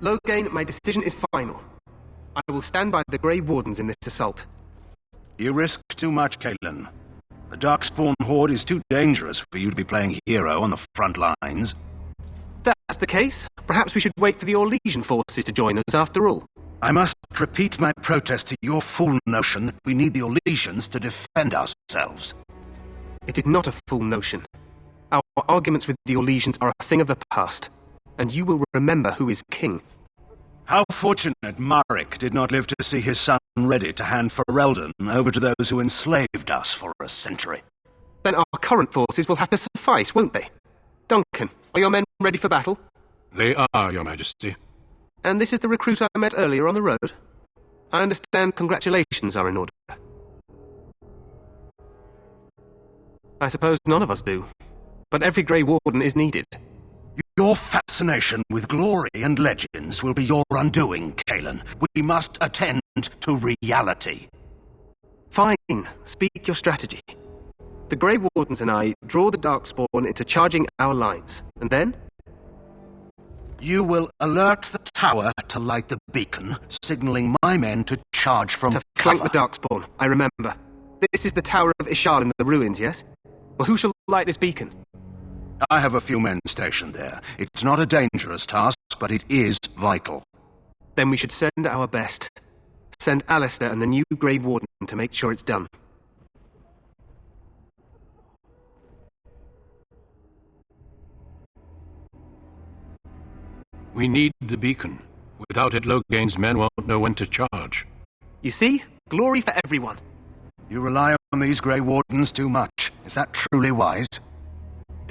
Loghain, my decision is final. I will stand by the Grey Wardens in this assault. You risk too much, Caitlin. The Darkspawn Horde is too dangerous for you to be playing hero on the front lines. If that's the case, perhaps we should wait for the Orlesian forces to join us after all. I must repeat my protest to your fool notion that we need the Orlesians to defend ourselves. It is not a fool notion. Our arguments with the Orlesians are a thing of the past, and you will remember who is king. How fortunate Marek did not live to see his son ready to hand Ferelden over to those who enslaved us for a century. Then our current forces will have to suffice, won't they? Duncan, are your men ready for battle? They are, Your Majesty. And this is the recruit I met earlier on the road? I understand congratulations are in order. I suppose none of us do, but every Grey Warden is needed. Your fascination with glory and legends will be your undoing, Caitlin. We must attend to reality. Fine, speak your strategy. The Grey Wardens and I draw the Darkspawn into charging our lines, and then? You will alert the tower to light the beacon, signaling my men to charge from to cover. flank the Darkspawn, I remember. This is the Tower of Ishal in the ruins, yes? Well, who shall light this beacon? I have a few men stationed there. It's not a dangerous task, but it is vital. Then we should send our best. Send Alistair and the new Grey Warden to make sure it's done. We need the beacon. Without it, Loghain's men won't know when to charge. You see? Glory for everyone. You rely on these Grey Wardens too much. Is that truly wise?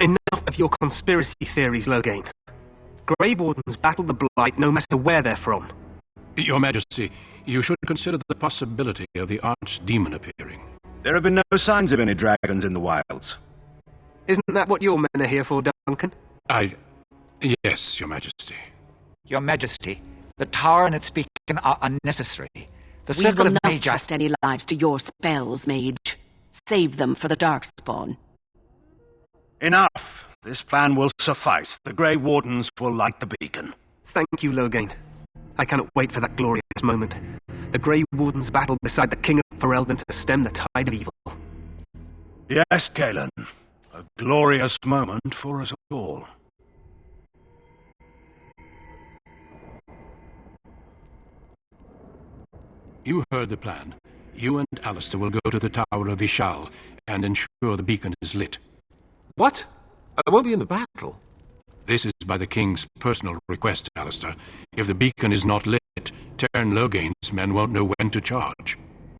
Enough of your conspiracy theories, Loghain. Grey Wardens battle the Blight no matter where they're from. Your Majesty, you should consider the possibility of the Archdemon appearing. There have been no signs of any dragons in the wilds. Isn't that what your men are here for, Duncan? Yes, Your Majesty. Your Majesty, the tower and its beacon are unnecessary. The We circle will of not Magi... trust any lives to your spells, mage. Save them for the Darkspawn. Enough! This plan will suffice. The Grey Wardens will light the beacon. Thank you, Loghain. I cannot wait for that glorious moment. The Grey Wardens battle beside the King of Ferelden to stem the tide of evil. Yes, Caitlin. A glorious moment for us all. You heard the plan. You and Alistair will go to the Tower of Ishal and ensure the beacon is lit. What? I won't be in the battle. This is by the King's personal request, Alistair. If the beacon is not lit, Teyrn Loghain's men won't know when to charge.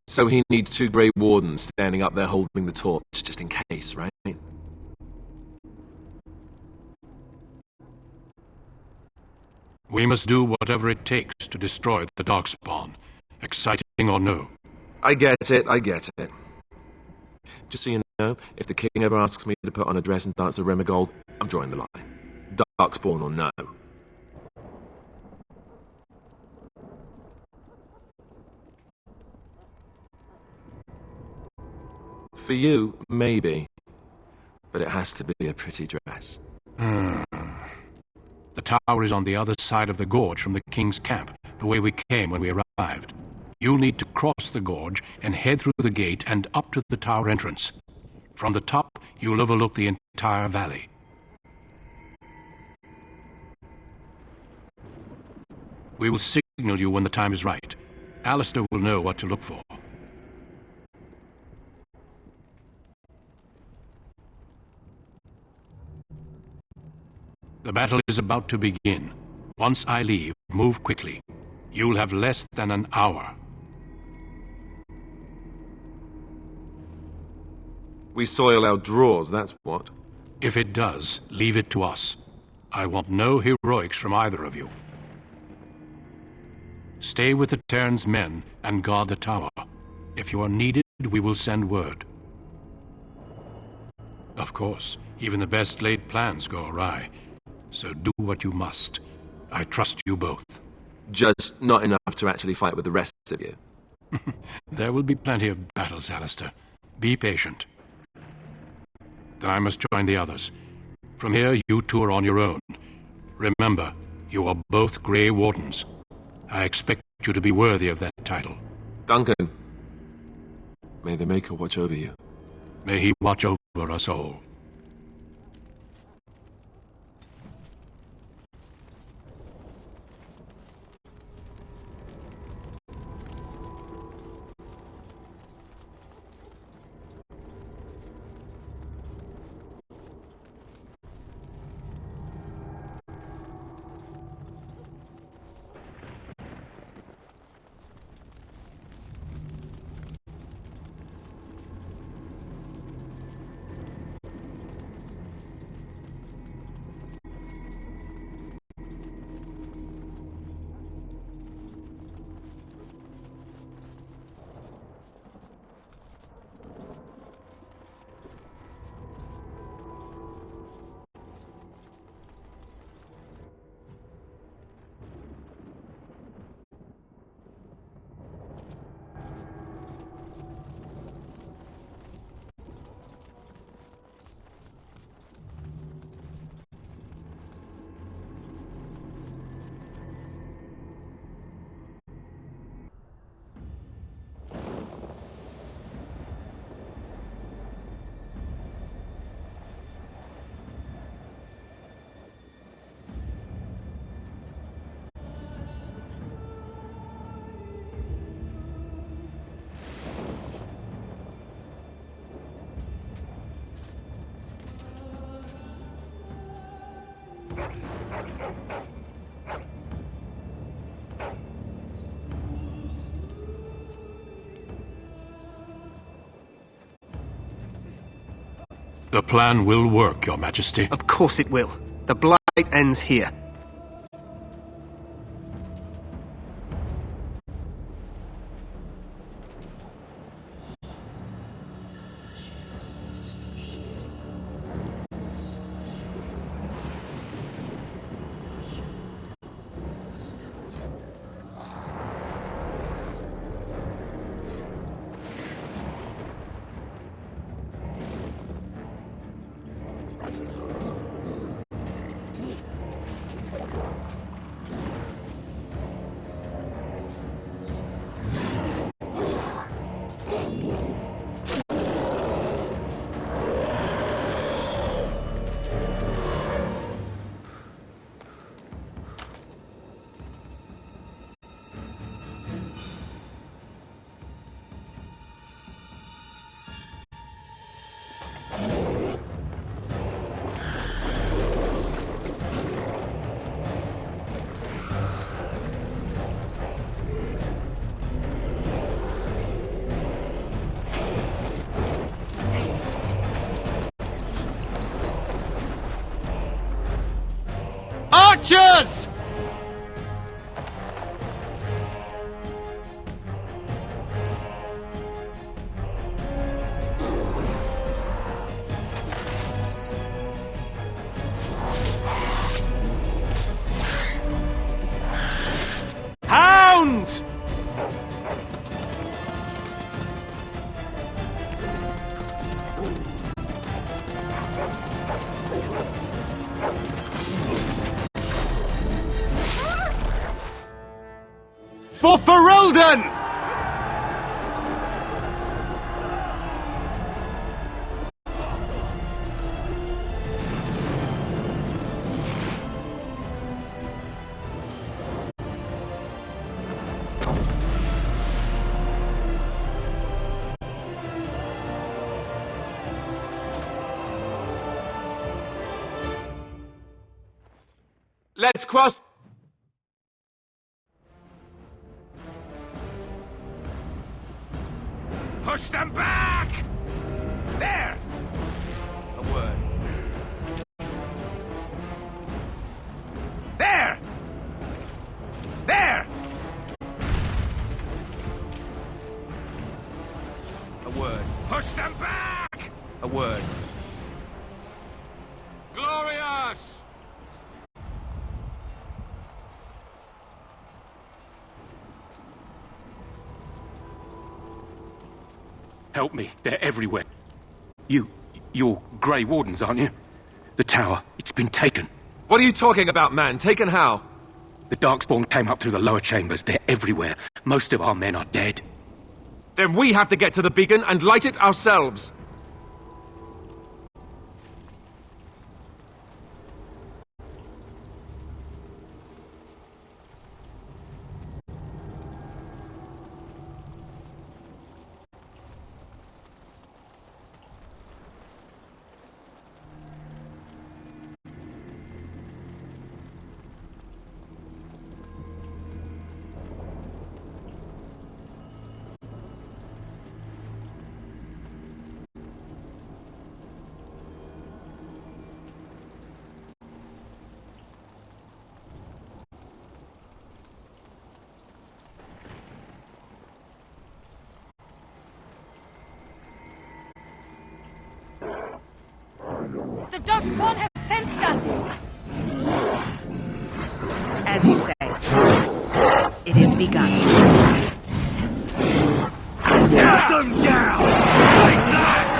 So he needs 2 Grey Wardens standing up there holding the torch, just in case, right? We must do whatever it takes to destroy the Darkspawn, exciting or no. I get it. Just so you know, if the king ever asks me to put on a dress and dance the Remagold, I'm drawing the line. Darkspawn or no. For you, maybe. But it has to be a pretty dress. The tower is on the other side of the gorge from the King's camp, the way we came when we arrived. You'll need to cross the gorge and head through the gate and up to the tower entrance. From the top, you'll overlook the entire valley. We will signal you when the time is right. Alistair will know what to look for. The battle is about to begin. Once I leave, move quickly. You'll have less than an hour. We soil our drawers, that's what. If it does, leave it to us. I want no heroics from either of you. Stay with the Teyrn's men and guard the tower. If you are needed, we will send word. Of course, even the best laid plans go awry. So do what you must. I trust you both. Just not enough to actually fight with the rest of you. There will be plenty of battles, Alistair. Be patient. Then I must join the others. From here, you two are on your own. Remember, You are both Grey Wardens. I expect you to be worthy of that title. Duncan, may the Maker watch over you. May he watch over us all. The plan will work, Your Majesty. Of course it will. The blight ends here. Archers! Hounds! For Ferelden! Let's cross... Push them back! There! A word. There! There! A word. Push them back! A word. Glorious! Help me. They're everywhere. You're Grey Wardens, aren't you? The tower, it's been taken. What are you talking about, man? Taken how? The Darkspawn came up through the lower chambers. They're everywhere. Most of our men are dead. Then we have to get to the beacon and light it ourselves. The Darkspawn have sensed us! As you say. It is begun. Get them down! Take that!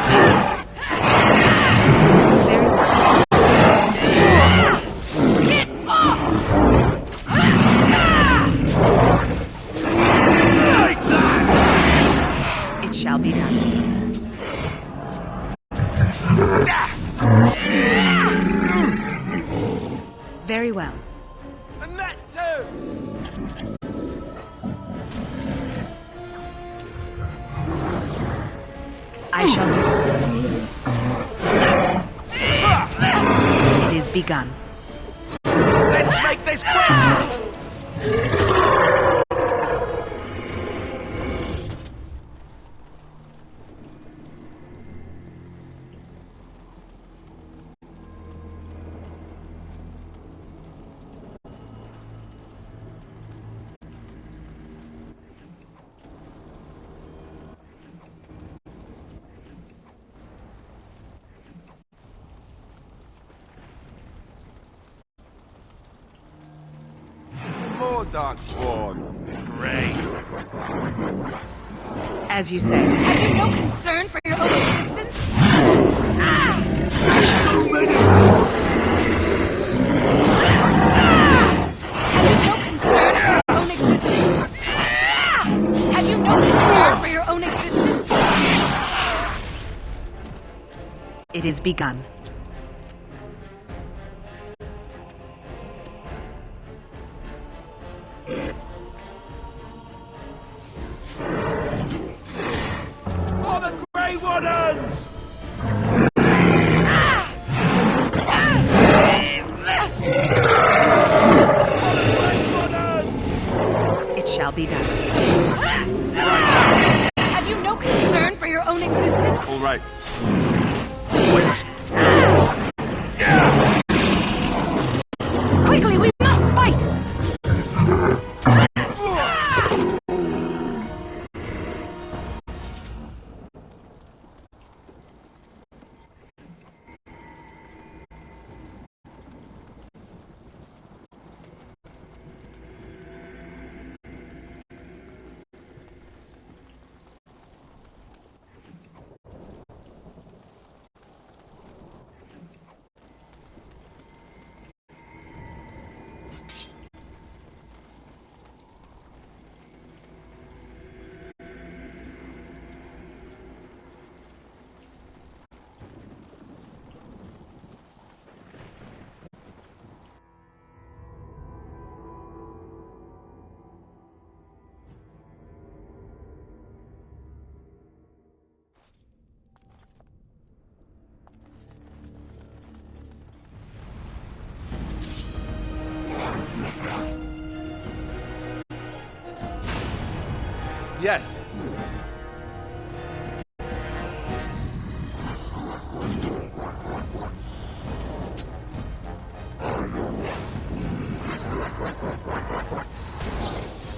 Very well. Get off! Take that! It shall be done. Very well. And that too! I shall do it. It is begun. Let's make this quick! More Darkspawn. Great. As you say. Have you no concern for your own existence? So many! Have you no concern for your own existence? Have you no concern for your own existence? It is begun. For the Grey Wardens! It shall be done. Have you no concern for your own existence? All right. Quickly, we must fight! Yes.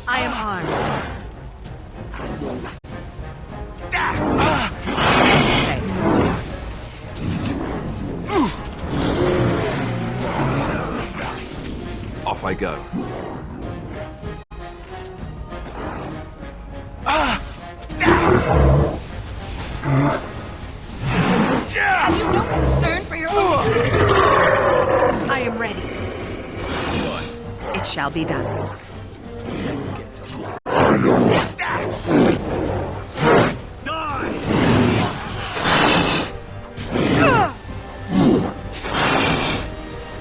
I am armed. Off I go. Have you no concern for your own existence? I am ready. It shall be done.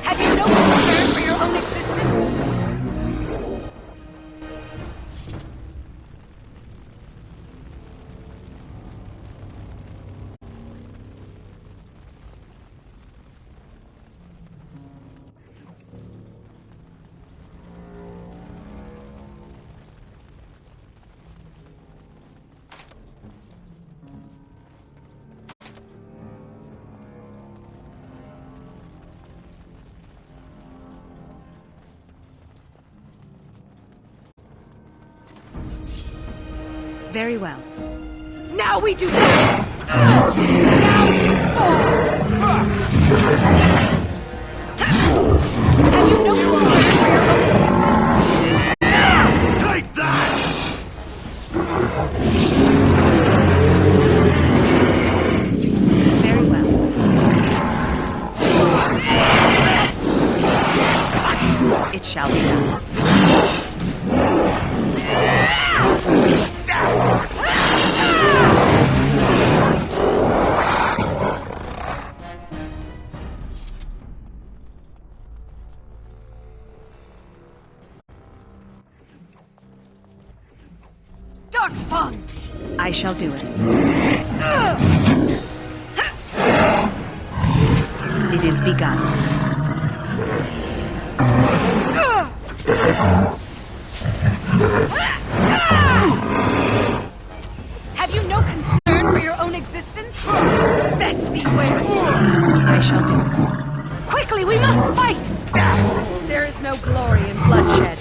Have you no concern for your own existence? Very well. Now we do that! Now you fall! Have you no concern for your own existence? Take that! Very well. It shall be done. Darkspawn! I shall do it. It is begun. Have you no concern for your own existence? Best beware! I shall do it. Quickly, we must fight! There is no glory in bloodshed.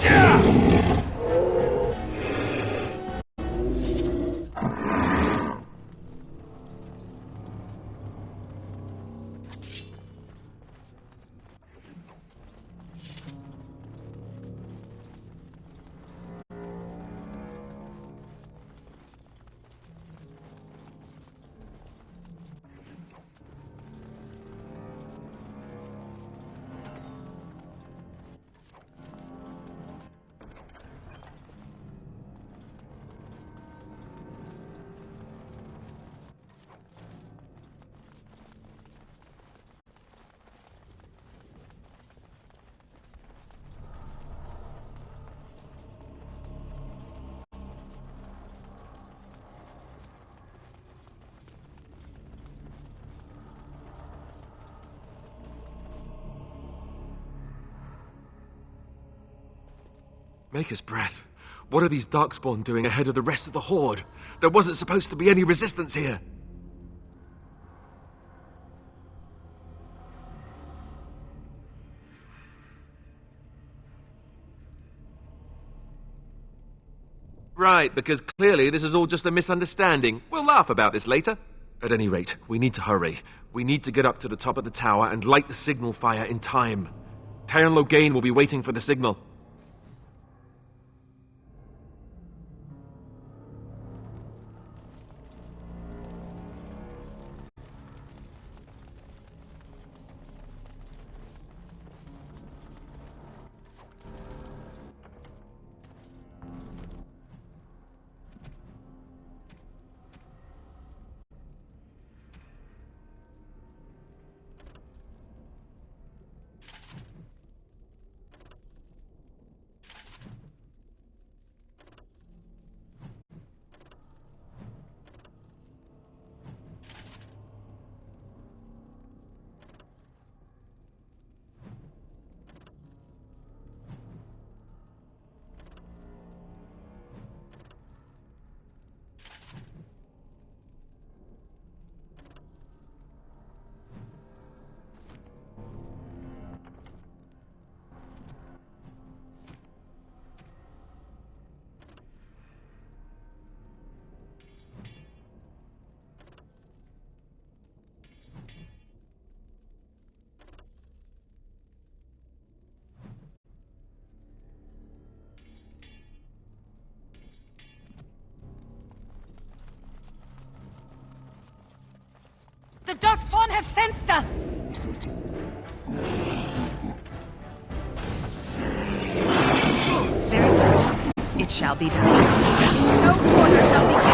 Maker's breath. What are these Darkspawn doing ahead of the rest of the Horde? There wasn't supposed to be any resistance here. Right, because clearly this is all just a misunderstanding. We'll laugh about this later. At any rate, we need to hurry. We need to get up to the top of the tower and light the signal fire in time. Taron Logain will be waiting for the signal. The Darkspawn have sensed us! shall be done. No quarter shall be given.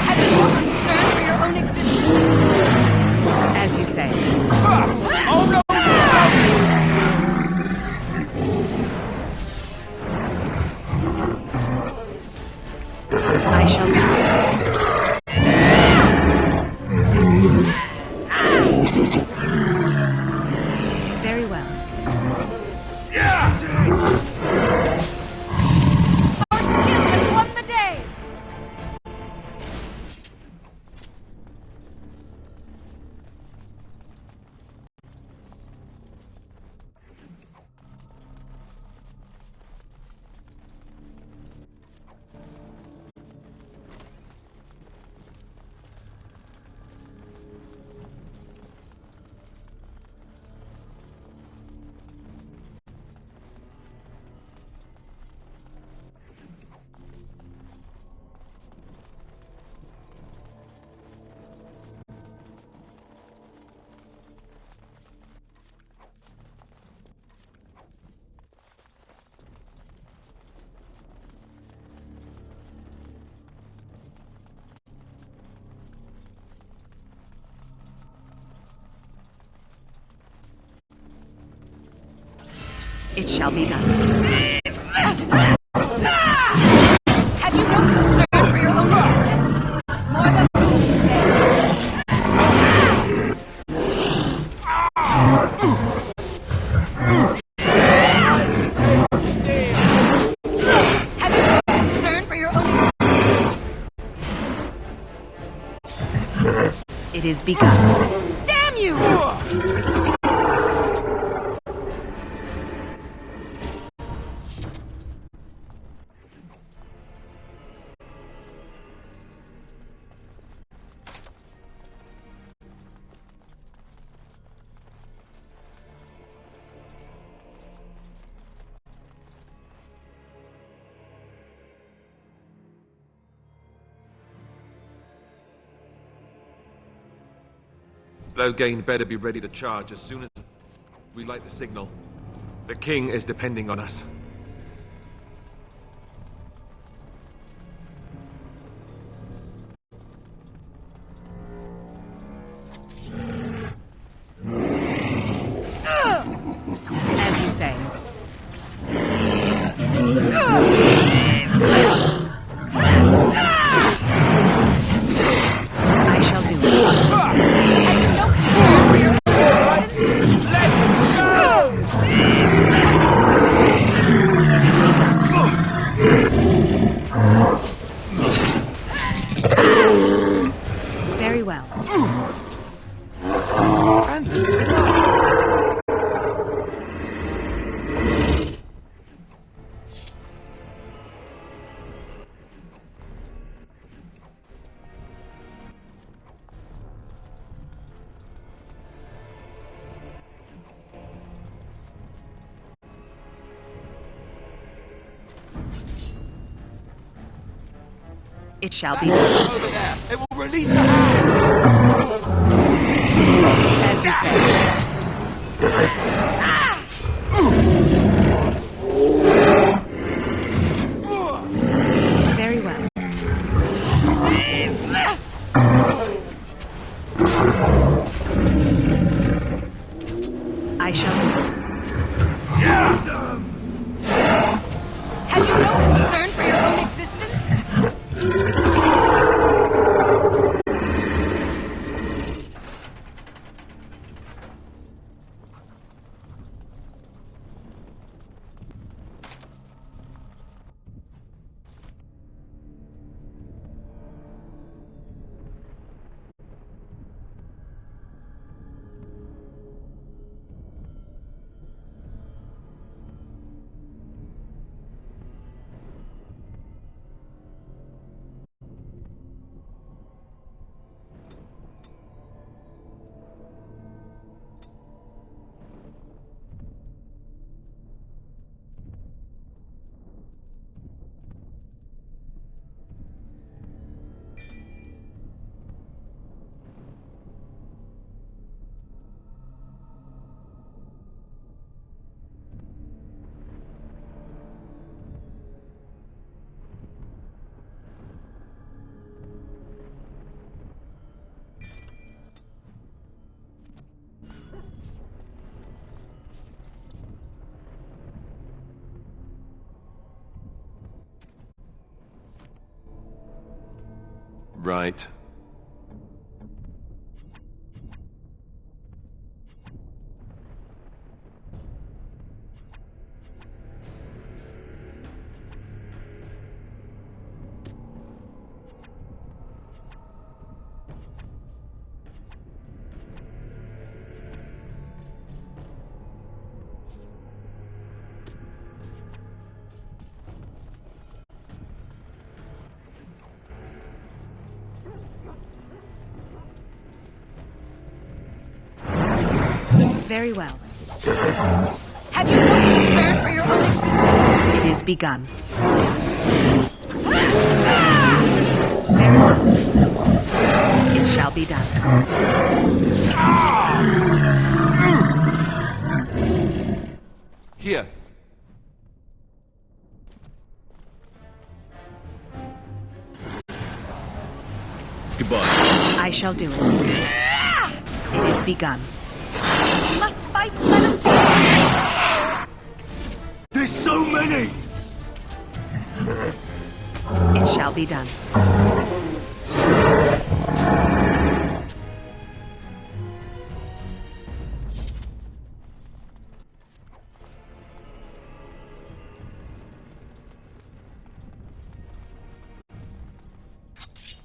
Have you no concern for your own existence? As you say. I shall do it. Very well. Our skill has won the day! It shall be done. Have you no concern for your own existence? More than fools say. Have you no concern for your own existence? It is begun. Damn you! Loghain better be ready to charge as soon as we light the signal. The king is depending on us. As you say. I shall do it. Have you no concern for your own existence? Very well. And we're still alive. It shall be done. Over there! It will release the hand! As you say. Very well. I shall do it. Have you no concern for your own existence? Right. Very well. Have you no concern for your own existence? It is begun. Very well. It shall be done. Here. Goodbye. I shall do it. It is begun. You must fight. Let us go. There's so many! It shall be done.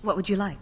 What would you like?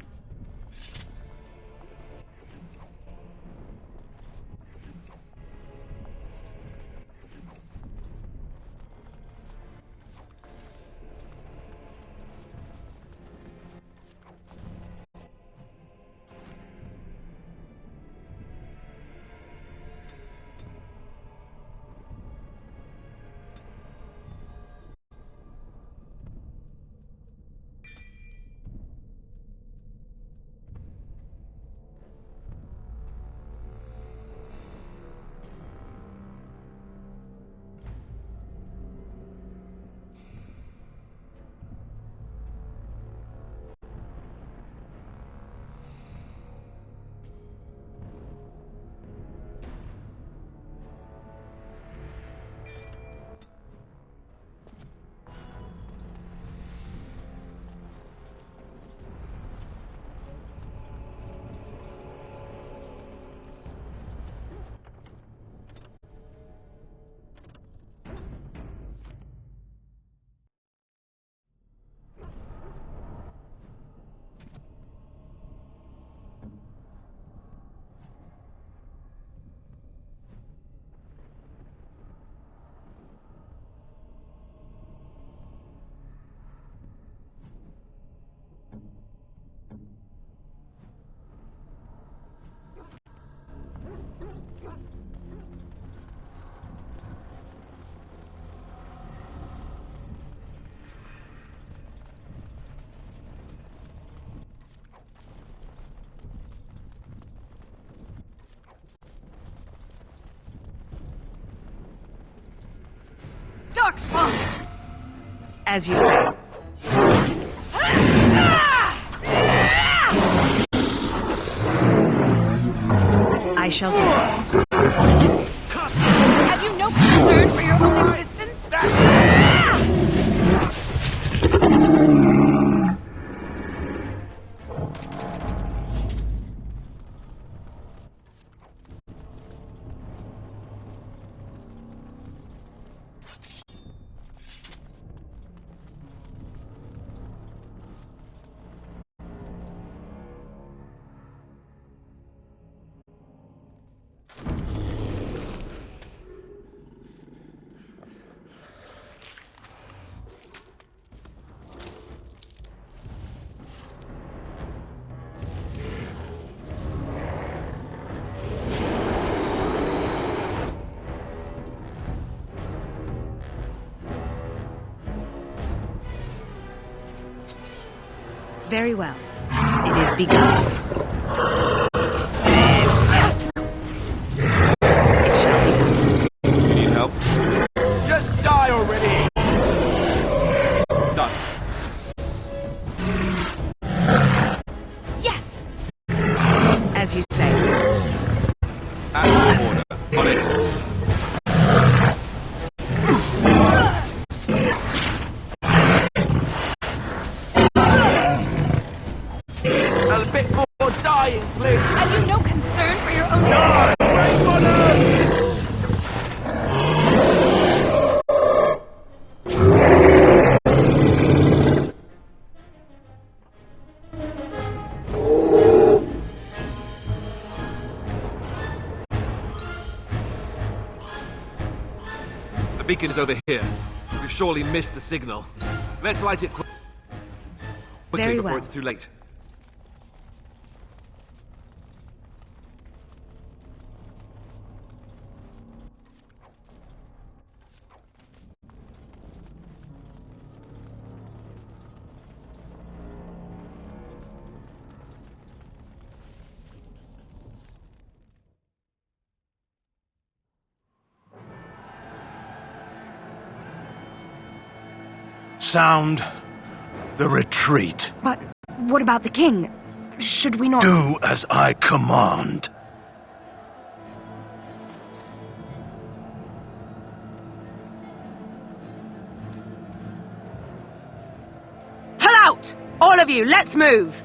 Darkspawn! As you say. I shall do it. Have you no concern for your own existence? Very well. It is begun. It shall be done. You need help? Just die already! Done. Yes! As you say. Out of order. On it. beacon is over here. We've surely missed the signal. Let's light it quickly Very before well. it's too late. Sound the retreat. But what about the king? Should we not... Do as I command. Pull out! All of you, let's move!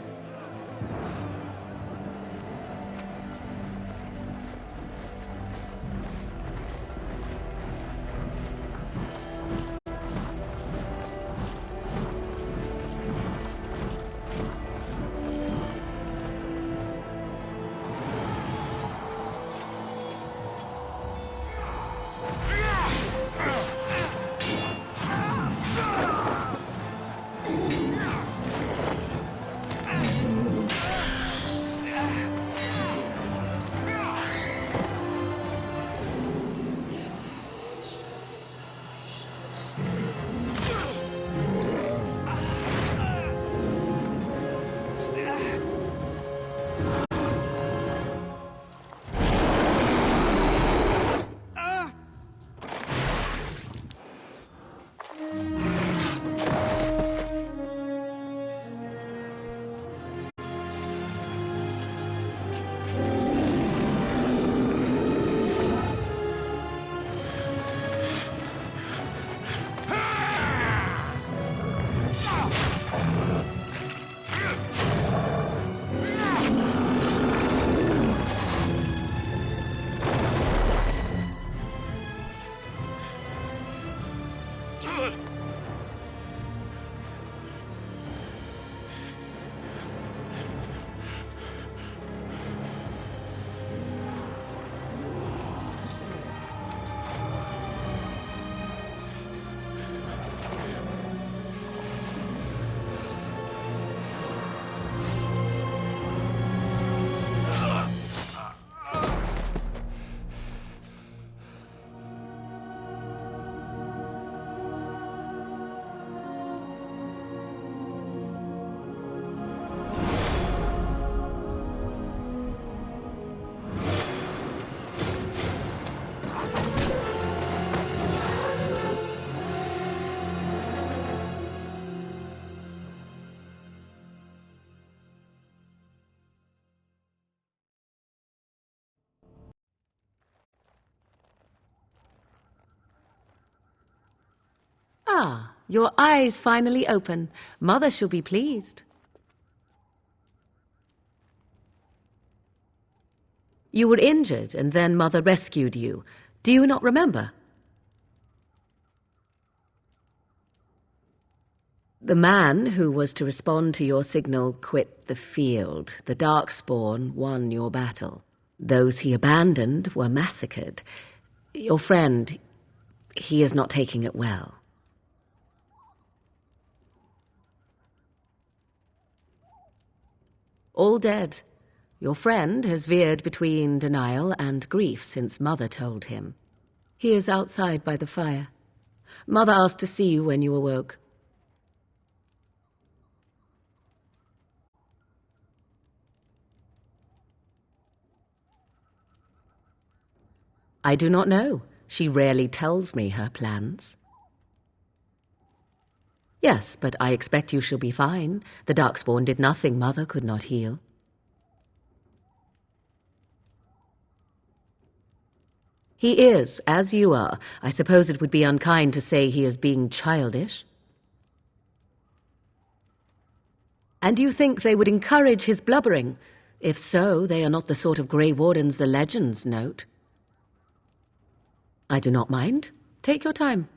Ah, your eyes finally open. Mother shall be pleased. You were injured, and then Mother rescued you. Do you not remember? The man who was to respond to your signal quit the field. The Darkspawn won your battle. Those he abandoned were massacred. Your friend, he is not taking it well. All dead. Your friend has veered between denial and grief since Mother told him. He is outside by the fire. Mother asked to see you when you awoke. I do not know. She rarely tells me her plans. Yes, but I expect you shall be fine. The Darkspawn did nothing Mother could not heal. He is, as you are. I suppose it would be unkind to say he is being childish. And you think they would encourage his blubbering? If so, they are not the sort of Grey Wardens the legends note. I do not mind. Take your time.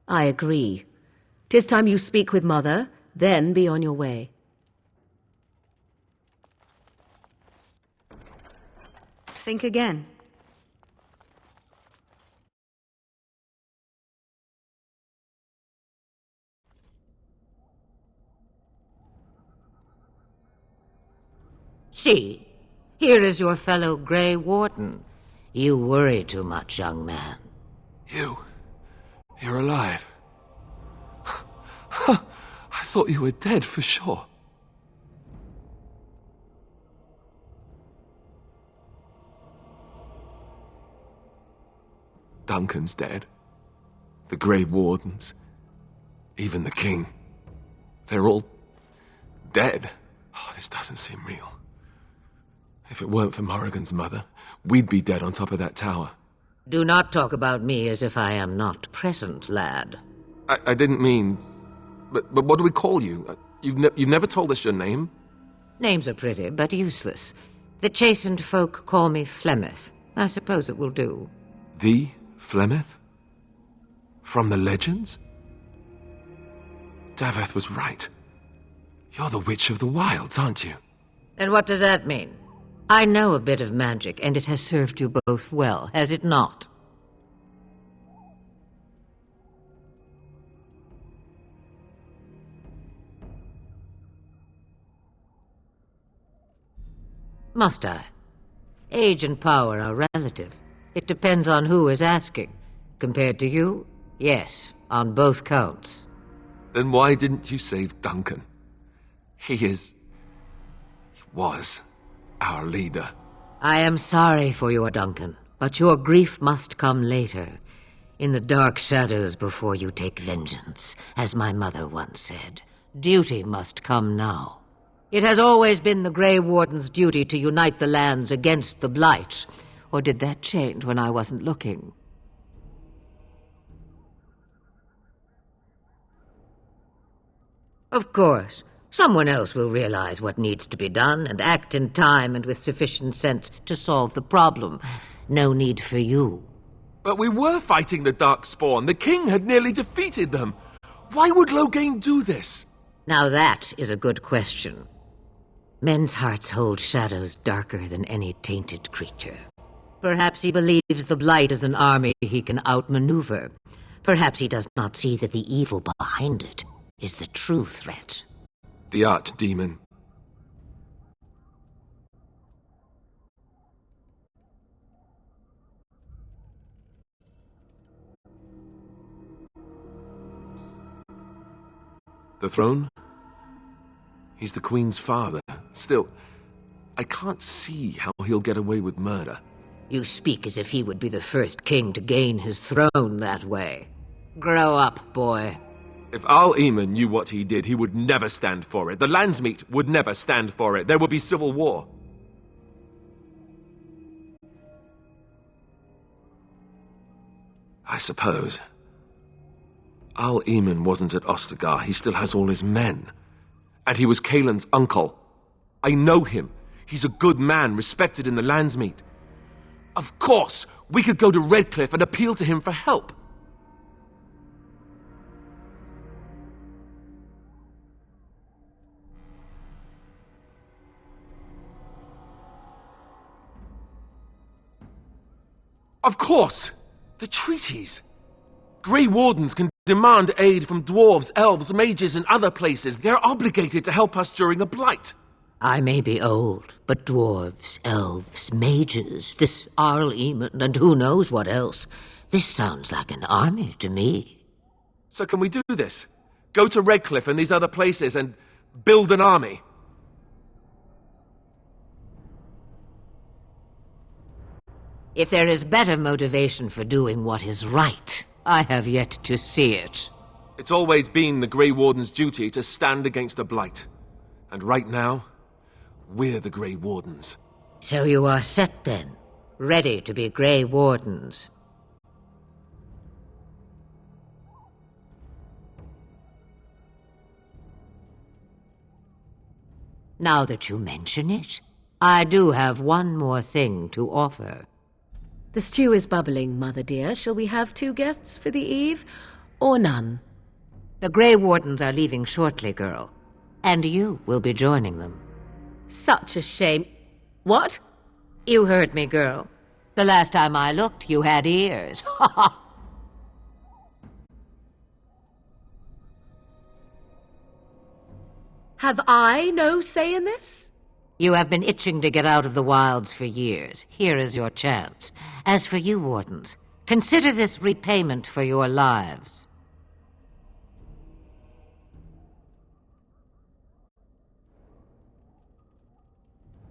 I agree. 'Tis time you speak with Mother, then be on your way. Think again. See, here is your fellow Grey Warden. You worry too much, young man. You're alive. I thought you were dead for sure. Duncan's dead. The Grey Wardens. Even the King. They're all dead. Oh, this doesn't seem real. If it weren't for Morrigan's mother, we'd be dead on top of that tower. Do not talk about me as if I am not present, lad. I didn't mean... But what do we call you? You've never told us your name? Names are pretty, but useless. The chastened folk call me Flemeth. I suppose it will do. The Flemeth? From the legends? Daveth was right. You're the Witch of the Wilds, aren't you? And what does that mean? I know a bit of magic, and it has served you both well, has it not? Must I? Age and power are relative. It depends on who is asking. Compared to you, yes, on both counts. Then why didn't you save Duncan? He was our leader. I am sorry for your Duncan, but your grief must come later. In the dark shadows before you take vengeance, as my mother once said. Duty must come now. It has always been the Grey Warden's duty to unite the lands against the Blight. Or did that change when I wasn't looking? Of course. Someone else will realize what needs to be done and act in time and with sufficient sense to solve the problem. No need for you. But we were fighting the Darkspawn. The King had nearly defeated them. Why would Loghain do this? Now that is a good question. Men's hearts hold shadows darker than any tainted creature. Perhaps he believes the Blight is an army he can outmaneuver. Perhaps he does not see that the evil behind it is the true threat. The Archdemon. The throne? He's the Queen's father. Still, I can't see how he'll get away with murder. You speak as if he would be the first king to gain his throne that way. Grow up, boy. If Al Eamon knew what he did, he would never stand for it. The Landsmeet would never stand for it. There would be civil war. I suppose. Al Eamon wasn't at Ostagar. He still has all his men. And he was Kaelin's uncle. I know him. He's a good man, respected in the Landsmeet. Of course, we could go to Redcliffe and appeal to him for help. Of course! The treaties! Grey Wardens can demand aid from dwarves, elves, mages, and other places. They're obligated to help us during a blight. I may be old, but dwarves, elves, mages, this Arl Eamon, and who knows what else. This sounds like an army to me. So can we do this? Go to Redcliffe and these other places and build an army? If there is better motivation for doing what is right, I have yet to see it. It's always been the Grey Warden's duty to stand against the Blight. And right now, we're the Grey Wardens. So you are set then, ready to be Grey Wardens. Now that you mention it, I do have one more thing to offer. The stew is bubbling, Mother dear. Shall we have 2 guests for the eve, or none? The Grey Wardens are leaving shortly, girl. And you will be joining them. Such a shame. What? You heard me, girl. The last time I looked, you had ears. Ha ha! Have I no say in this? You have been itching to get out of the wilds for years. Here is your chance. As for you, Wardens, consider this repayment for your lives.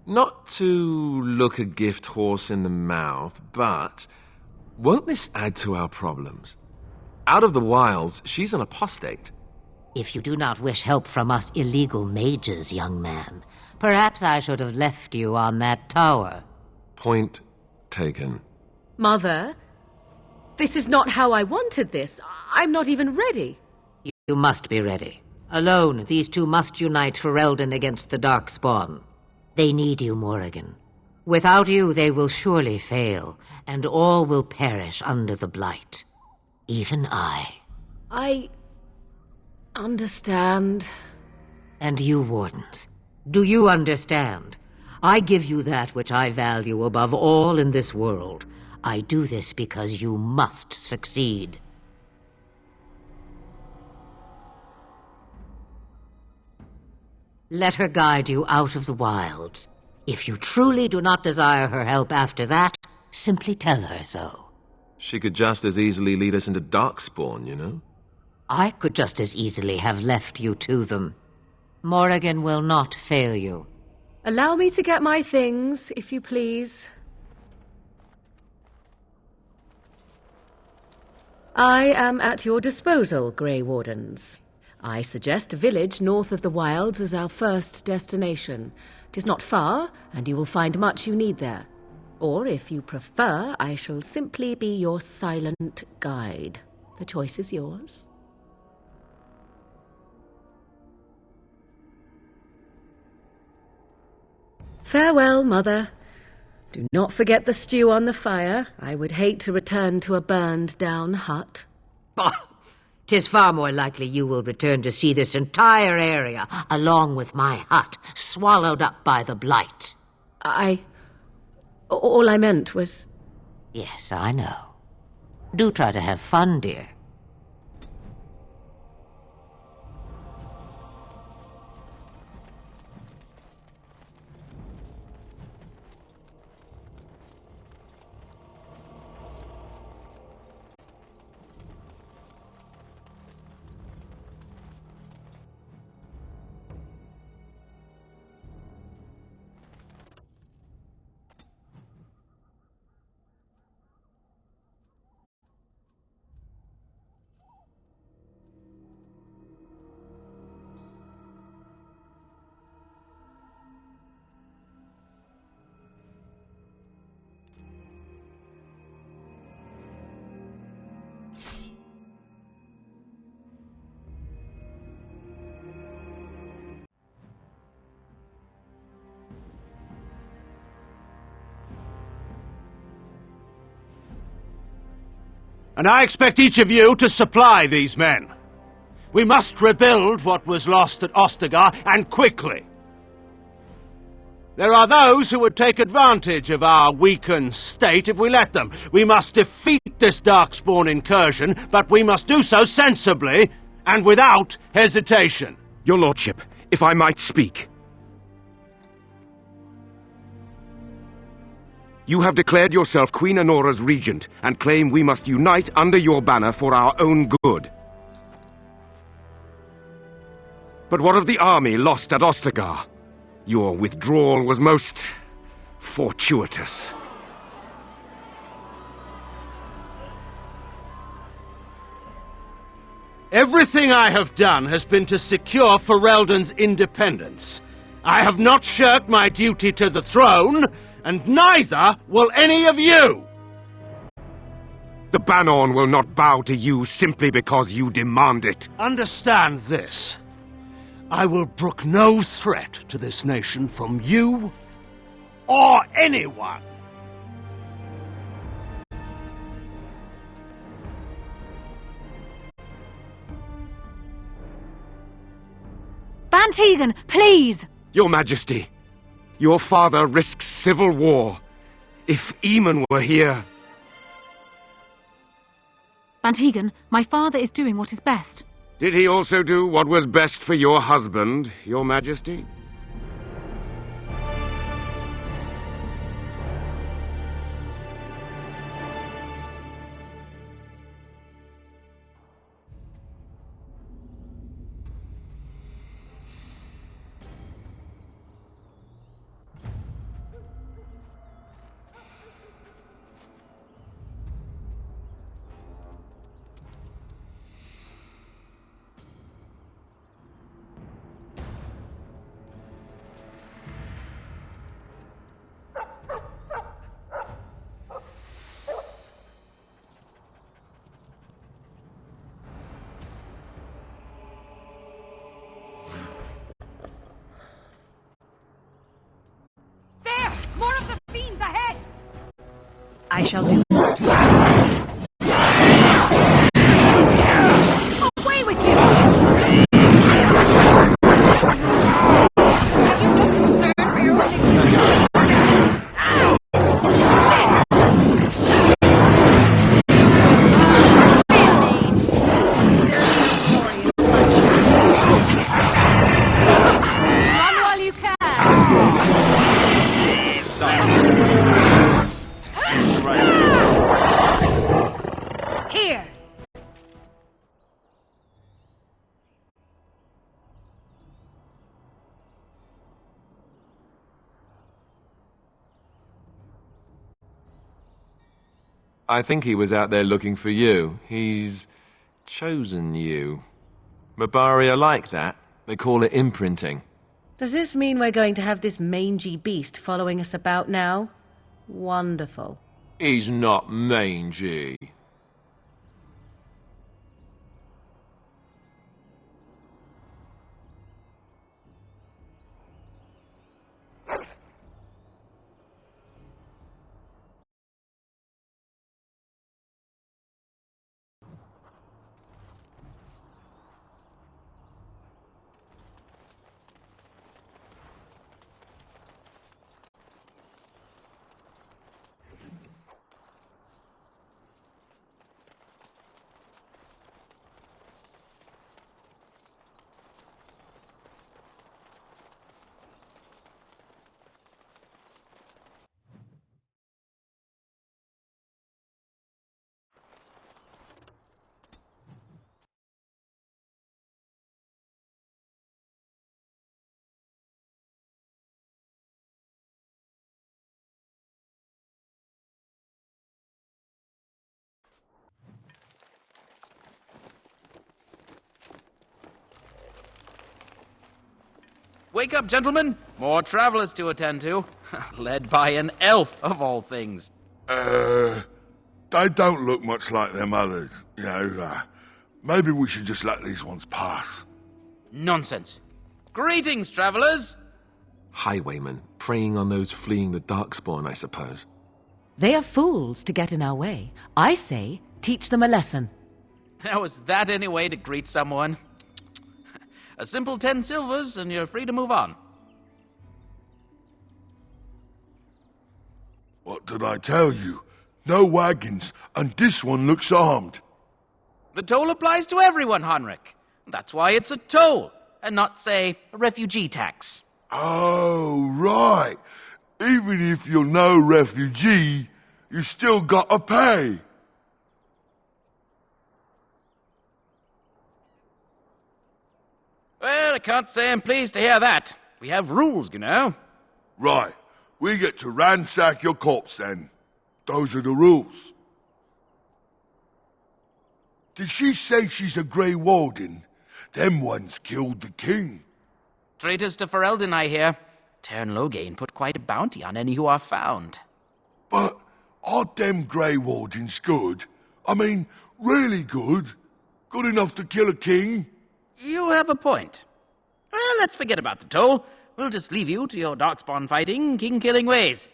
Not to look a gift horse in the mouth, but won't this add to our problems? Out of the wilds, she's an apostate. If you do not wish help from us illegal mages, young man, perhaps I should have left you on that tower. Point taken. Mother, this is not how I wanted this. I'm not even ready. You must be ready. Alone, these two must unite Ferelden against the Darkspawn. They need you, Morrigan. Without you, they will surely fail, and all will perish under the Blight. Even I. I understand. And you, Wardens, do you understand? I give you that which I value above all in this world. I do this because you must succeed. Let her guide you out of the wilds. If you truly do not desire her help after that, simply tell her so. She could just as easily lead us into Darkspawn, you know? I could just as easily have left you to them. Morrigan will not fail you. Allow me to get my things, if you please. I am at your disposal, Grey Wardens. I suggest a village north of the wilds as our first destination. 'Tis not far, and you will find much you need there. Or, if you prefer, I shall simply be your silent guide. The choice is yours. Farewell, Mother. Do not forget the stew on the fire. I would hate to return to a burned-down hut. 'Tis far more likely you will return to see this entire area, along with my hut, swallowed up by the Blight. All I meant was... Yes, I know. Do try to have fun, dear. And I expect each of you to supply these men. We must rebuild what was lost at Ostagar, and quickly. There are those who would take advantage of our weakened state if we let them. We must defeat this Darkspawn incursion, but we must do so sensibly and without hesitation. Your lordship, if I might speak. You have declared yourself Queen Anora's regent, and claim we must unite under your banner for our own good. But what of the army lost at Ostagar? Your withdrawal was most fortuitous. Everything I have done has been to secure Ferelden's independence. I have not shirked my duty to the throne, and neither will any of you! The Bannorn will not bow to you simply because you demand it. Understand this. I will brook no threat to this nation from you or anyone. Bantegan, please! Your Majesty, your father risks civil war, If Eamon were here... Bantegan, my father is doing what is best. Did he also do what was best for your husband, Your Majesty? I shall do. Away with you! Have you no concern for your own existence? Run while you can! Here! I think he was out there looking for you. He's chosen you. Mabari are like that. They call it imprinting. Does this mean we're going to have this mangy beast following us about now? Wonderful. He's not mangy. Wake up, gentlemen! More travelers to attend to. Led by an elf, of all things. They don't look much like them others, you know. Maybe we should just let these ones pass. Nonsense. Greetings, travelers! Highwaymen, preying on those fleeing the Darkspawn, I suppose. They are fools to get in our way. I say, teach them a lesson. Now, is that any way to greet someone? A simple 10 silvers, and you're free to move on. What did I tell you? No wagons, and this one looks armed. The toll applies to everyone, Henrik. That's why it's a toll, and not, say, a refugee tax. Oh, right. Even if you're no refugee, you still gotta pay. Well, I can't say I'm pleased to hear that. We have rules, you know. Right. We get to ransack your corpse, then. Those are the rules. Did she say she's a Grey Warden? Them ones killed the king. Traitors to Ferelden, I hear. Tern Loghain put quite a bounty on any who are found. But are them Grey Wardens good? I mean, really good? Good enough to kill a king? You have a point. Well, let's forget about the toll. We'll just leave you to your darkspawn fighting, king-killing ways.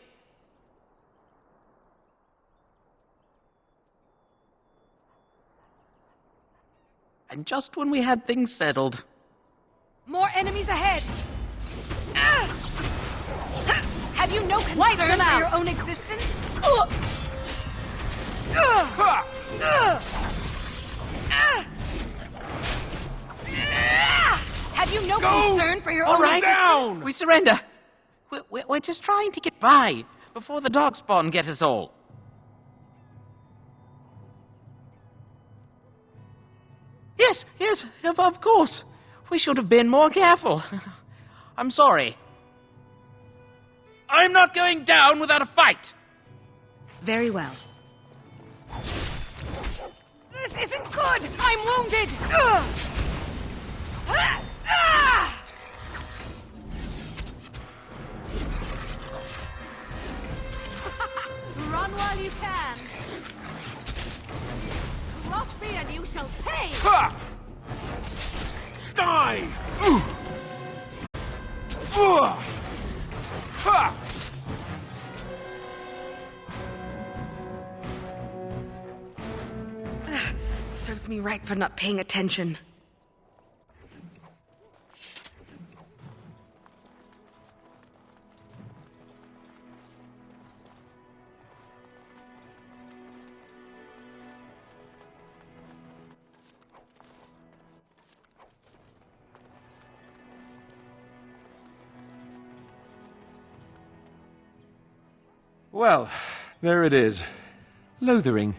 And just when we had things settled... More enemies ahead! Have you no Wipe concern them for out. your own existence? Have you no concern for your All own right, existence? we surrender. We're just trying to get by before the Darkspawn get us all. Yes, of course. We should have been more careful. I'm sorry. I'm not going down without a fight. Very well. This isn't good! I'm wounded! Run while you can. Cross me and you shall pay! Die! Serves me right for not paying attention. Well, there it is. Lothering.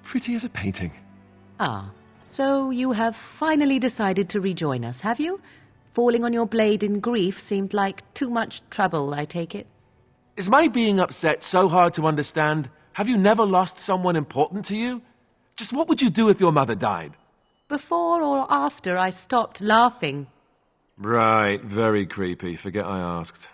Pretty as a painting. Ah, so you have finally decided to rejoin us, have you? Falling on your blade in grief seemed like too much trouble, I take it. Is my being upset so hard to understand? Have you never lost someone important to you? Just what would you do if your mother died? Before or after I stopped laughing? Right, very creepy. Forget I asked.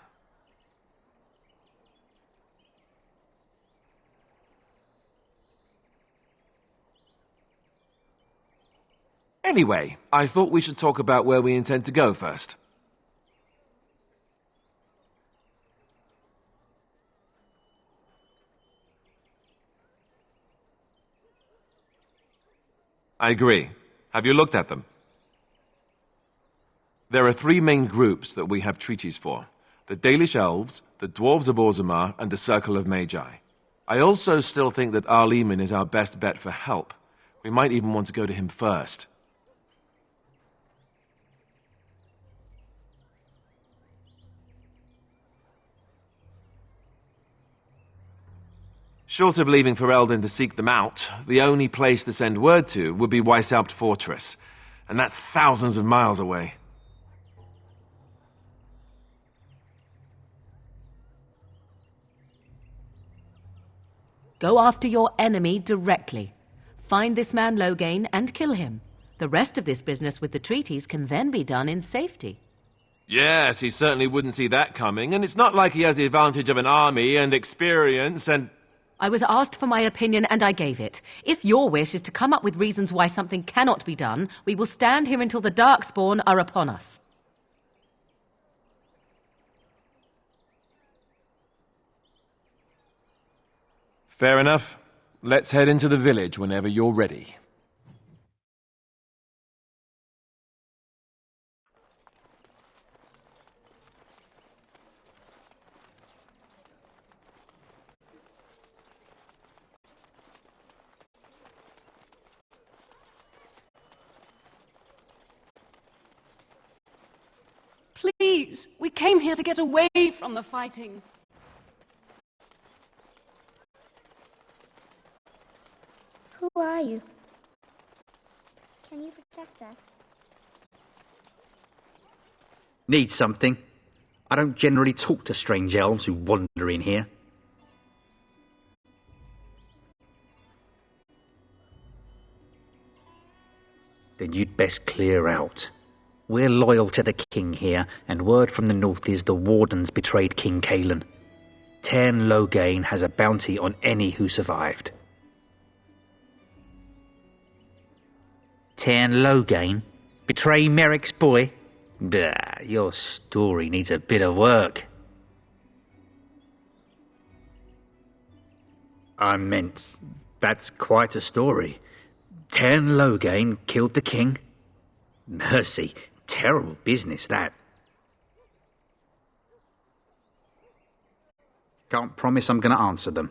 Anyway, I thought we should talk about where we intend to go first. I agree. Have you looked at them? There are 3 main groups that we have treaties for. The Dalish Elves, the Dwarves of Orzammar, and the Circle of Magi. I also still think that Arleman is our best bet for help. We might even want to go to him first. Short of leaving Ferelden to seek them out, the only place to send word to would be Weishaupt Fortress, and that's thousands of miles away. Go after your enemy directly. Find this man Loghain and kill him. The rest of this business with the treaties can then be done in safety. Yes, he certainly wouldn't see that coming, and it's not like he has the advantage of an army and experience and... I was asked for my opinion and I gave it. If your wish is to come up with reasons why something cannot be done, we will stand here until the Darkspawn are upon us. Fair enough. Let's head into the village whenever you're ready. Please, we came here to get away from the fighting. Who are you? Can you protect us? Need something? I don't generally talk to strange elves who wander in here. Then you'd best clear out. We're loyal to the king here, and word from the north is the Wardens betrayed King Cailan. Tairn Loghain has a bounty on any who survived. Tairn Loghain? Betray Merrick's boy? Bah, your story needs a bit of work. I meant, that's quite a story. Tairn Loghain killed the king? Mercy, terrible business, that. Can't promise I'm going to answer them.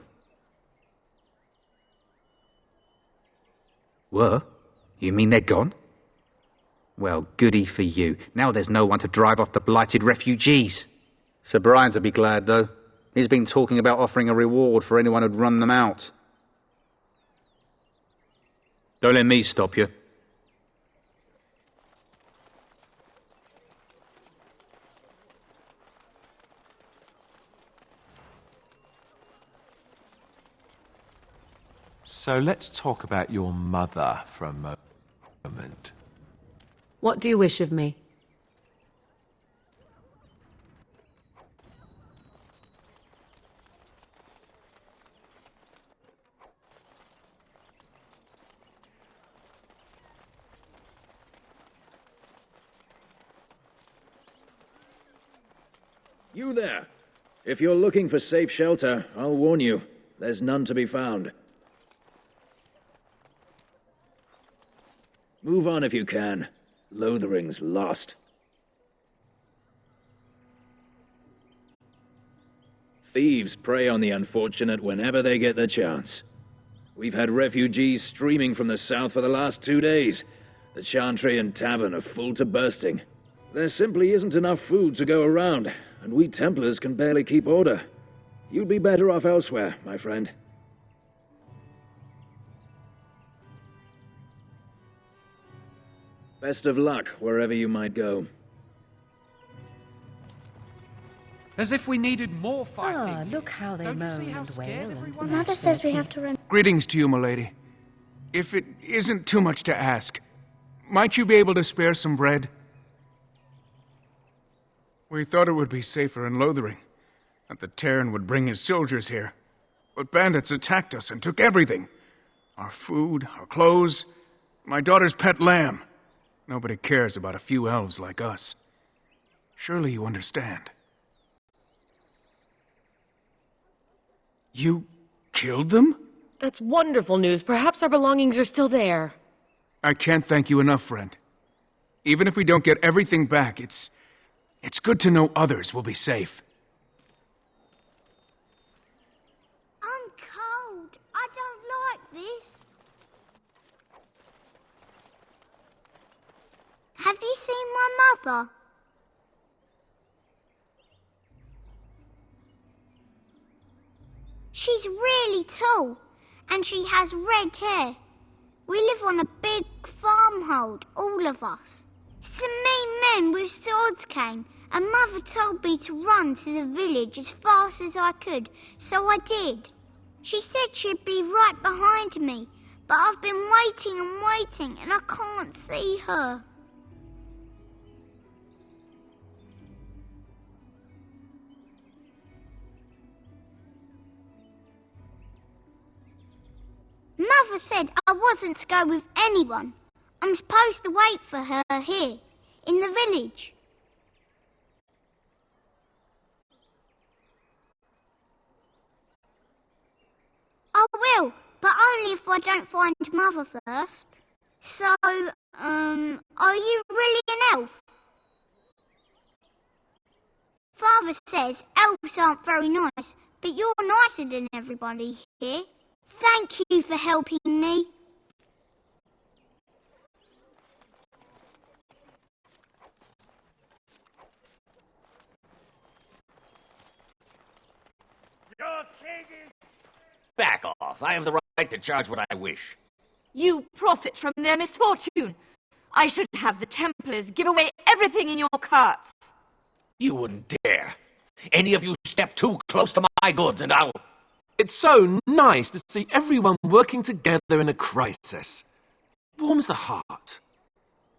Were? You mean they're gone? Well, goody for you. Now there's no one to drive off the blighted refugees. Sir Brian'll be glad, though. He's been talking about offering a reward for anyone who'd run them out. Don't let me stop you. So let's talk about your mother for a moment. What do you wish of me? You there! If you're looking for safe shelter, I'll warn you, there's none to be found. Move on if you can. Lothering's lost. Thieves prey on the unfortunate whenever they get the chance. We've had refugees streaming from the south for the last 2 days. The Chantry and Tavern are full to bursting. There simply isn't enough food to go around, and we Templars can barely keep order. You'd be better off elsewhere, my friend. Best of luck wherever you might go. As if we needed more fighting. Ah, look how they moan and wail. Mother says we have to run. Greetings to you, milady. If it isn't too much to ask, might you be able to spare some bread? We thought it would be safer in Lothering, that the Terran would bring his soldiers here. But bandits attacked us and took everything. Our food, our clothes, my daughter's pet lamb. Nobody cares about a few elves like us. Surely you understand. You killed them? That's wonderful news. Perhaps our belongings are still there. I can't thank you enough, friend. Even if we don't get everything back, it's good to know others will be safe. I'm cold. I don't like this. Have you seen my mother? She's really tall, and she has red hair. We live on a big farmhold, all of us. Some mean men with swords came, and Mother told me to run to the village as fast as I could, so I did. She said she'd be right behind me, but I've been waiting and waiting, and I can't see her. Mother said I wasn't to go with anyone. I'm supposed to wait for her here, in the village. I will, but only if I don't find Mother first. So, are you really an elf? Father says elves aren't very nice, but you're nicer than everybody here. Thank you for helping me. Back off. I have the right to charge what I wish. You profit from their misfortune. I should have the Templars give away everything in your carts. You wouldn't dare. Any of you step too close to my goods and I'll... It's so nice to see everyone working together in a crisis. Warms the heart.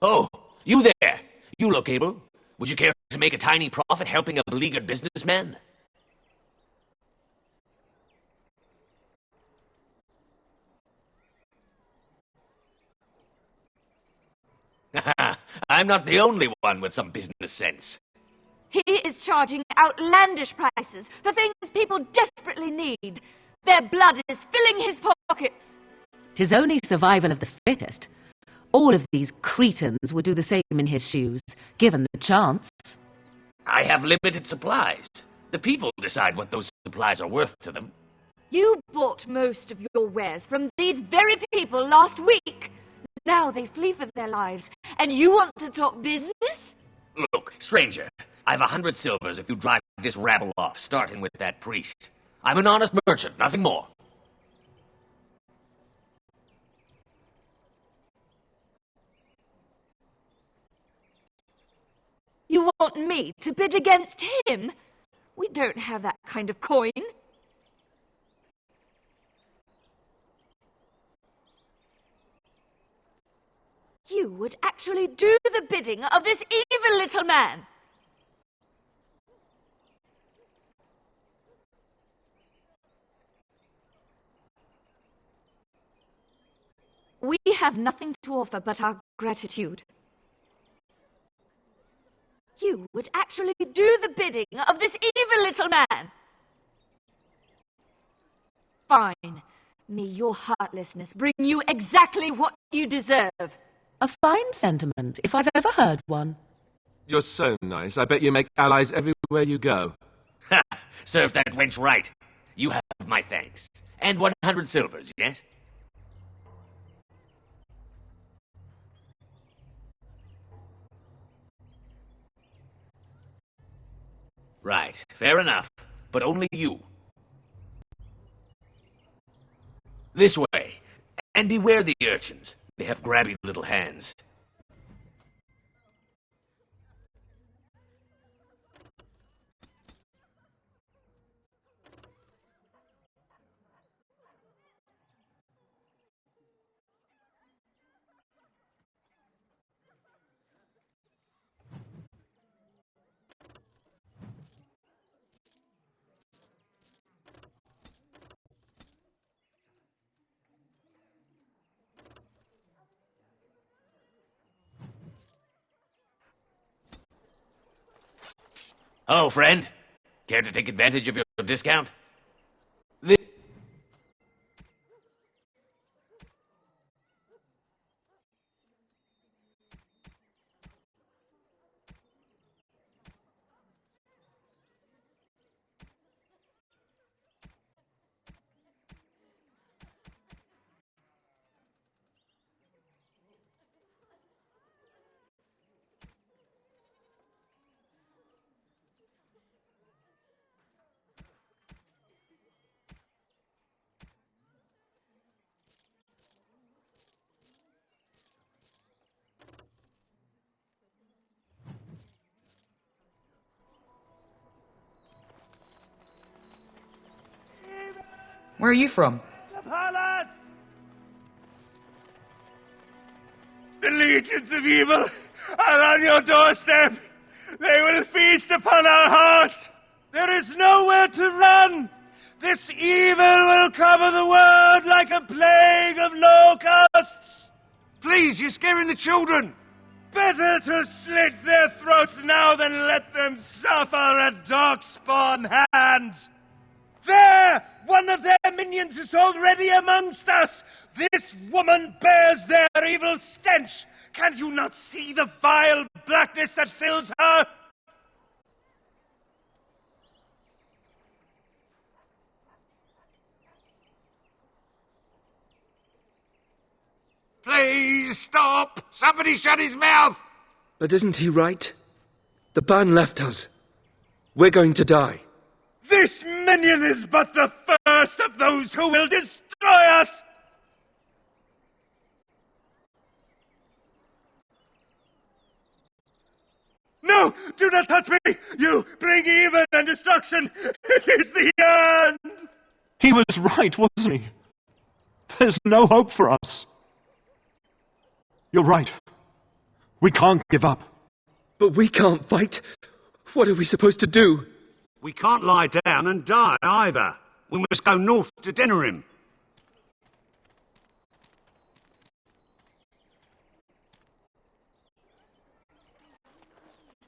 Oh, you there. You look able. Would you care to make a tiny profit helping a beleaguered businessman? I'm not the only one with some business sense. He is charging outlandish prices for things people desperately need. Their blood is filling his pockets. 'Tis only survival of the fittest. All of these cretins would do the same in his shoes, given the chance. I have limited supplies. The people decide what those supplies are worth to them. You bought most of your wares from these very people last week. Now they flee for their lives, and you want to talk business? Look, stranger, I've 100 silvers if you drive this rabble off, starting with that priest. I'm an honest merchant, nothing more. You want me to bid against him? We don't have that kind of coin. You would actually do the bidding of this evil little man. We have nothing to offer but our gratitude. You would actually do the bidding of this evil little man. Fine. May your heartlessness bring you exactly what you deserve. A fine sentiment, if I've ever heard one. You're so nice. I bet you make allies everywhere you go. Ha! Serve that wench right. You have my thanks. And 100 silvers, yes? Right, fair enough. But only you. This way. And beware the urchins. They have grabby little hands. Hello, friend. Care to take advantage of your discount? Where are you from? The palace! The legions of evil are on your doorstep. They will feast upon our hearts. There is nowhere to run. This evil will cover the world like a plague of locusts. Please, you're scaring the children. Better to slit their throats now than let them suffer at Darkspawn hands. There! One of their minions is already amongst us! This woman bears their evil stench! Can you not see the vile blackness that fills her? Please stop! Somebody shut his mouth! But isn't he right? The ban left us. We're going to die. This minion is but the first of those who will destroy us! No! Do not touch me! You bring evil and destruction! It is the end! He was right, wasn't he? There's no hope for us. You're right. We can't give up. But we can't fight. What are we supposed to do? We can't lie down and die either. We must go north to Denerim.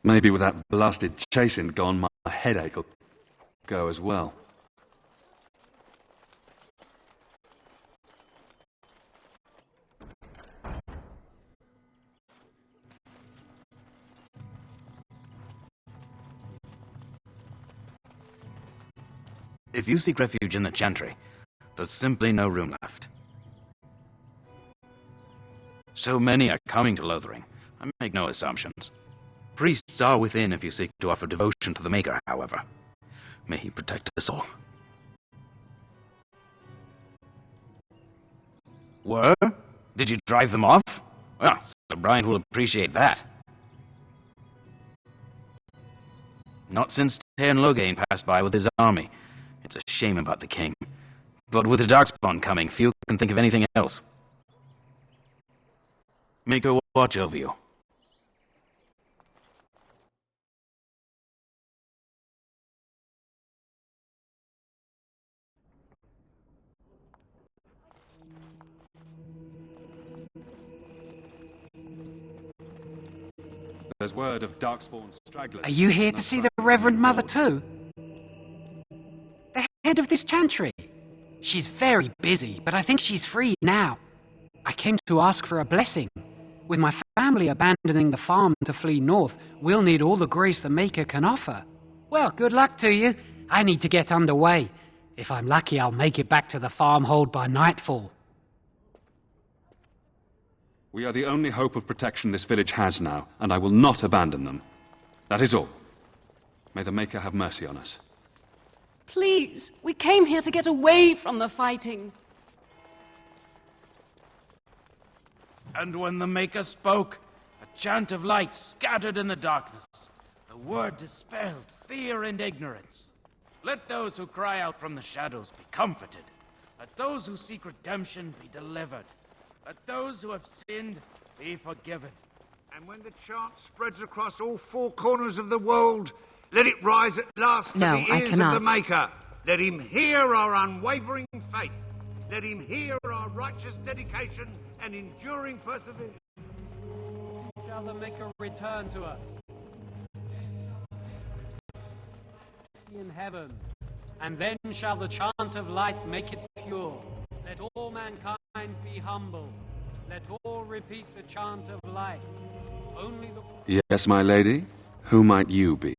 Maybe with that blasted chasing gone, my headache will go as well. If you seek refuge in the Chantry, there's simply no room left. So many are coming to Lothering. I make no assumptions. Priests are within if you seek to offer devotion to the Maker, however. May he protect us all. Were? Did you drive them off? Well, Sir Bryant will appreciate that. Not since Tairn Loghain passed by with his army. It's a shame about the king. But with the Darkspawn coming, few can think of anything else. Make her watch over you. There's word of Darkspawn stragglers. Are you here to see the Reverend Mother too? The head of this chantry. She's very busy, but I think she's free now. I came to ask for a blessing. With my family abandoning the farm to flee north, we'll need all the grace the Maker can offer. Well, good luck to you. I need to get underway. If I'm lucky, I'll make it back to the farmhold by nightfall. We are the only hope of protection this village has now, and I will not abandon them. That is all. May the Maker have mercy on us. Please, we came here to get away from the fighting. And when the Maker spoke, a chant of light scattered in the darkness. The word dispelled fear and ignorance. Let those who cry out from the shadows be comforted. Let those who seek redemption be delivered. Let those who have sinned be forgiven. And when the chant spreads across all four corners of the world, let it rise at last to the ears of the Maker. Let him hear our unwavering faith. Let him hear our righteous dedication and enduring perseverance. Shall the Maker return to us? In heaven, and then shall the chant of light make it pure. Let all mankind be humble. Let all repeat the chant of light. Only the... Yes, my lady? Who might you be?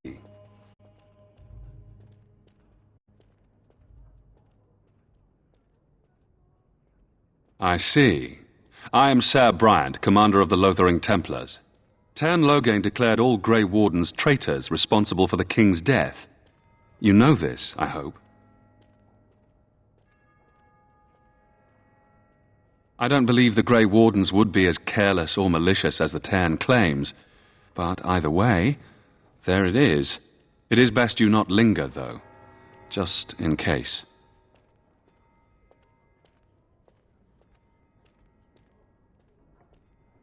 I see. I am Ser Bryant, commander of the Lothering Templars. Tairn Loghain declared all Grey Wardens traitors responsible for the king's death. You know this, I hope. I don't believe the Grey Wardens would be as careless or malicious as the Tairn claims, but either way, there it is. It is best you not linger, though, just in case.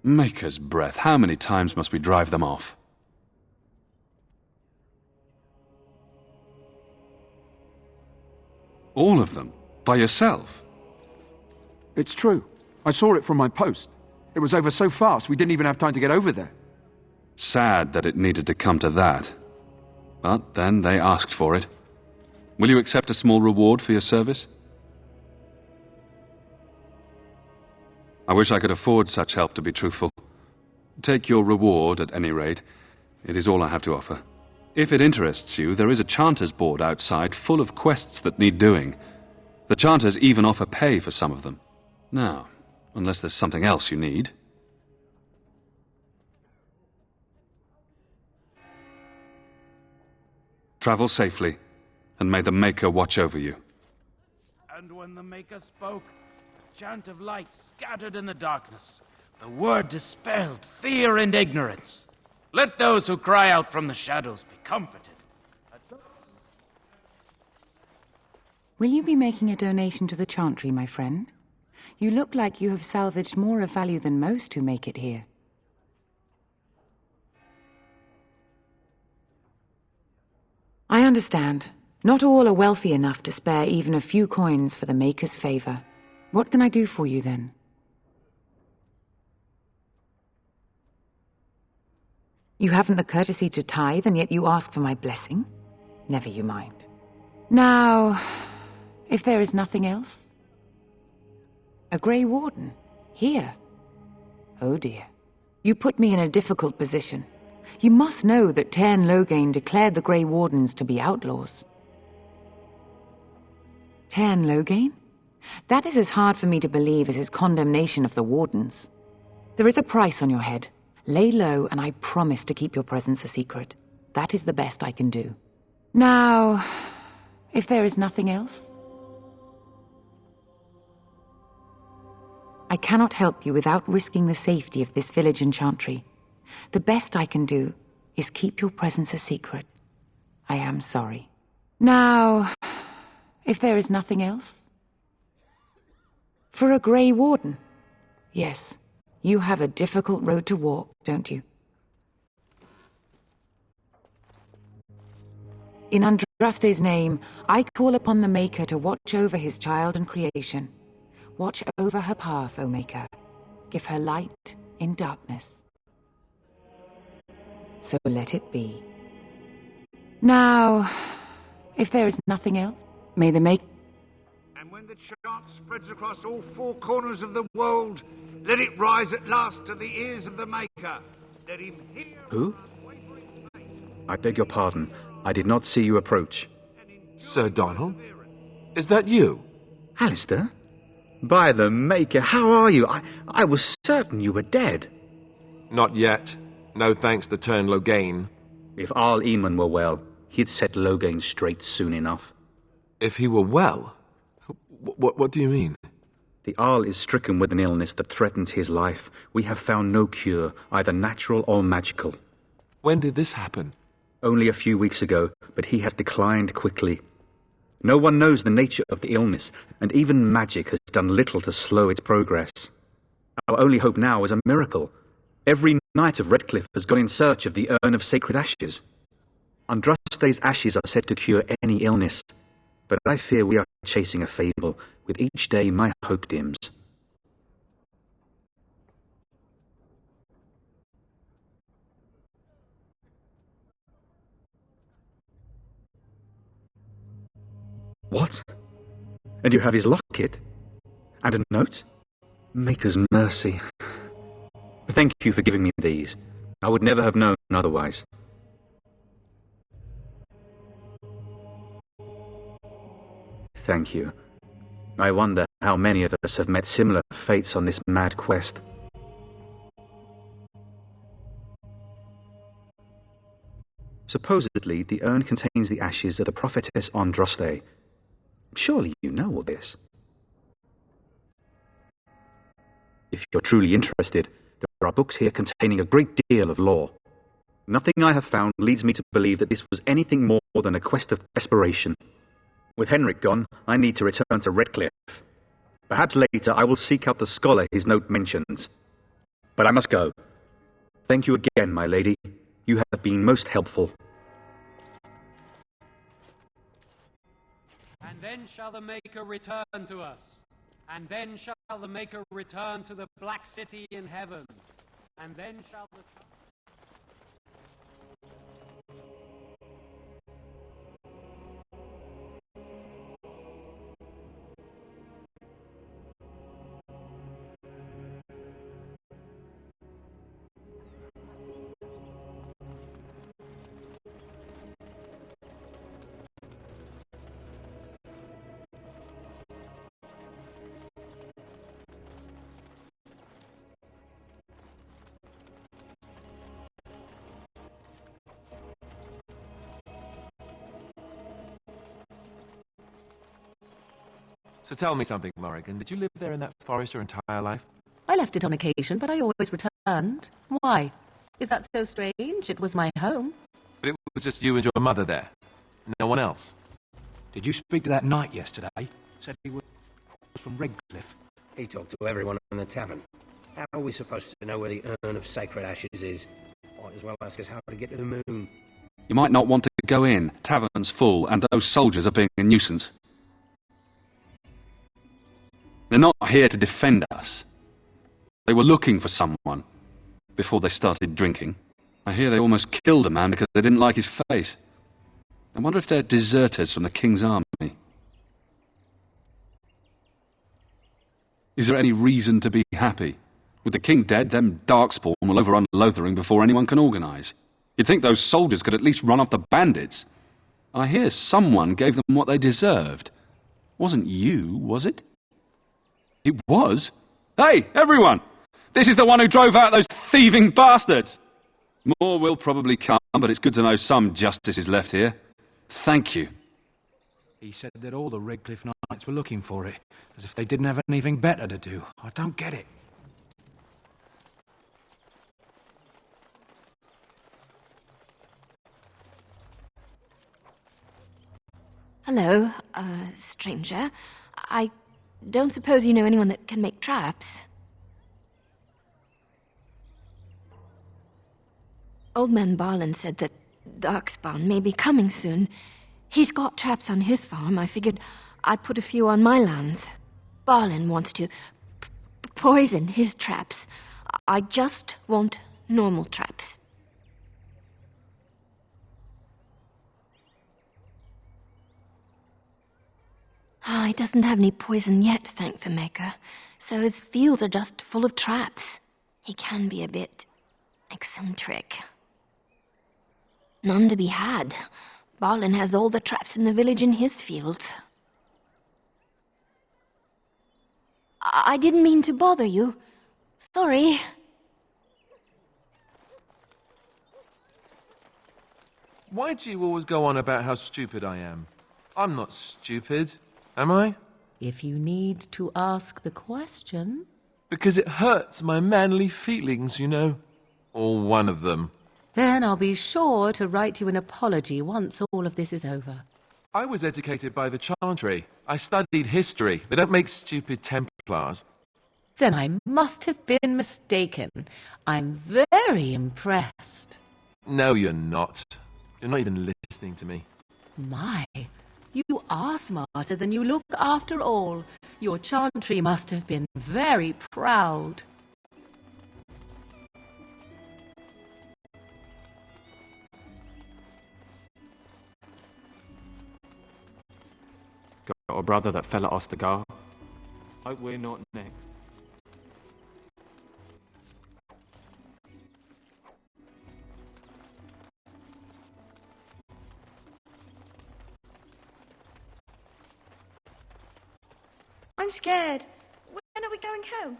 Maker's breath, how many times must we drive them off? All of them? By yourself? It's true. I saw it from my post. It was over so fast we didn't even have time to get over there. Sad that it needed to come to that. But then they asked for it. Will you accept a small reward for your service? I wish I could afford such help, to be truthful. Take your reward, at any rate. It is all I have to offer. If it interests you, there is a Chanters board outside full of quests that need doing. The Chanters even offer pay for some of them. Now, unless there's something else you need. Travel safely, and may the Maker watch over you. And when the Maker spoke, a chant of light scattered in the darkness. The word dispelled fear and ignorance. Let those who cry out from the shadows be comforted. Will you be making a donation to the Chantry, my friend? You look like you have salvaged more of value than most who make it here. I understand. Not all are wealthy enough to spare even a few coins for the Maker's favor. What can I do for you, then? You haven't the courtesy to tithe, and yet you ask for my blessing? Never you mind. Now, if there is nothing else? A Grey Warden? Here? Oh dear. You put me in a difficult position. You must know that Tairn Loghain declared the Grey Wardens to be outlaws. Tern Loghain? That is as hard for me to believe as his condemnation of the Wardens. There is a price on your head. Lay low, and I promise to keep your presence a secret. That is the best I can do. Now, if there is nothing else, I cannot help you without risking the safety of this village and chantry. The best I can do is keep your presence a secret. I am sorry. Now, if there is nothing else? For a Grey Warden? Yes, you have a difficult road to walk, don't you? In Andraste's name, I call upon the Maker to watch over his child and creation. Watch over her path, O Maker. Give her light in darkness. So let it be. Now, if there is nothing else, may the Maker... And when the chant spreads across all four corners of the world, let it rise at last to the ears of the Maker. Let him hear... Who? I beg your pardon. I did not see you approach. Sir Donald? Is that you? Alistair? By the Maker, how are you? I was certain you were dead. Not yet. No thanks to Tern Loghain. If Arl Eamon were well, he'd set Loghain straight soon enough. If he were well? What do you mean? The Arl is stricken with an illness that threatens his life. We have found no cure, either natural or magical. When did this happen? Only a few weeks ago, but he has declined quickly. No one knows the nature of the illness, and even magic has done little to slow its progress. Our only hope now is a miracle. Every knight of Redcliffe has gone in search of the Urn of Sacred Ashes. Andraste's ashes are said to cure any illness, but I fear we are chasing a fable. With each day my hope dims. What? And you have his locket? And a note? Maker's mercy. Thank you for giving me these. I would never have known otherwise. Thank you. I wonder how many of us have met similar fates on this mad quest. Supposedly, the urn contains the ashes of the prophetess Andraste. Surely you know all this. If you're truly interested, there are books here containing a great deal of lore. Nothing I have found leads me to believe that this was anything more than a quest of desperation. With Henrik gone, I need to return to Redcliffe. Perhaps later I will seek out the scholar his note mentions. But I must go. Thank you again, my lady. You have been most helpful. And then shall the Maker return to us. And then shall the Maker return to the Black City in heaven. And then shall the... So tell me something, Morrigan. Did you live there in that forest your entire life? I left it on occasion, but I always returned. Why? Is that so strange? It was my home. But it was just you and your mother there. No one else. Did you speak to that knight yesterday? Said he was from Redcliffe. He talked to everyone in the tavern. How are we supposed to know where the Urn of Sacred Ashes is? Might as well ask us how to get to the moon. You might not want to go in. Tavern's full, and those soldiers are being a nuisance. They're not here to defend us. They were looking for someone before they started drinking. I hear they almost killed a man because they didn't like his face. I wonder if they're deserters from the King's army. Is there any reason to be happy? With the King dead, them Darkspawn will overrun Lothering before anyone can organise. You'd think those soldiers could at least run off the bandits. I hear someone gave them what they deserved. Wasn't you, was it? It was? Hey, everyone! This is the one who drove out those thieving bastards! More will probably come, but it's good to know some justice is left here. Thank you. He said that all the Redcliffe Knights were looking for it, as if they didn't have anything better to do. I don't get it. Hello, stranger. I don't suppose you know anyone that can make traps? Old man Barlin said that Darkspawn may be coming soon. He's got traps on his farm. I figured I'd put a few on my lands. Barlin wants to poison his traps. I just want normal traps. He doesn't have any poison yet, thank the Maker. So his fields are just full of traps. He can be a bit eccentric. None to be had. Barlin has all the traps in the village in his fields. I didn't mean to bother you. Sorry. Why do you always go on about how stupid I am? I'm not stupid, am I? If you need to ask the question... Because it hurts my manly feelings, you know. Or one of them. Then I'll be sure to write you an apology once all of this is over. I was educated by the Chantry. I studied history. They don't make stupid Templars. Then I must have been mistaken. I'm very impressed. No, you're not. You're not even listening to me. My, you are smarter than you look after all. Your Chantry must have been very proud. Got a brother that fell at Ostagar. Hope we're not next. I'm scared. When are we going home?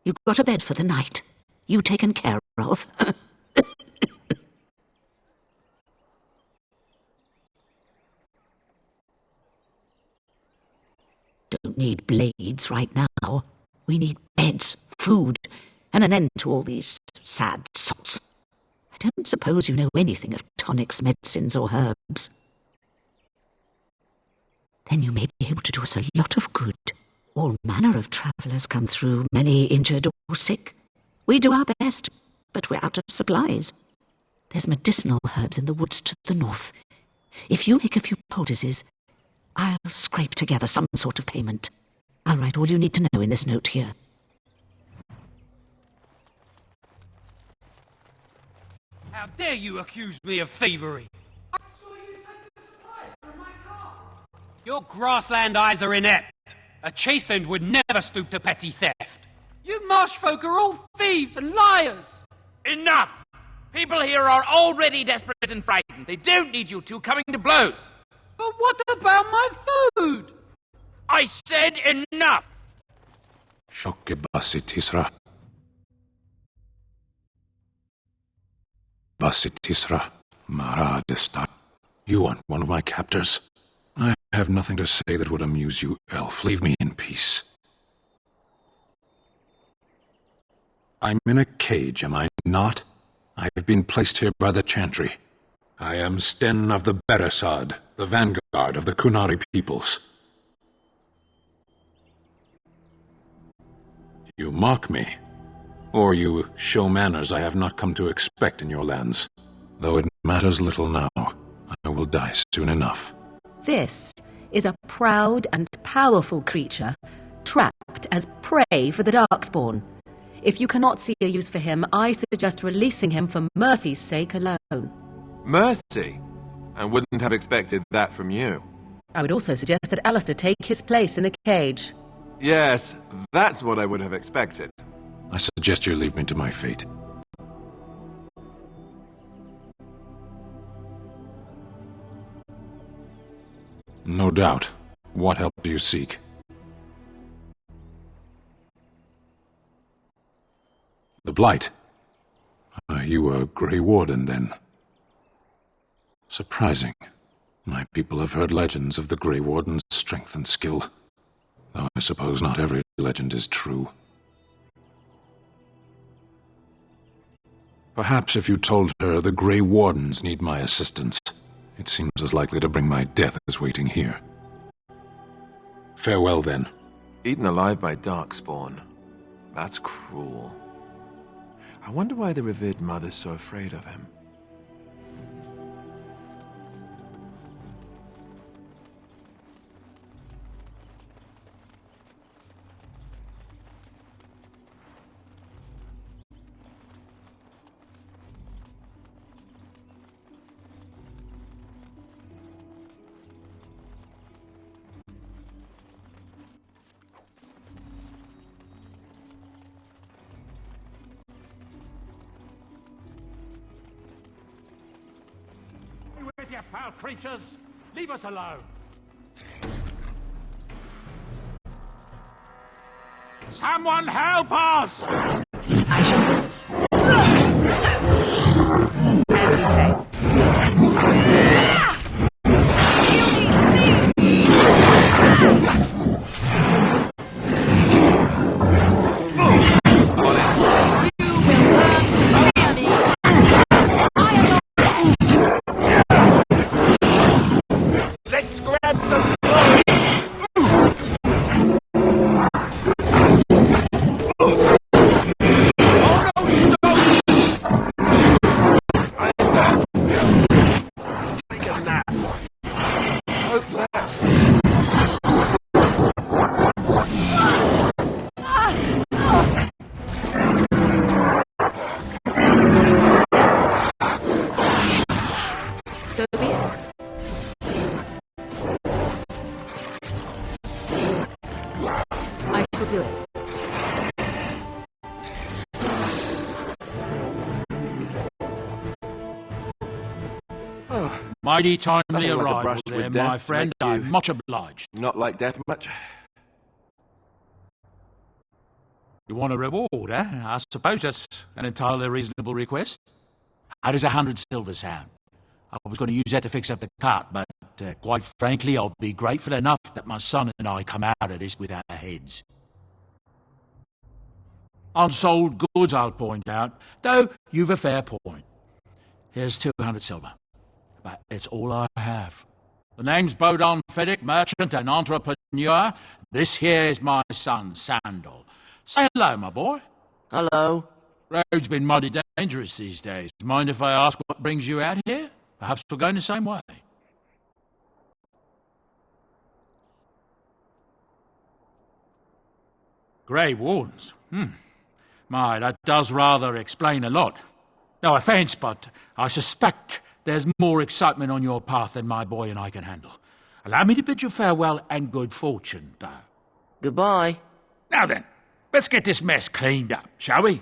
You got a bed for the night? You taken care of? Don't need blades right now. We need beds, food, and an end to all these sad sots. I don't suppose you know anything of tonics, medicines, or herbs. Then you may be able to do us a lot of good. All manner of travellers come through, many injured or sick. We do our best, but we're out of supplies. There's medicinal herbs in the woods to the north. If you make a few poultices, I'll scrape together some sort of payment. I'll write all you need to know in this note here. How dare you accuse me of thievery? Your grassland eyes are inept. A chastened would never stoop to petty theft. You marsh folk are all thieves and liars. Enough! People here are already desperate and frightened. They don't need you two coming to blows. But what about my food? I said enough! Shokke Basitisra. Basitisra, Maradesta. You aren't one of my captors. I have nothing to say that would amuse you, elf. Leave me in peace. I'm in a cage, am I not? I have been placed here by the Chantry. I am Sten of the Beresad, the vanguard of the Kunari peoples. You mock me, or you show manners I have not come to expect in your lands. Though it matters little now, I will die soon enough. This is a proud and powerful creature, trapped as prey for the Darkspawn. If you cannot see a use for him, I suggest releasing him for mercy's sake alone. Mercy? I wouldn't have expected that from you. I would also suggest that Alistair take his place in the cage. Yes, that's what I would have expected. I suggest you leave me to my fate. No doubt. What help do you seek? The Blight. You a Grey Warden, then? Surprising. My people have heard legends of the Grey Warden's strength and skill. Though I suppose not every legend is true. Perhaps if you told her the Grey Wardens need my assistance, it seems as likely to bring my death as waiting here. Farewell, then. Eaten alive by Darkspawn. That's cruel. I wonder why the revered mother's so afraid of him. You foul creatures! Leave us alone! Someone help us! I shall do it. As you say. Mighty timely Nothing like a arrival brush there, with death my to friend. make you I'm much obliged. Not like death much? You want a reward, eh? I suppose that's an entirely reasonable request. How does 100 silver sound? I was going to use that to fix up the cart, but quite frankly, I'll be grateful enough that my son and I come out of this with our heads. Unsold goods, I'll point out, though you've a fair point. Here's 200 silver, but it's all I have. The name's Bodon Feddick, merchant and entrepreneur. This here is my son, Sandal. Say hello, my boy. Hello. Road's been mighty dangerous these days. Mind if I ask what brings you out here? Perhaps we're going the same way. Grey Wardens. My, that does rather explain a lot. No offence, but I suspect there's more excitement on your path than my boy and I can handle. Allow me to bid you farewell and good fortune, though. Goodbye. Now then, let's get this mess cleaned up, shall we?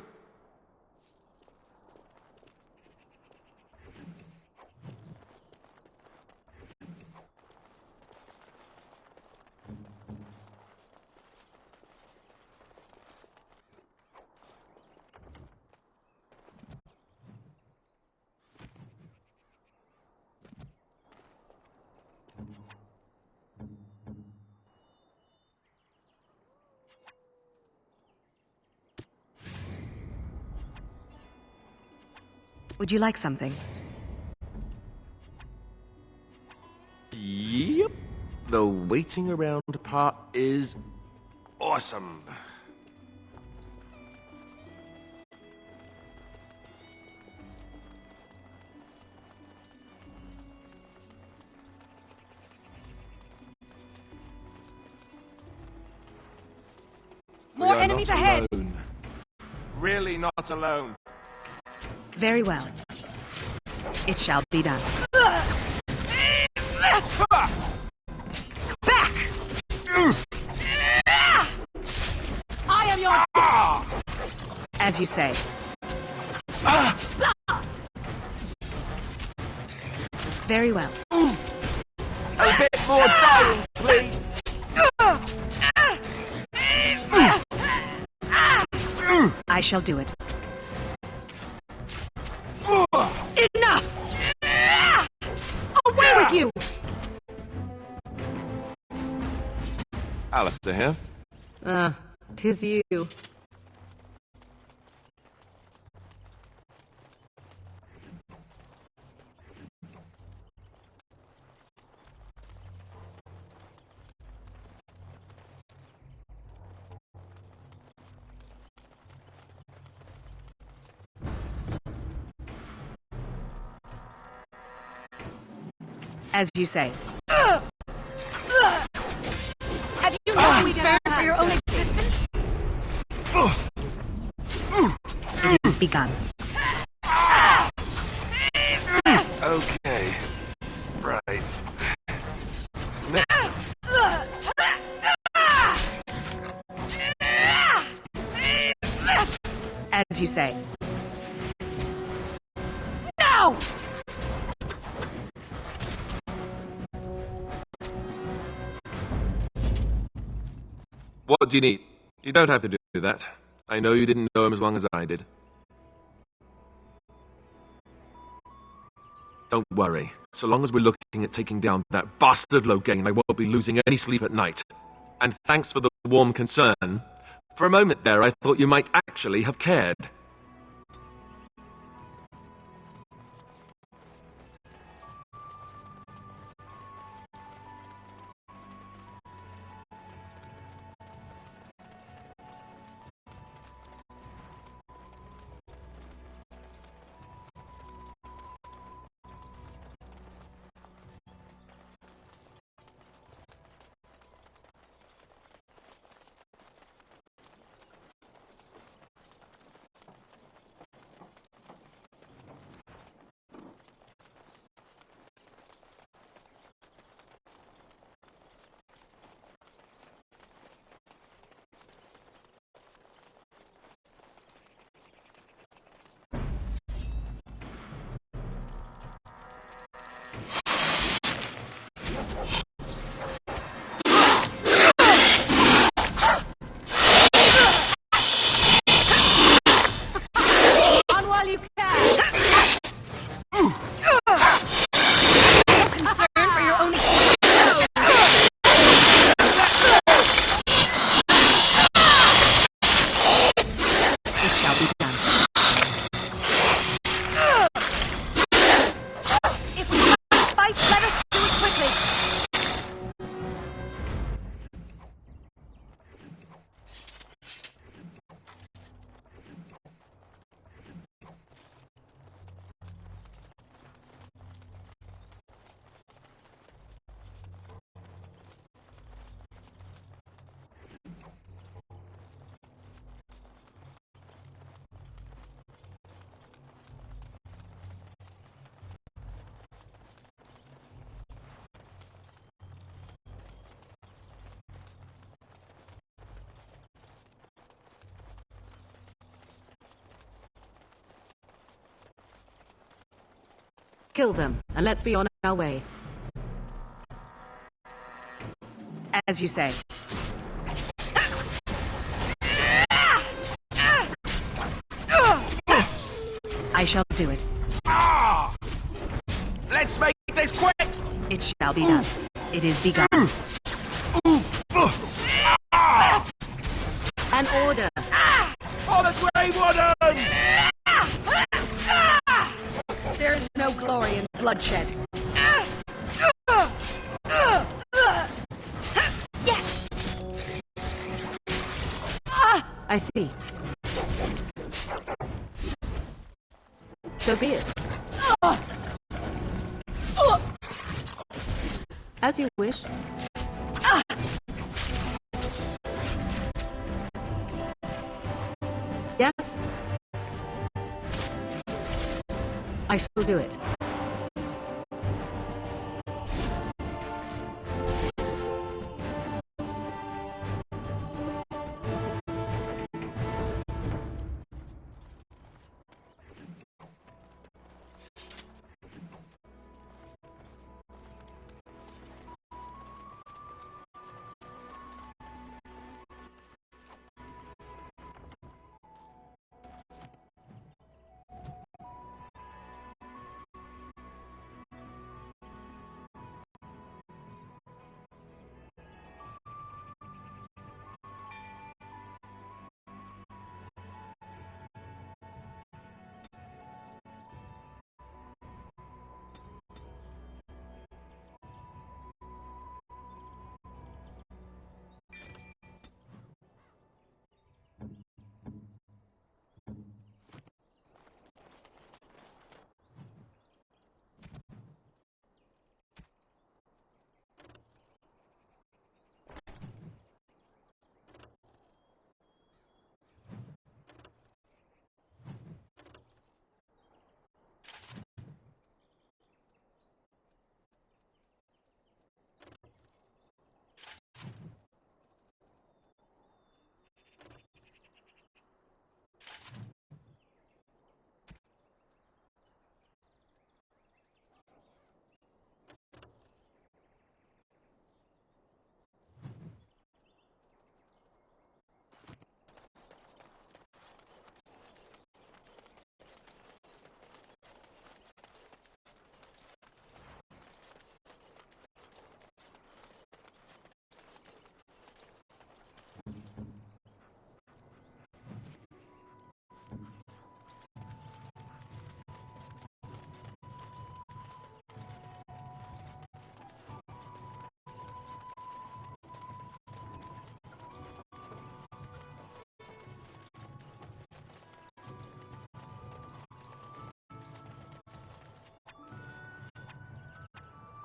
Would you like something? Yep. The waiting around part is awesome. More enemies ahead! Alone. Really not alone. Very well. It shall be done. Back! I am your death! As you say. Blast! Very well. A bit more dying, please. I shall do it. Enough! Away with you! Alistair here. Ah, 'tis you. As you say. Have you no concern for your own existence? It is begun. Okay. Right. Next. As you say. No! What do you need? You don't have to do that. I know you didn't know him as long as I did. Don't worry. So long as we're looking at taking down that bastard Loghain, I won't be losing any sleep at night. And thanks for the warm concern. For a moment there, I thought you might actually have cared. Kill them, and let's be on our way. As you say. I shall do it. Let's make this quick! It shall be done. It is begun. An order! For the Grey Warden! There is no glory in bloodshed. Yes! I see. So be it. As you wish. Yes? I shall do it.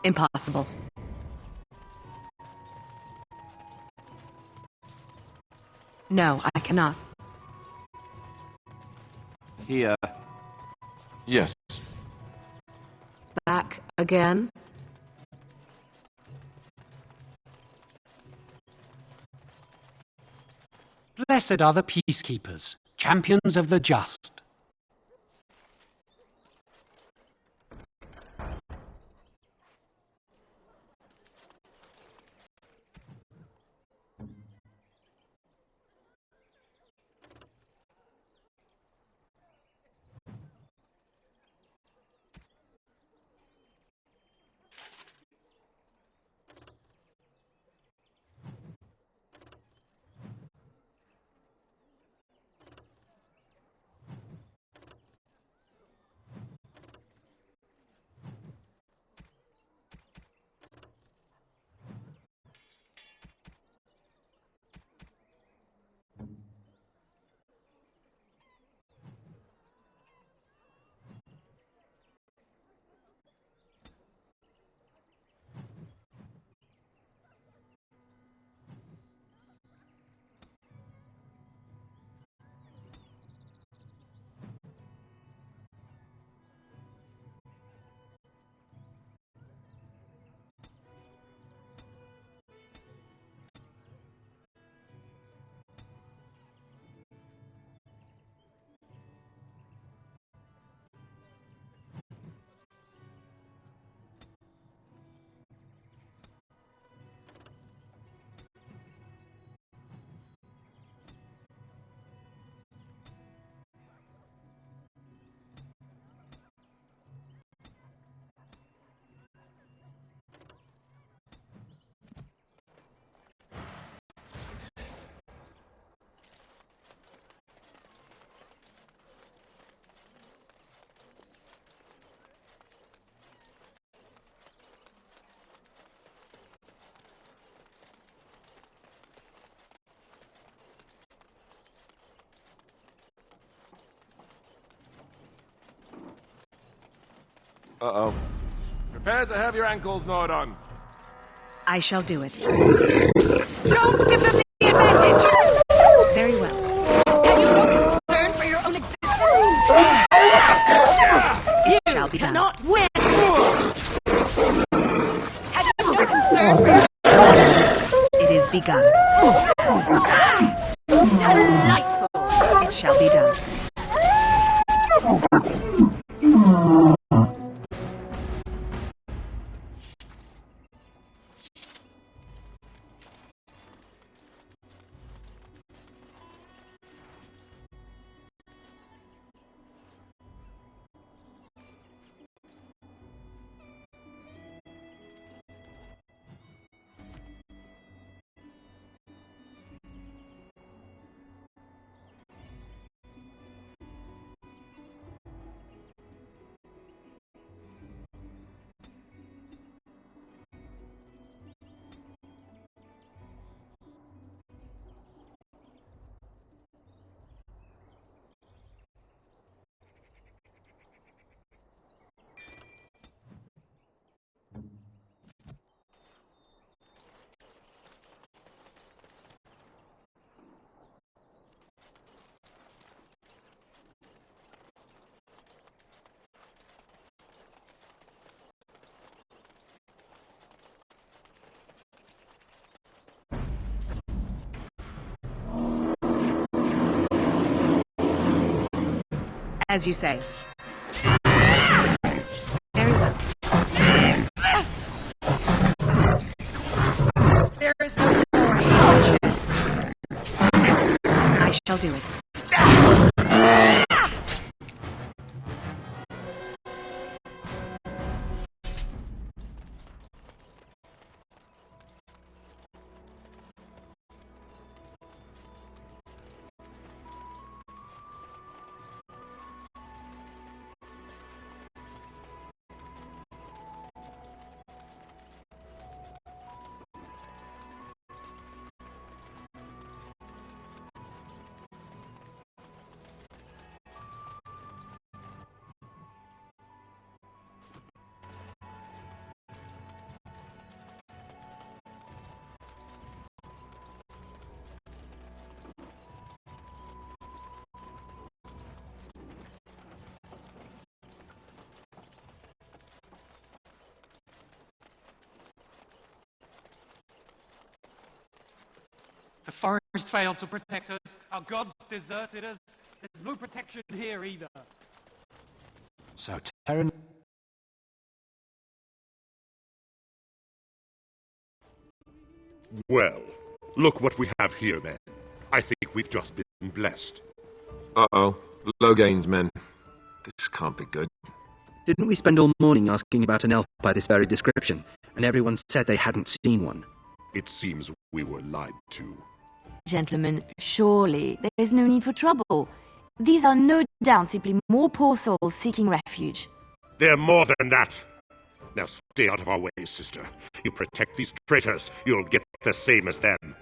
Impossible. No, I cannot. Here. Yes. Back again? Blessed are the peacekeepers, champions of the just. Uh-oh. Prepare to have your ankles gnawed on. I shall do it. Don't give them the advantage! Very well. Have you no concern for your own existence? It shall be done. Cannot win! Have you no concern for your... It is begun. Delightful! It shall be done. As you say. Very well. There is no more. I shall do it. The forest failed to protect us. Our gods deserted us. There's no protection here either. So Terran... Well, look what we have here, men. I think we've just been blessed. Uh-oh. Logain's men. This can't be good. Didn't we spend all morning asking about an elf by this very description, and everyone said they hadn't seen one? It seems we were lied to. Gentlemen, surely there is no need for trouble. These are no doubt simply more poor souls seeking refuge. They're more than that. Now stay out of our way, sister. You protect these traitors, you'll get the same as them.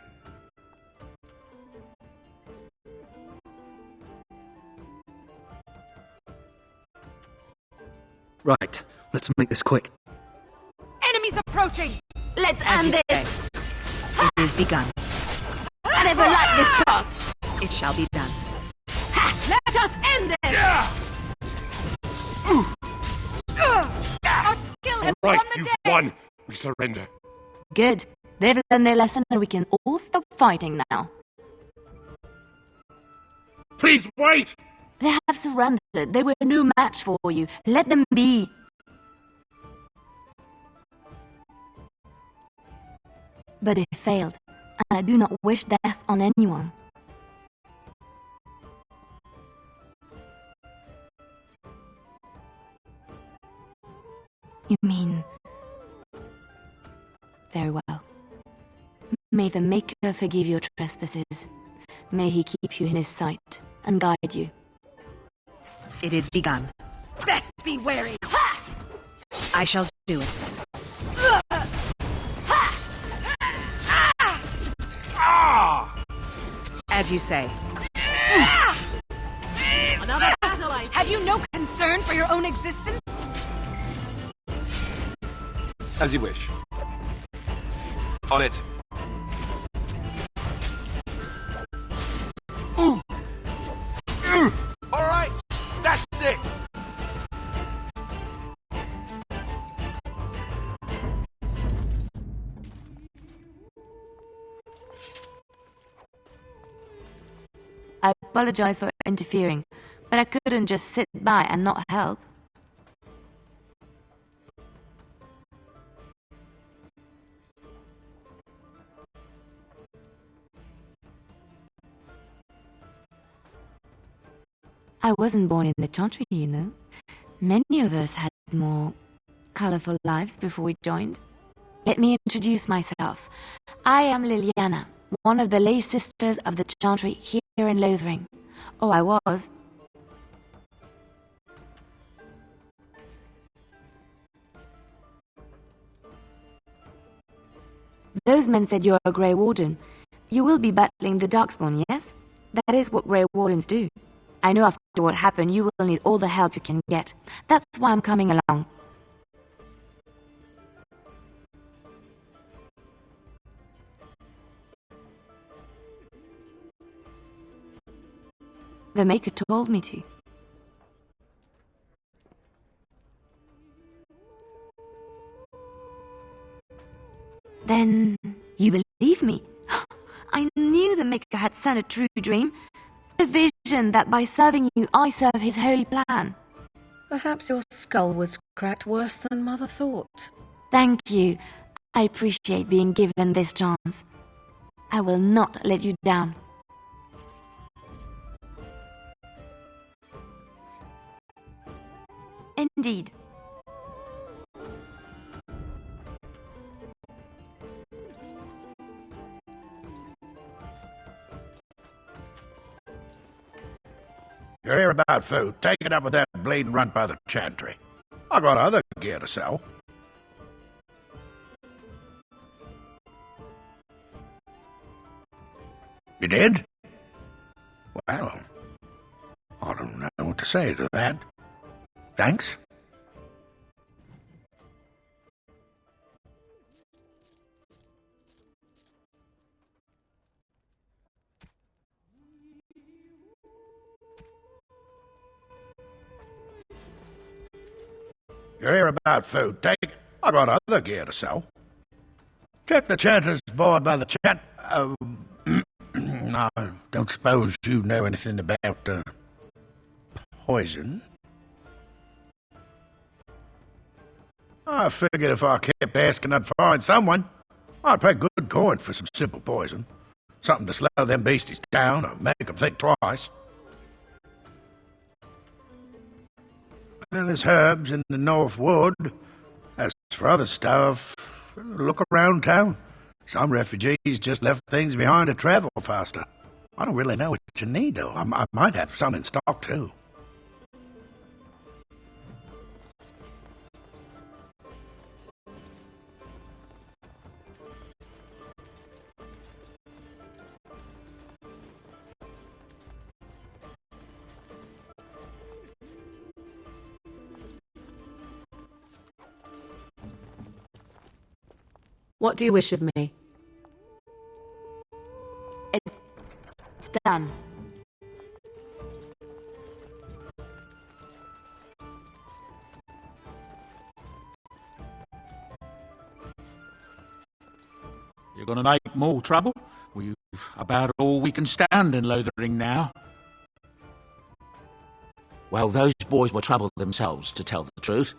Right, let's make this quick. Enemies approaching! Let's As end you this! say. It is begun. I never liked this part! It shall be done. Ha! Let us end this! Our skill has All right, won the you've day! won. We surrender. Good. They've learned their lesson and we can all stop fighting now. Please wait! They have surrendered. They were no match for you. Let them be. But they failed, and I do not wish death on anyone. You mean... Very well. May the Maker forgive your trespasses. May he keep you in his sight and guide you. It is begun. Best be wary! I shall do it. As you say. Another battle, Have you no concern for your own existence? As you wish. On it. All right, that's it. I apologize for interfering, but I couldn't just sit by and not help. I wasn't born in the Chantry, you know. Many of us had more colorful lives before we joined. Let me introduce myself. I am Liliana, one of the lay sisters of the Chantry here in Lothering. Oh, I was. Those men said you're a Grey Warden. You will be battling the Darkspawn, yes? That is what Grey Wardens do. I know after what happened, you will need all the help you can get. That's why I'm coming along. The Maker told me to. Then you believe me? I knew the Maker had sent a true dream. A vision that by serving you, I serve his holy plan. Perhaps your skull was cracked worse than Mother thought. Thank you. I appreciate being given this chance. I will not let you down. Indeed. You're here about food. Take it up with that bleeding runt by the Chantry. I got other gear to sell. You did? Well, I don't know what to say to that. Thanks. You're here about food. Take it. I got other gear to sell. Check the Chanter's board by the Chant. I don't suppose you know anything about poison. I figured if I kept asking, I'd find someone. I'd pay good coin for some simple poison. Something to slow them beasties down or make them think twice. And there's herbs in the North Wood. As for other stuff, look around town. Some refugees just left things behind to travel faster. I don't really know what you need, though. I might have some in stock, too. What do you wish of me? It's done. You're gonna make more trouble? We've about all we can stand in Lothering now. Well, those boys were trouble themselves, to tell the truth.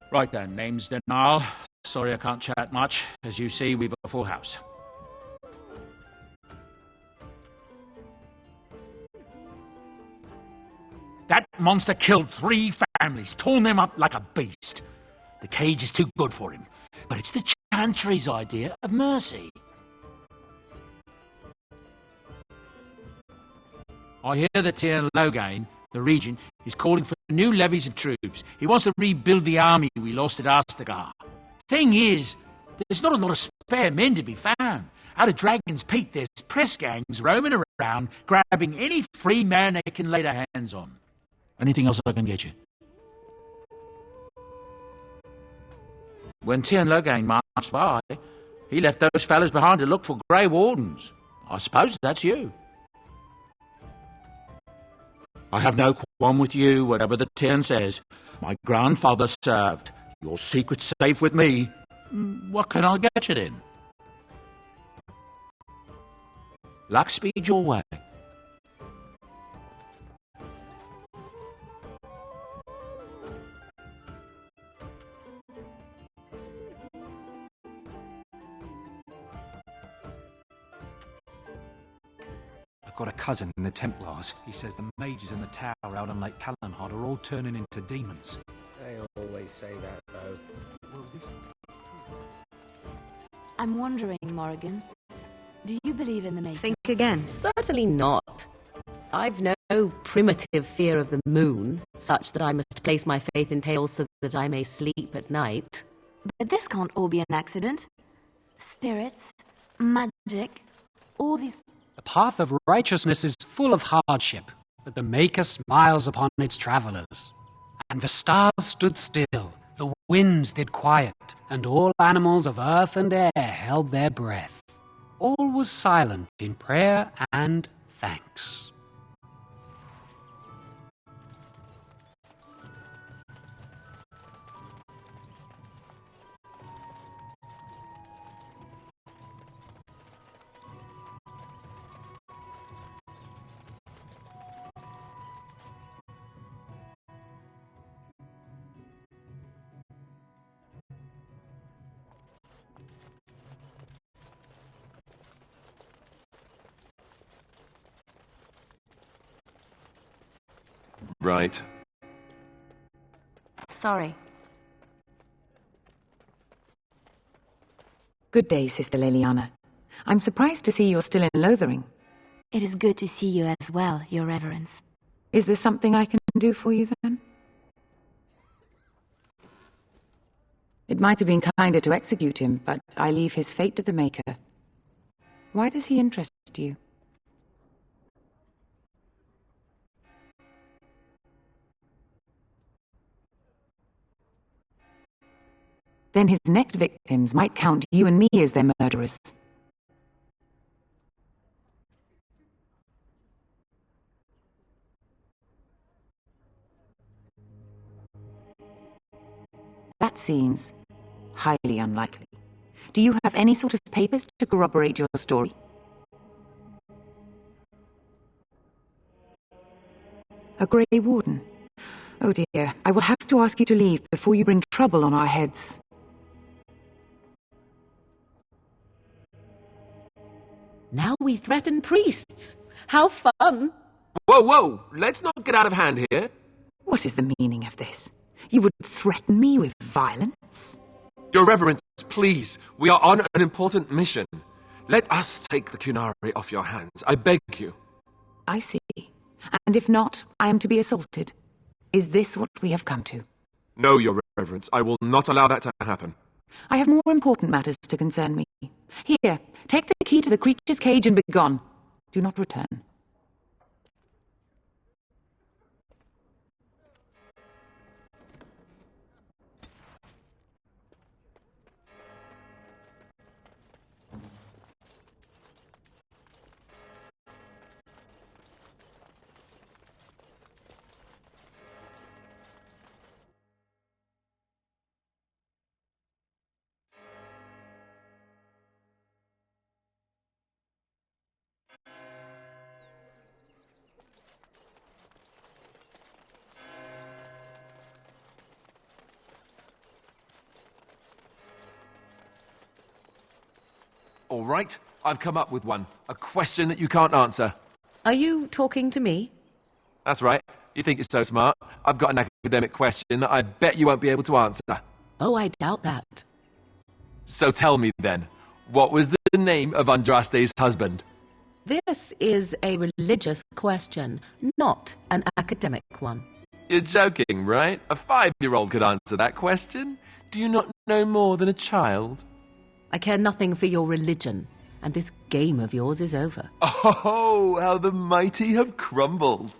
Right then, name's Denal. Sorry I can't chat much. As you see, we've a full house. That monster killed 3 families, torn them up like a beast. The cage is too good for him, but it's the Chantry's idea of mercy. I hear that here in Loghain, the regent, is calling for new levies of troops. He wants to rebuild the army we lost at Astagar. Thing is, there's not a lot of spare men to be found. Out of Dragon's Peak, there's press gangs roaming around, grabbing any free man they can lay their hands on. Anything else I can get you? When Tien Logain marched by, he left those fellas behind to look for Grey Wardens. I suppose that's you. I have no qualm with you, whatever the Tien says. My grandfather served. Your secret's safe with me. What can I get you then? Luck speed your way. I've got a cousin in the Templars. He says the mages in the tower out on Lake Calenhard are all turning into demons. They always say that, though. I'm wondering, Morrigan, do you believe in the Maker? Think again. Certainly not. I've no primitive fear of the moon, such that I must place my faith in tales so that I may sleep at night. But this can't all be an accident. Spirits, magic, all these... The path of righteousness is full of hardship, but the Maker smiles upon its travellers. And the stars stood still, the winds did quiet, and all animals of earth and air held their breath. All was silent in prayer and thanks. Right. Sorry. Good day, Sister Leliana. I'm surprised to see you're still in Lothering. It is good to see you as well, Your Reverence. Is there something I can do for you, then? It might have been kinder to execute him, but I leave his fate to the Maker. Why does he interest you? Then his next victims might count you and me as their murderers. That seems highly unlikely. Do you have any sort of papers to corroborate your story? A Grey Warden? Oh dear, I will have to ask you to leave before you bring trouble on our heads. Now we threaten priests. How fun! Whoa, whoa! Let's not get out of hand here. What is the meaning of this? You would threaten me with violence? Your Reverence, please. We are on an important mission. Let us take the Qunari off your hands. I beg you. I see. And if not, I am to be assaulted. Is this what we have come to? No, Your Reverence. I will not allow that to happen. I have more important matters to concern me. Here, take the key to the creature's cage and be gone. Do not return. All right, I've come up with one. A question that you can't answer. Are you talking to me? That's right. You think you're so smart. I've got an academic question that I bet you won't be able to answer. Oh, I doubt that. So tell me then, what was the name of Andraste's husband? This is a religious question, not an academic one. You're joking, right? A 5-year-old could answer that question. Do you not know more than a child? I care nothing for your religion, and this game of yours is over. Oh, how the mighty have crumbled.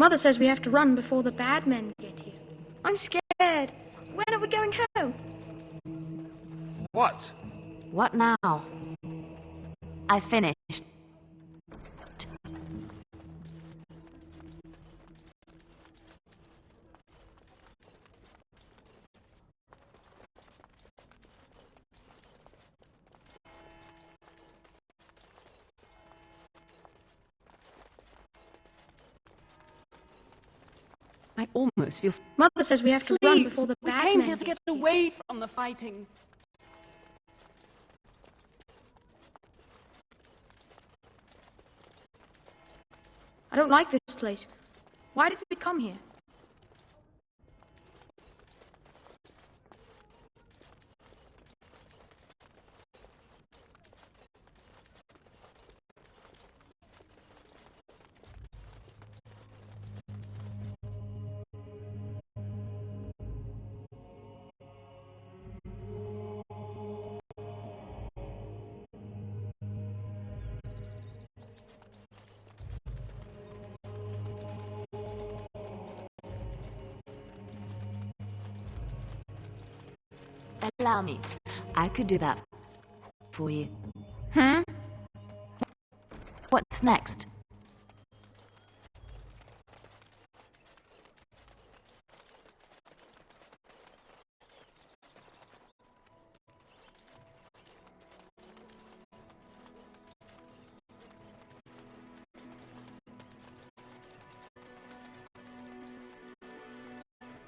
Mother says we have to run before the bad men get here. I'm scared. When are we going home? What? What now? I finished. I almost feel... Mother says we have to run before the bad men. We came here to get away from the fighting. I don't like this place. Why did we come here? Allow me. I could do that for you. What's next?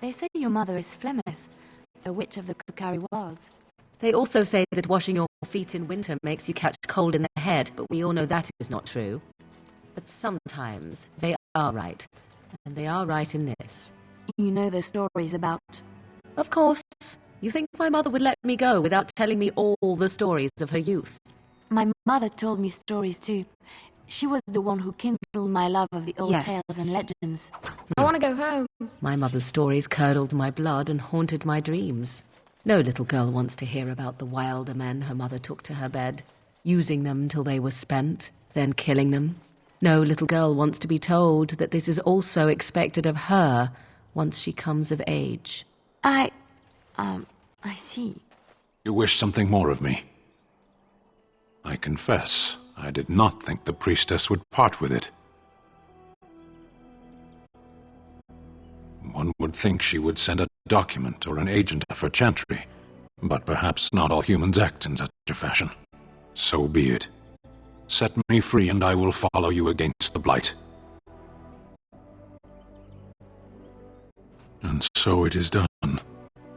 They say your mother is Flemeth, a witch of the Kukari Wilds. They also say that washing your feet in winter makes you catch cold in the head, but we all know that is not true. But sometimes they are right, and they are right in this. You know the stories about... Of course. You think my mother would let me go without telling me all the stories of her youth? My mother told me stories too. She was the one who kindled my love of the old Yes. tales and legends. I want to go home. My mother's stories curdled my blood and haunted my dreams. No little girl wants to hear about the wilder men her mother took to her bed, using them till they were spent, then killing them. No little girl wants to be told that this is also expected of her once she comes of age. I see. You wish something more of me? I confess, I did not think the priestess would part with it. One would think she would send a document or an agent for Chantry, but perhaps not all humans act in such a fashion. So be it. Set me free and I will follow you against the Blight. And so it is done.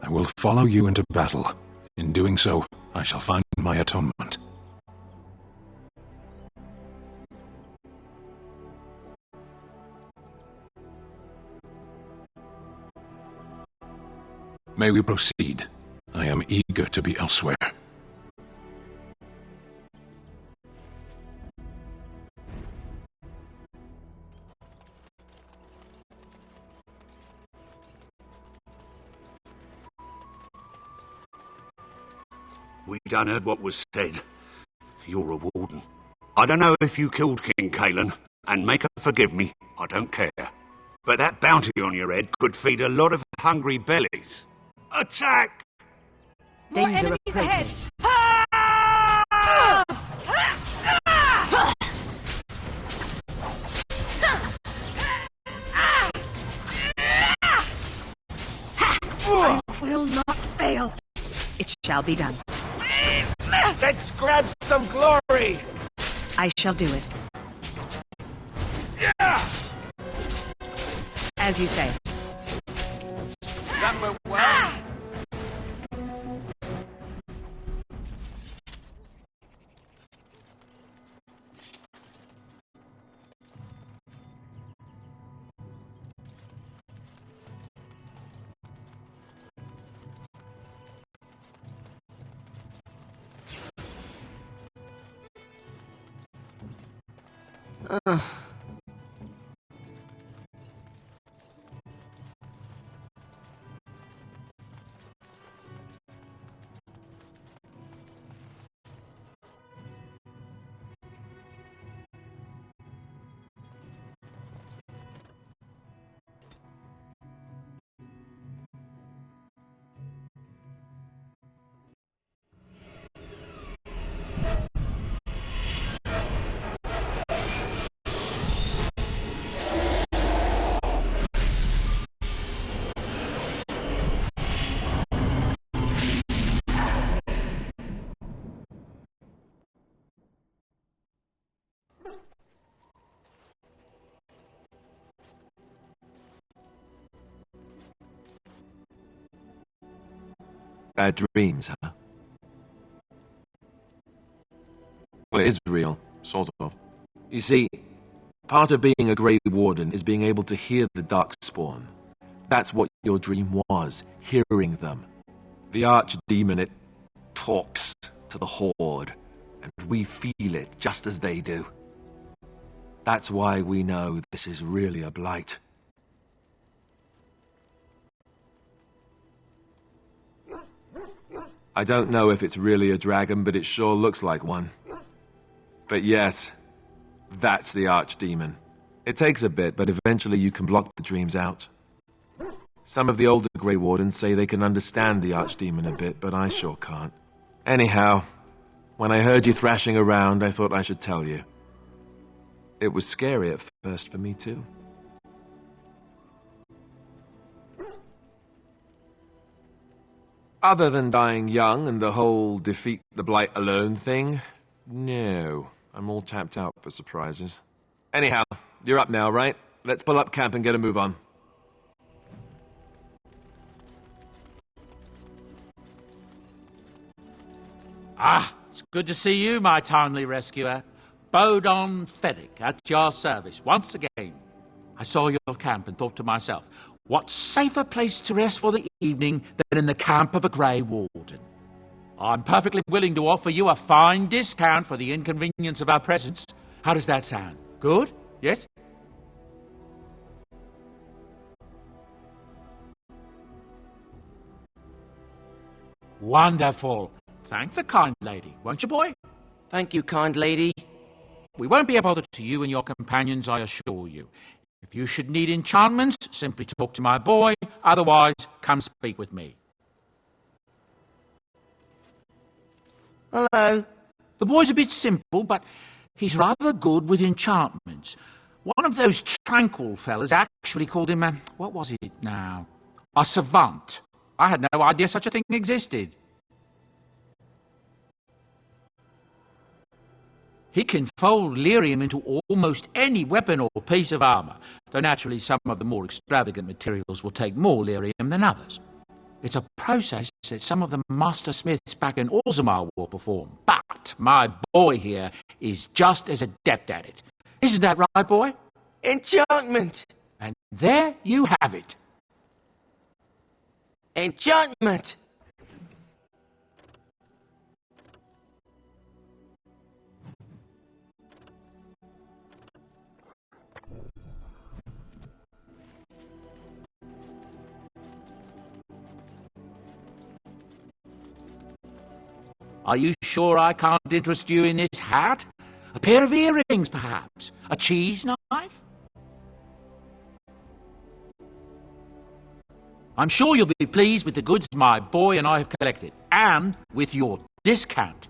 I will follow you into battle. In doing so, I shall find my atonement. May we proceed? I am eager to be elsewhere. We done heard what was said. You're a warden. I don't know if you killed King Kalen, and make her forgive me, I don't care. But that bounty on your head could feed a lot of hungry bellies. Attack! More enemies ahead! I will not fail. It shall be done. Let's grab some glory! I shall do it. As you say. That went well. Bad dreams, huh? Well, it is real, sort of. You see, part of being a Grey Warden is being able to hear the Darkspawn. That's what your dream was, hearing them. The Archdemon, it talks to the Horde, and we feel it just as they do. That's why we know this is really a blight. I don't know if it's really a dragon, but it sure looks like one. But yes, that's the Archdemon. It takes a bit, but eventually you can block the dreams out. Some of the older Grey Wardens say they can understand the Archdemon a bit, but I sure can't. Anyhow, when I heard you thrashing around, I thought I should tell you. It was scary at first for me, too. Other than dying young and the whole defeat the Blight alone thing, no. I'm all tapped out for surprises. Anyhow, you're up now, right? Let's pull up camp and get a move on. Ah, it's good to see you, my timely rescuer. Bodon Feddick, at your service, once again. I saw your camp and thought to myself, what safer place to rest for the evening than in the camp of a Grey Warden? I'm perfectly willing to offer you a fine discount for the inconvenience of our presence. How does that sound? Good? Yes? Wonderful. Thank the kind lady, won't you, boy? Thank you, kind lady. We won't be a bother to you and your companions, I assure you. If you should need enchantments, simply talk to my boy. Otherwise, come speak with me. Hello. The boy's a bit simple, but he's rather good with enchantments. One of those tranquil fellas actually called him, what was it now? A savant. I had no idea such a thing existed. He can fold lyrium into almost any weapon or piece of armour, though naturally some of the more extravagant materials will take more lyrium than others. It's a process that some of the master smiths back in Orzammar will perform, but my boy here is just as adept at it. Isn't that right, boy? Enchantment! And there you have it. Enchantment! Are you sure I can't interest you in this hat? A pair of earrings, perhaps? A cheese knife? I'm sure you'll be pleased with the goods my boy and I have collected, and with your discount.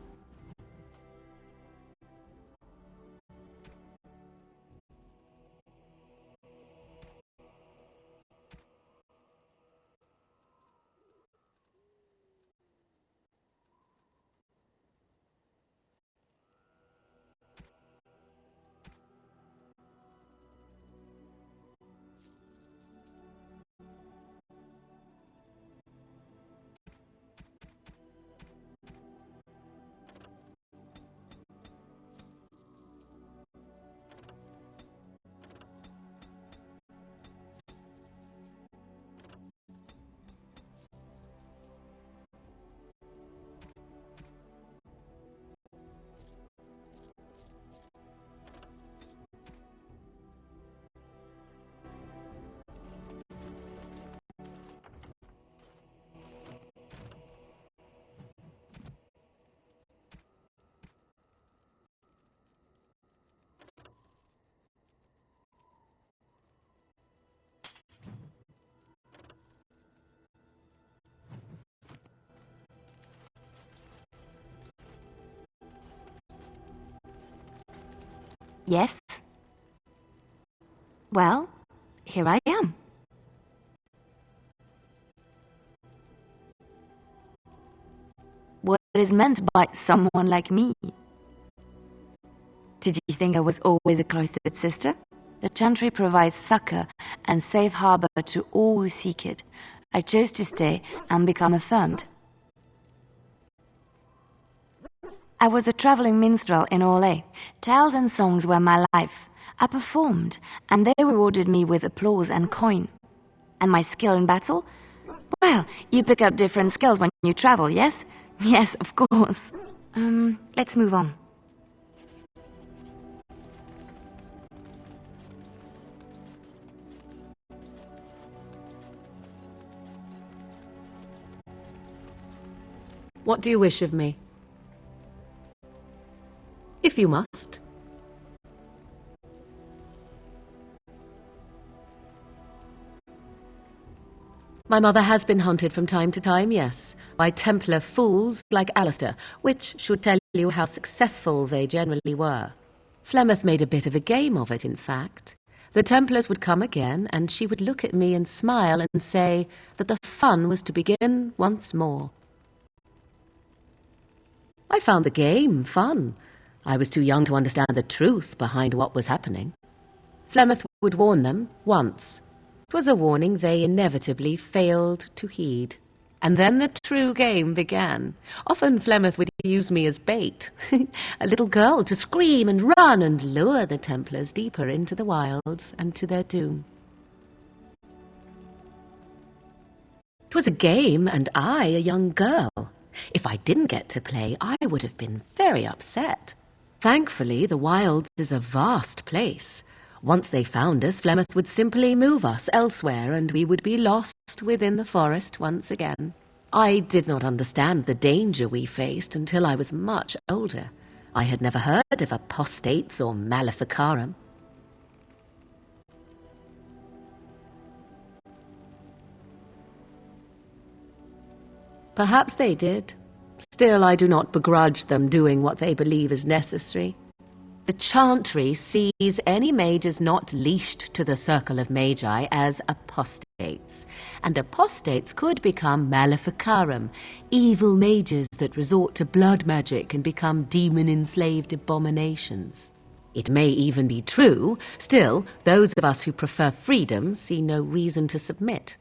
Yes? Well, here I am. What is meant by someone like me? Did you think I was always a cloistered sister? The Chantry provides succor and safe harbor to all who seek it. I chose to stay and become affirmed. I was a traveling minstrel in Orlais. Tales and songs were my life. I performed, and they rewarded me with applause and coin. And my skill in battle? Well, you pick up different skills when you travel, yes? Yes, of course. Let's move on. What do you wish of me? If you must. My mother has been hunted from time to time, yes, by Templar fools like Alistair, which should tell you how successful they generally were. Flemeth made a bit of a game of it, in fact. The Templars would come again, and she would look at me and smile and say that the fun was to begin once more. I found the game fun. I was too young to understand the truth behind what was happening. Flemeth would warn them once. 'Twas a warning they inevitably failed to heed. And then the true game began. Often Flemeth would use me as bait, a little girl to scream and run and lure the Templars deeper into the wilds and to their doom. 'Twas a game, and I a young girl. If I didn't get to play, I would have been very upset. Thankfully, the wilds is a vast place. Once they found us, Flemeth would simply move us elsewhere, and we would be lost within the forest once again. I did not understand the danger we faced until I was much older. I had never heard of apostates or maleficarum. Perhaps they did. Still, I do not begrudge them doing what they believe is necessary. The Chantry sees any mages not leashed to the Circle of Magi as apostates, and apostates could become maleficarum, evil mages that resort to blood magic and become demon-enslaved abominations. It may even be true, still, those of us who prefer freedom see no reason to submit.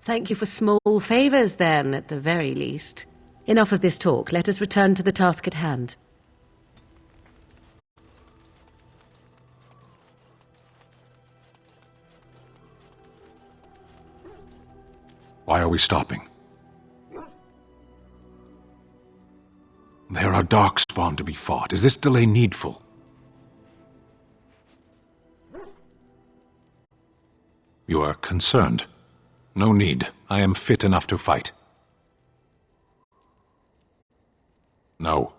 Thank you for small favours, then, at the very least. Enough of this talk. Let us return to the task at hand. Why are we stopping? There are Darkspawn to be fought. Is this delay needful? You are concerned. No need. I am fit enough to fight. No.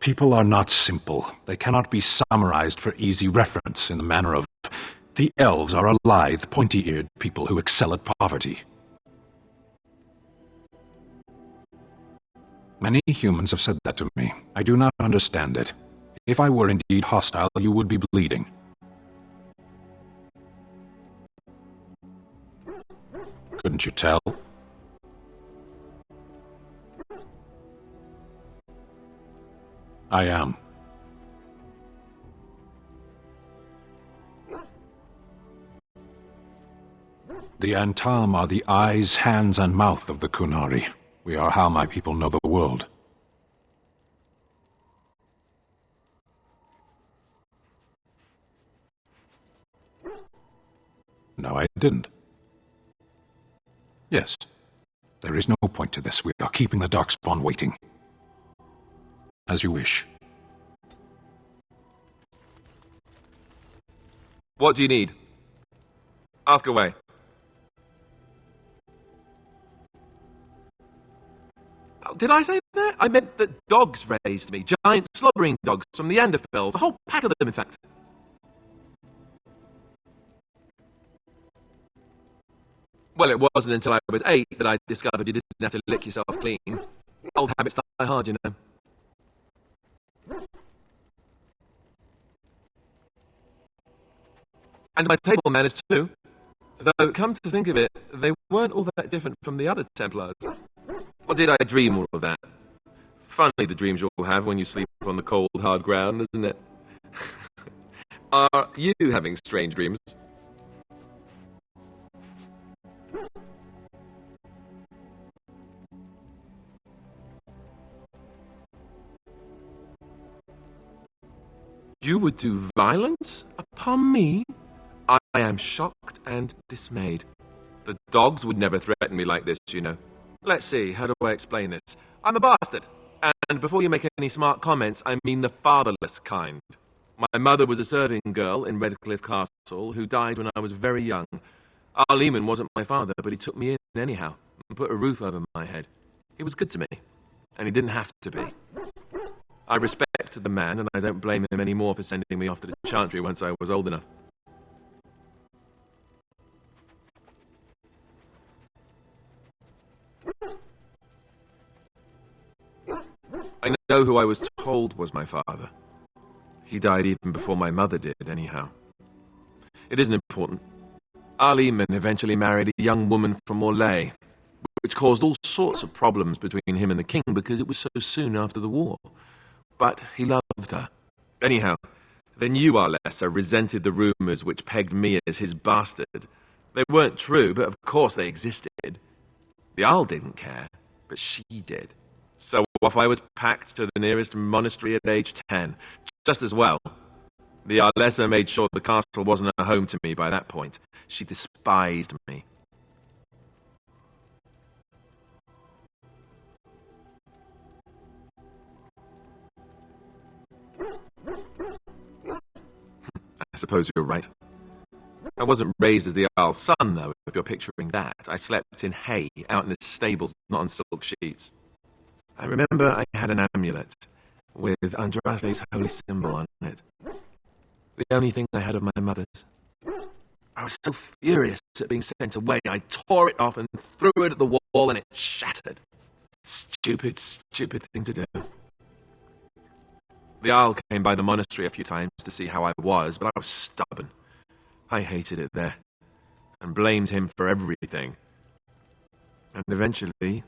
People are not simple. They cannot be summarized for easy reference in the manner of the elves are a lithe, pointy-eared people who excel at poverty. Many humans have said that to me. I do not understand it. If I were indeed hostile, you would be bleeding. Couldn't you tell? I am. The Antam are the eyes, hands, and mouth of the Kunari. We are how my people know the world. No, I didn't. Yes. There is no point to this. We are keeping the Darkspawn waiting. As you wish. What do you need? Ask away. Oh, did I say that? I meant that dogs raised me. Giant slobbering dogs from the Anderfells. A whole pack of them, in fact. Well, it wasn't until I was 8 that I discovered you didn't have to lick yourself clean. Old habits die hard, you know. And my table manners too. Though, come to think of it, they weren't all that different from the other Templars. Or did I dream all of that? Funny the dreams you'll have when you sleep on the cold, hard ground, isn't it? Are you having strange dreams? You would do violence upon me? I am shocked and dismayed. The dogs would never threaten me like this, you know. Let's see, how do I explain this? I'm a bastard. And before you make any smart comments, I mean the fatherless kind. My mother was a serving girl in Redcliffe Castle who died when I was very young. Al Eamon wasn't my father, but he took me in anyhow and put a roof over my head. He was good to me, and he didn't have to be. I respected the man, and I don't blame him anymore for sending me off to the Chantry once I was old enough. I know who I was told was my father. He died even before my mother did, anyhow. It isn't important. Al Eamon eventually married a young woman from Morlaix, which caused all sorts of problems between him and the king because it was so soon after the war. But he loved her. Anyhow, then you, Arlessa, resented the rumours which pegged me as his bastard. They weren't true, but of course they existed. The Arl didn't care, but she did. So off I was packed to the nearest monastery at age 10. Just as well. The Arlessa made sure the castle wasn't a home to me by that point. She despised me. I suppose you're right. I wasn't raised as the Earl's son, though, if you're picturing that. I slept in hay, out in the stables, not on silk sheets. I remember I had an amulet with Andraste's holy symbol on it. The only thing I had of my mother's. I was so furious at being sent away, I tore it off and threw it at the wall, and it shattered. Stupid, stupid thing to do. The Earl came by the monastery a few times to see how I was, but I was stubborn. I hated it there, and blamed him for everything. And eventually,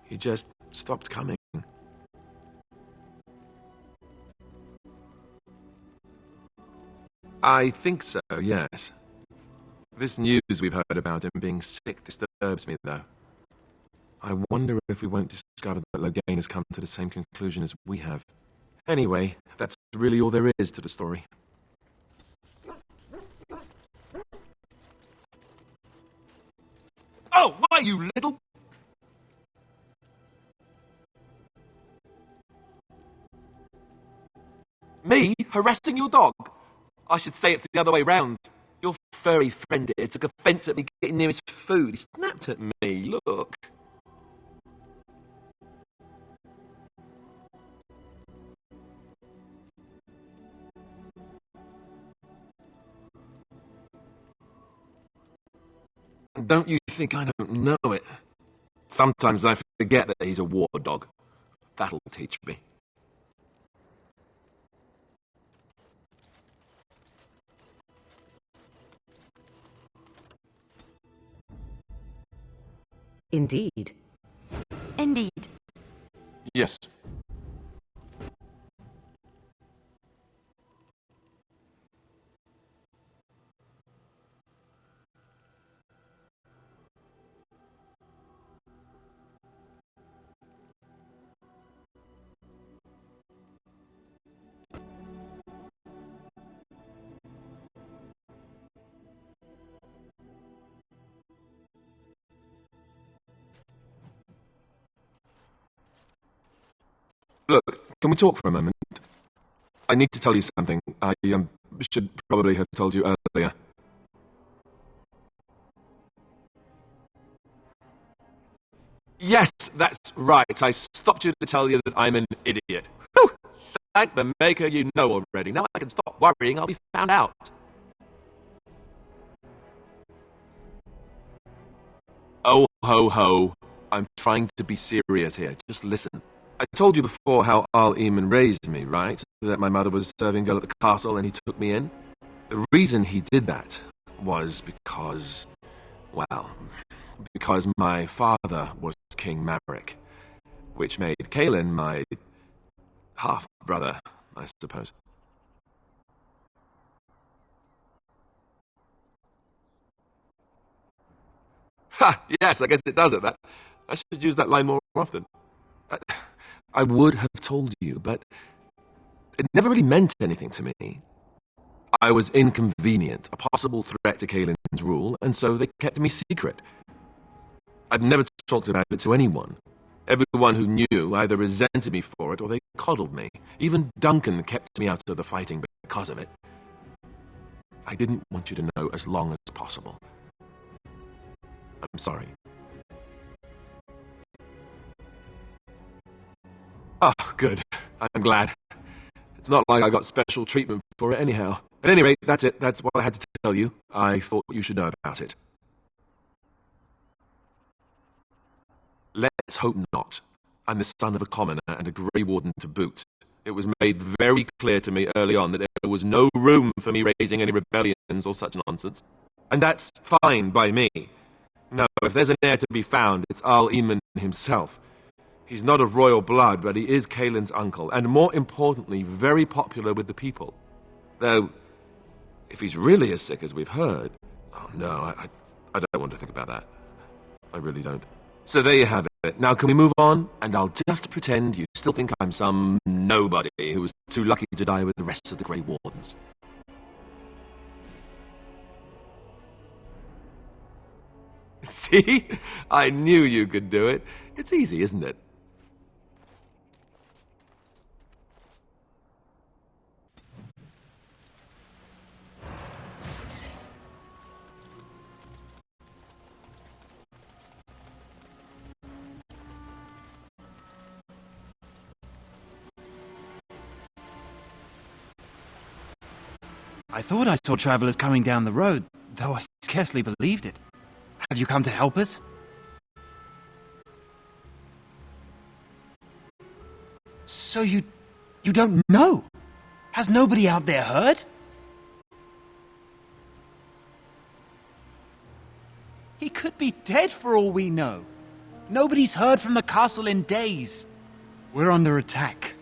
he just stopped coming. I think so, yes. This news we've heard about him being sick disturbs me, though. I wonder if we won't discover that Loghain has come to the same conclusion as we have. Anyway, that's really all there is to the story. Oh, why, you little... Me harassing your dog? I should say it's the other way round. Your furry friend here took offence at me getting near his food. He snapped at me, look. Don't you think I don't know it? Sometimes I forget that he's a war dog. That'll teach me. Indeed. Indeed. Yes. Look, can we talk for a moment? I need to tell you something. I should probably have told you earlier. Yes, that's right. I stopped you to tell you that I'm an idiot. Whew! Thank the Maker you know already. Now I can stop worrying I'll be found out. Oh, ho, ho. I'm trying to be serious here. Just listen. I told you before how Al Eamon raised me, right? That my mother was a serving girl at the castle and he took me in? The reason he did that was because, well, because my father was King Maverick. which made Kalen my half-brother, I suppose. Ha! Yes, I guess it does at that. I should use that line more often. I would have told you, but it never really meant anything to me. I was inconvenient, a possible threat to Kalen's rule, and so they kept me secret. I'd never talked about it to anyone. Everyone who knew either resented me for it or they coddled me. Even Duncan kept me out of the fighting because of it. I didn't want you to know as long as possible. I'm sorry. Oh, good. I'm glad. It's not like I got special treatment for it anyhow. At any rate, that's it. That's what I had to tell you. I thought you should know about it. Let's hope not. I'm the son of a commoner and a Grey Warden to boot. It was made very clear to me early on that there was no room for me raising any rebellions or such nonsense. And that's fine by me. No, if there's an heir to be found, it's Arl Eamon himself. He's not of royal blood, but he is Kalen's uncle, and more importantly, very popular with the people. Though, if he's really as sick as we've heard... Oh, no, I don't want to think about that. I really don't. So there you have it. Now can we move on? And I'll just pretend you still think I'm some nobody who was too lucky to die with the rest of the Grey Wardens. See? I knew you could do it. It's easy, isn't it? I thought I saw travelers coming down the road, though I scarcely believed it. Have you come to help us? So you don't know? Has nobody out there heard? He could be dead for all we know. Nobody's heard from the castle in days. We're under attack.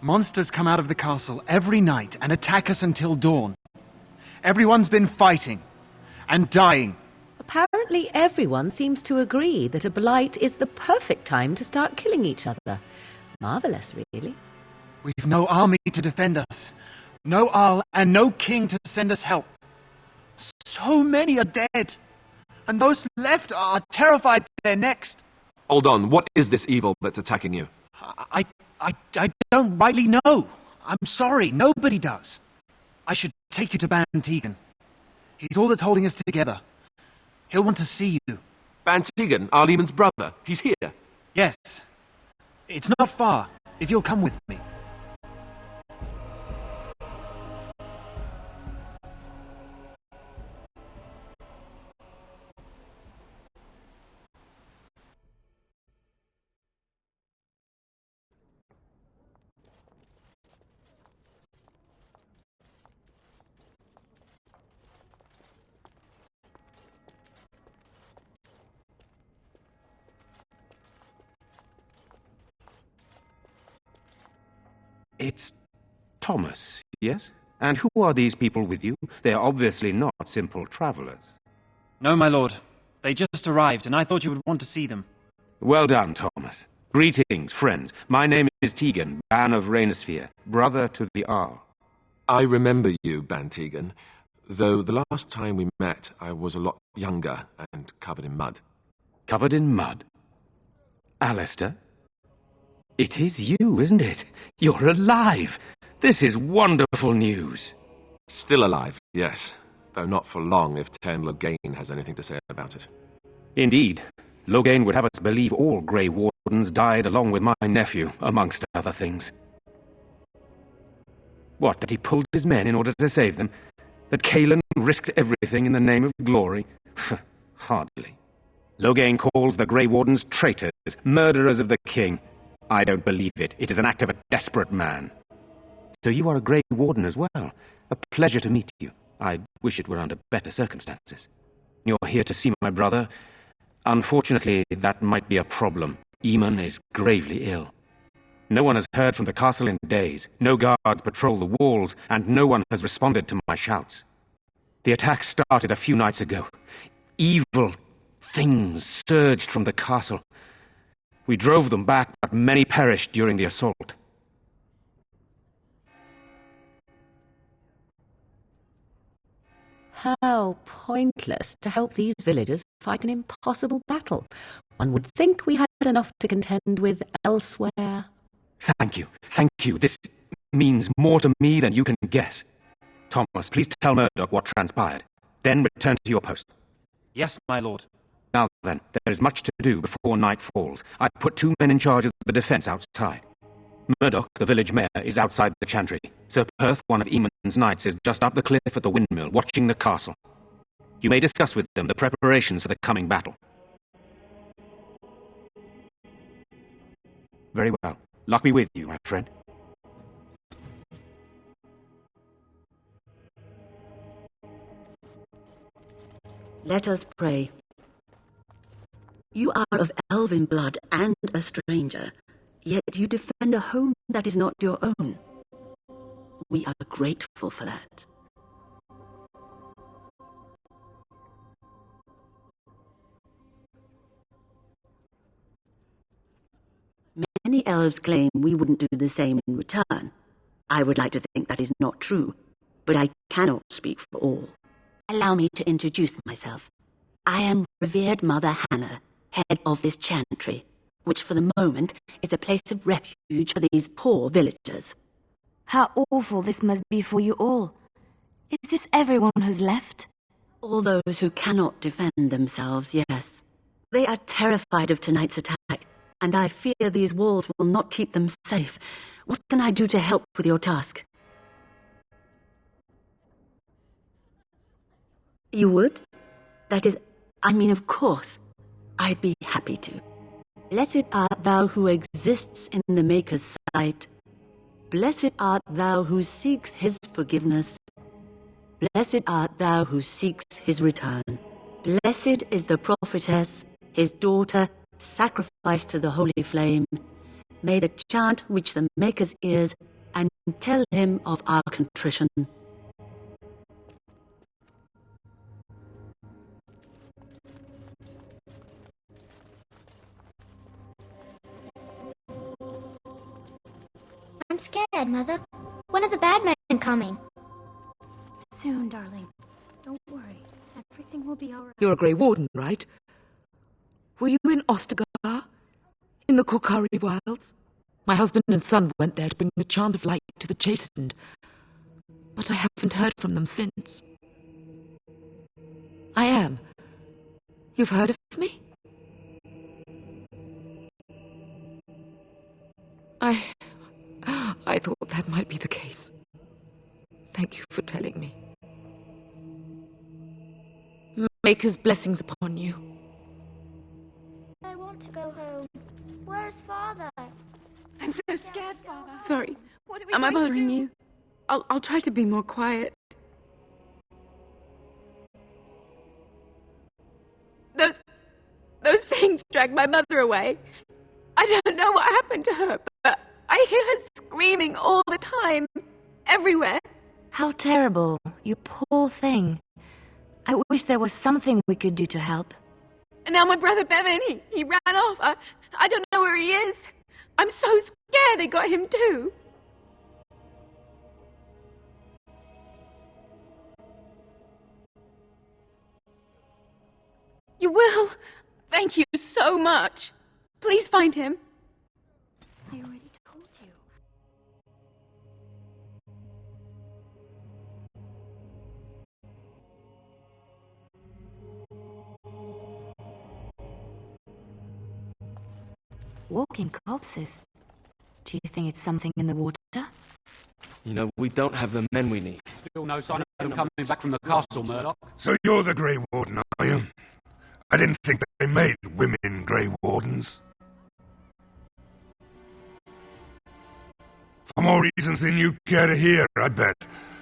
Monsters come out of the castle every night and attack us until dawn. Everyone's been fighting and dying. Apparently everyone seems to agree that a blight is the perfect time to start killing each other. Marvelous, really. We've no army to defend us, no Arl and no king to send us help. So many are dead, and those left are terrified they're next. Hold on, what is this evil that's attacking you? I don't rightly know. I'm sorry, nobody does. I should take you to Ban Tegan. He's all that's holding us together. He'll want to see you. Ban Tegan, Arl Eamon's brother. He's here. Yes. It's not far, if you'll come with me. It's Thomas, yes? And who are these people with you? They are obviously not simple travelers. No, my lord. They just arrived, and I thought you would want to see them. Well done, Thomas. Greetings, friends. My name is Tegan, Ban of Rainisfere, brother to the Arl. I remember you, Ban Tegan, though the last time we met I was a lot younger and covered in mud. Covered in mud? Alistair? It is you, isn't it? You're alive! This is wonderful news. Still alive, yes. Though not for long if Tairn Loghain has anything to say about it. Indeed. Loghain would have us believe all Grey Wardens died along with my nephew, amongst other things. What, that he pulled his men in order to save them? That Calen risked everything in the name of glory? Hardly. Loghain calls the Grey Wardens traitors, murderers of the king. I don't believe it. It is an act of a desperate man. So you are a Grey Warden as well. A pleasure to meet you. I wish it were under better circumstances. You're here to see my brother. Unfortunately, that might be a problem. Eamon is gravely ill. No one has heard from the castle in days, no guards patrol the walls, and no one has responded to my shouts. The attack started a few nights ago. Evil things surged from the castle. We drove them back, but many perished during the assault. How pointless to help these villagers fight an impossible battle. One would think we had enough to contend with elsewhere. Thank you. Thank you. This means more to me than you can guess. Thomas, please tell Murdoch what transpired. Then return to your post. Yes, my lord. Now then, there is much to do before night falls. I put 2 men in charge of the defense outside. Murdoch, the village mayor, is outside the chantry. Sir Perth, one of Eamon's knights, is just up the cliff at the windmill, watching the castle. You may discuss with them the preparations for the coming battle. Very well. Lock me with you, my friend. Let us pray. You are of elven blood and a stranger, yet you defend a home that is not your own. We are grateful for that. Many elves claim we wouldn't do the same in return. I would like to think that is not true, but I cannot speak for all. Allow me to introduce myself. I am revered Mother Hannah, head of this chantry, which for the moment is a place of refuge for these poor villagers. How awful this must be for you all. Is this everyone who's left? All those who cannot defend themselves, yes. They are terrified of tonight's attack, and I fear these walls will not keep them safe. What can I do to help with your task? You would? That is, I mean, of course. I'd be happy to. Blessed art thou who exists in the Maker's sight. Blessed art thou who seeks his forgiveness. Blessed art thou who seeks his return. Blessed is the prophetess, his daughter, sacrificed to the holy flame. May the chant reach the Maker's ears and tell him of our contrition. I'm scared, Mother. When are the bad men coming? Soon, darling. Don't worry. Everything will be all right. You're a Grey Warden, right? Were you in Ostagar? In the Korkari Wilds? My husband and son went there to bring the chant of light to the chastened, but I haven't heard from them since. I am. You've heard of me? I thought that might be the case. Thank you for telling me. Maker's blessings upon you. I want to go home. Where's Father? I'm so scared, Father. Sorry. Am I bothering you? I'll try to be more quiet. Those things dragged my mother away. I don't know what happened to her, but I hear her screaming all the time. Everywhere. How terrible, you poor thing. I wish there was something we could do to help. And now my brother Bevan, he ran off. I don't know where he is. I'm so scared they got him too. You will? Thank you so much. Please find him. I already told you. Walking corpses. Do you think it's something in the water? You know, we don't have the men we need. Still no sign of them coming back from the castle, Murdoch. So you're the Grey Warden, are you? I didn't think they made women Grey Wardens. For more reasons than you care to hear, I bet.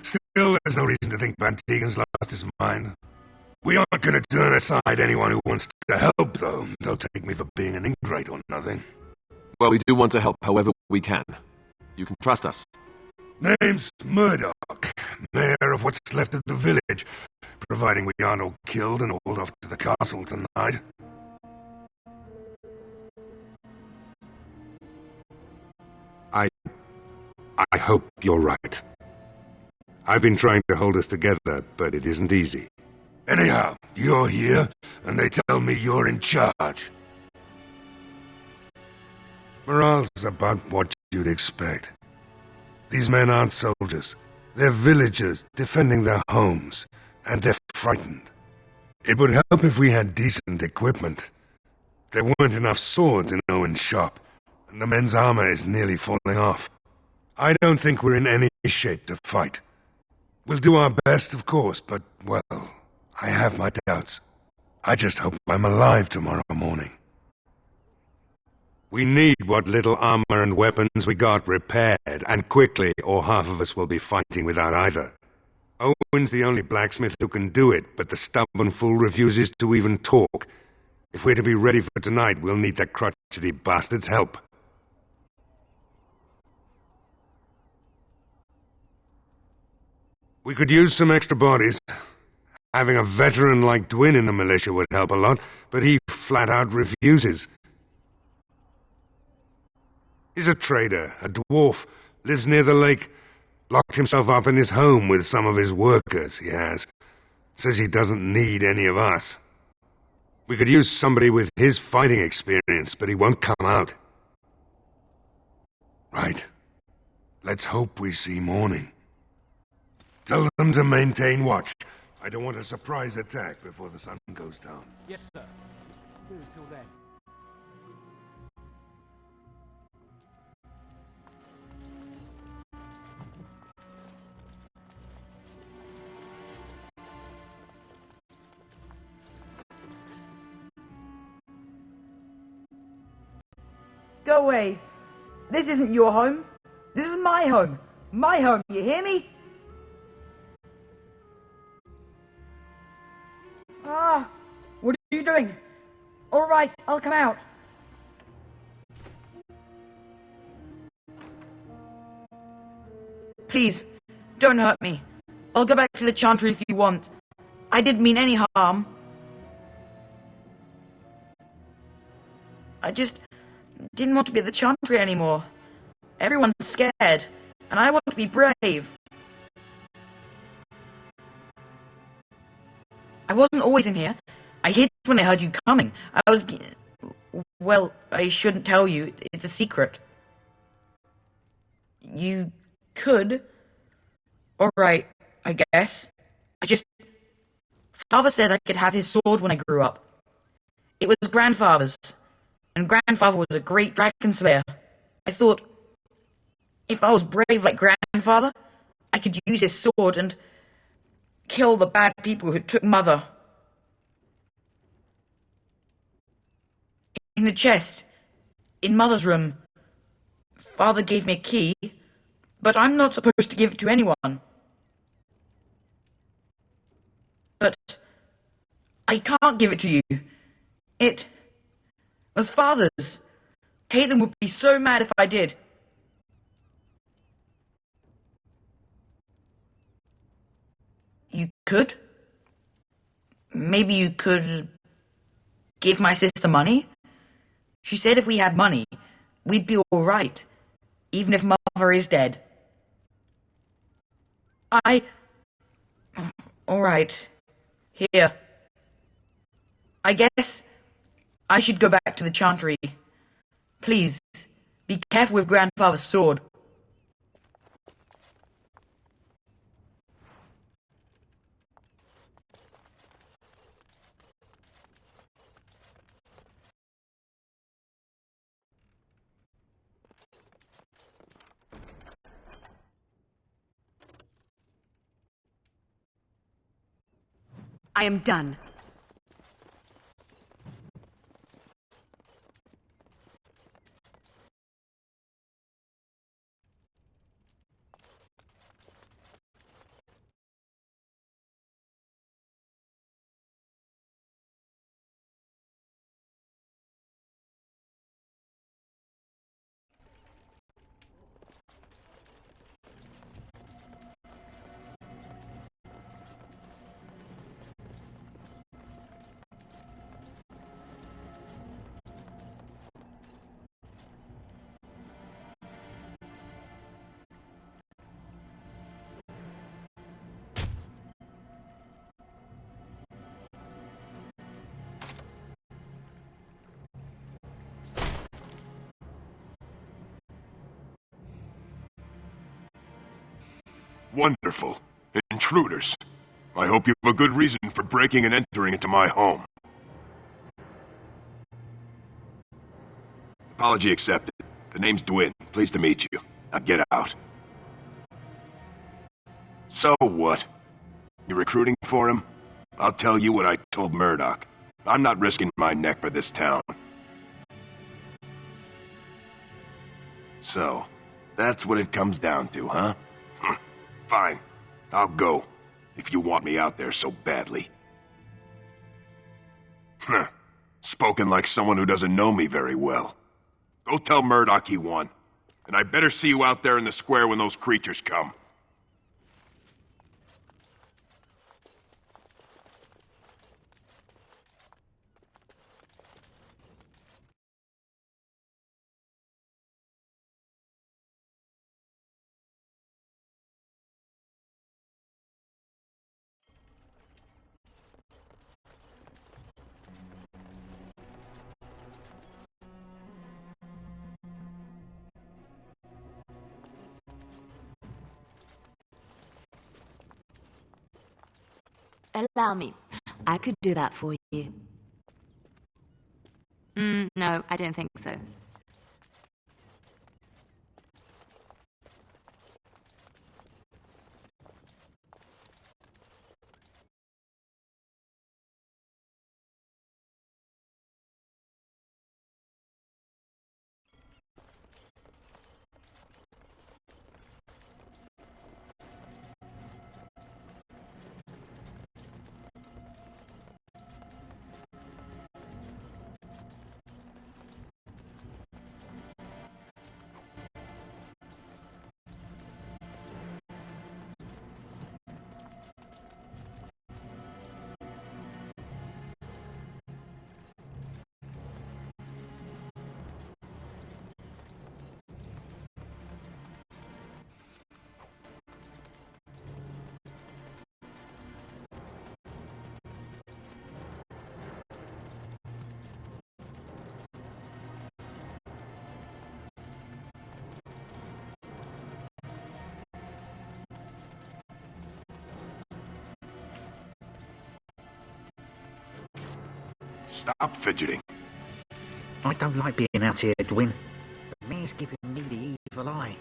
Still, there's no reason to think Van Tegen's lost his mind. We aren't going to turn aside anyone who wants to help, though. Don't take me for being an ingrate or nothing. Well, we do want to help however we can. You can trust us. Name's Murdoch, mayor of what's left of the village, providing we aren't all killed and hauled off to the castle tonight. I hope you're right. I've been trying to hold us together, but it isn't easy. Anyhow, you're here, and they tell me you're in charge. Morale's about what you'd expect. These men aren't soldiers. They're villagers defending their homes, and they're frightened. It would help if we had decent equipment. There weren't enough swords in Owen's shop, and the men's armor is nearly falling off. I don't think we're in any shape to fight. We'll do our best, of course, but, well, I have my doubts. I just hope I'm alive tomorrow morning. We need what little armor and weapons we got repaired, and quickly, or half of us will be fighting without either. Owen's the only blacksmith who can do it, but the stubborn fool refuses to even talk. If we're to be ready for tonight, we'll need that crotchety bastard's help. We could use some extra bodies. Having a veteran like Dwyn in the militia would help a lot, but he flat out refuses. He's a trader, a dwarf, lives near the lake, locked himself up in his home with some of his workers, he has. Says he doesn't need any of us. We could use somebody with his fighting experience, but he won't come out. Right. Let's hope we see morning. Tell them to maintain watch. I don't want a surprise attack before the sun goes down. Yes, sir. Do till then. Go away. This isn't your home. This is my home. My home, you hear me? Ah, what are you doing? All right, I'll come out. Please, don't hurt me. I'll go back to the Chantry if you want. I didn't mean any harm. I just didn't want to be at the Chantry anymore. Everyone's scared, and I want to be brave. I wasn't always in here. I hid when I heard you coming. Well, I shouldn't tell you. It's a secret. You could. Alright, I guess. Father said I could have his sword when I grew up. It was grandfather's, and grandfather was a great dragon slayer. I thought, if I was brave like grandfather, I could use his sword and kill the bad people who took Mother. In the chest, in Mother's room, Father gave me a key, but I'm not supposed to give it to anyone. But I can't give it to you. It was Father's. Caitlin would be so mad if I did. You could? Maybe you could give my sister money? She said if we had money, we'd be all right, even if Mother is dead. All right. Here. I guess I should go back to the Chantry. Please, be careful with Grandfather's sword. I am done. Wonderful. Intruders. I hope you have a good reason for breaking and entering into my home. Apology accepted. The name's Dwyn. Pleased to meet you. Now get out. So what? You're recruiting for him? I'll tell you what I told Murdoch. I'm not risking my neck for this town. So, that's what it comes down to, huh? Fine. I'll go, if you want me out there so badly. Spoken like someone who doesn't know me very well. Go tell Murdoch he won. And I better see you out there in the square when those creatures come. Allow me. I could do that for you. No, I don't think so. Stop fidgeting. I don't like being out here, Dwyn. The mayor's giving me the evil eye.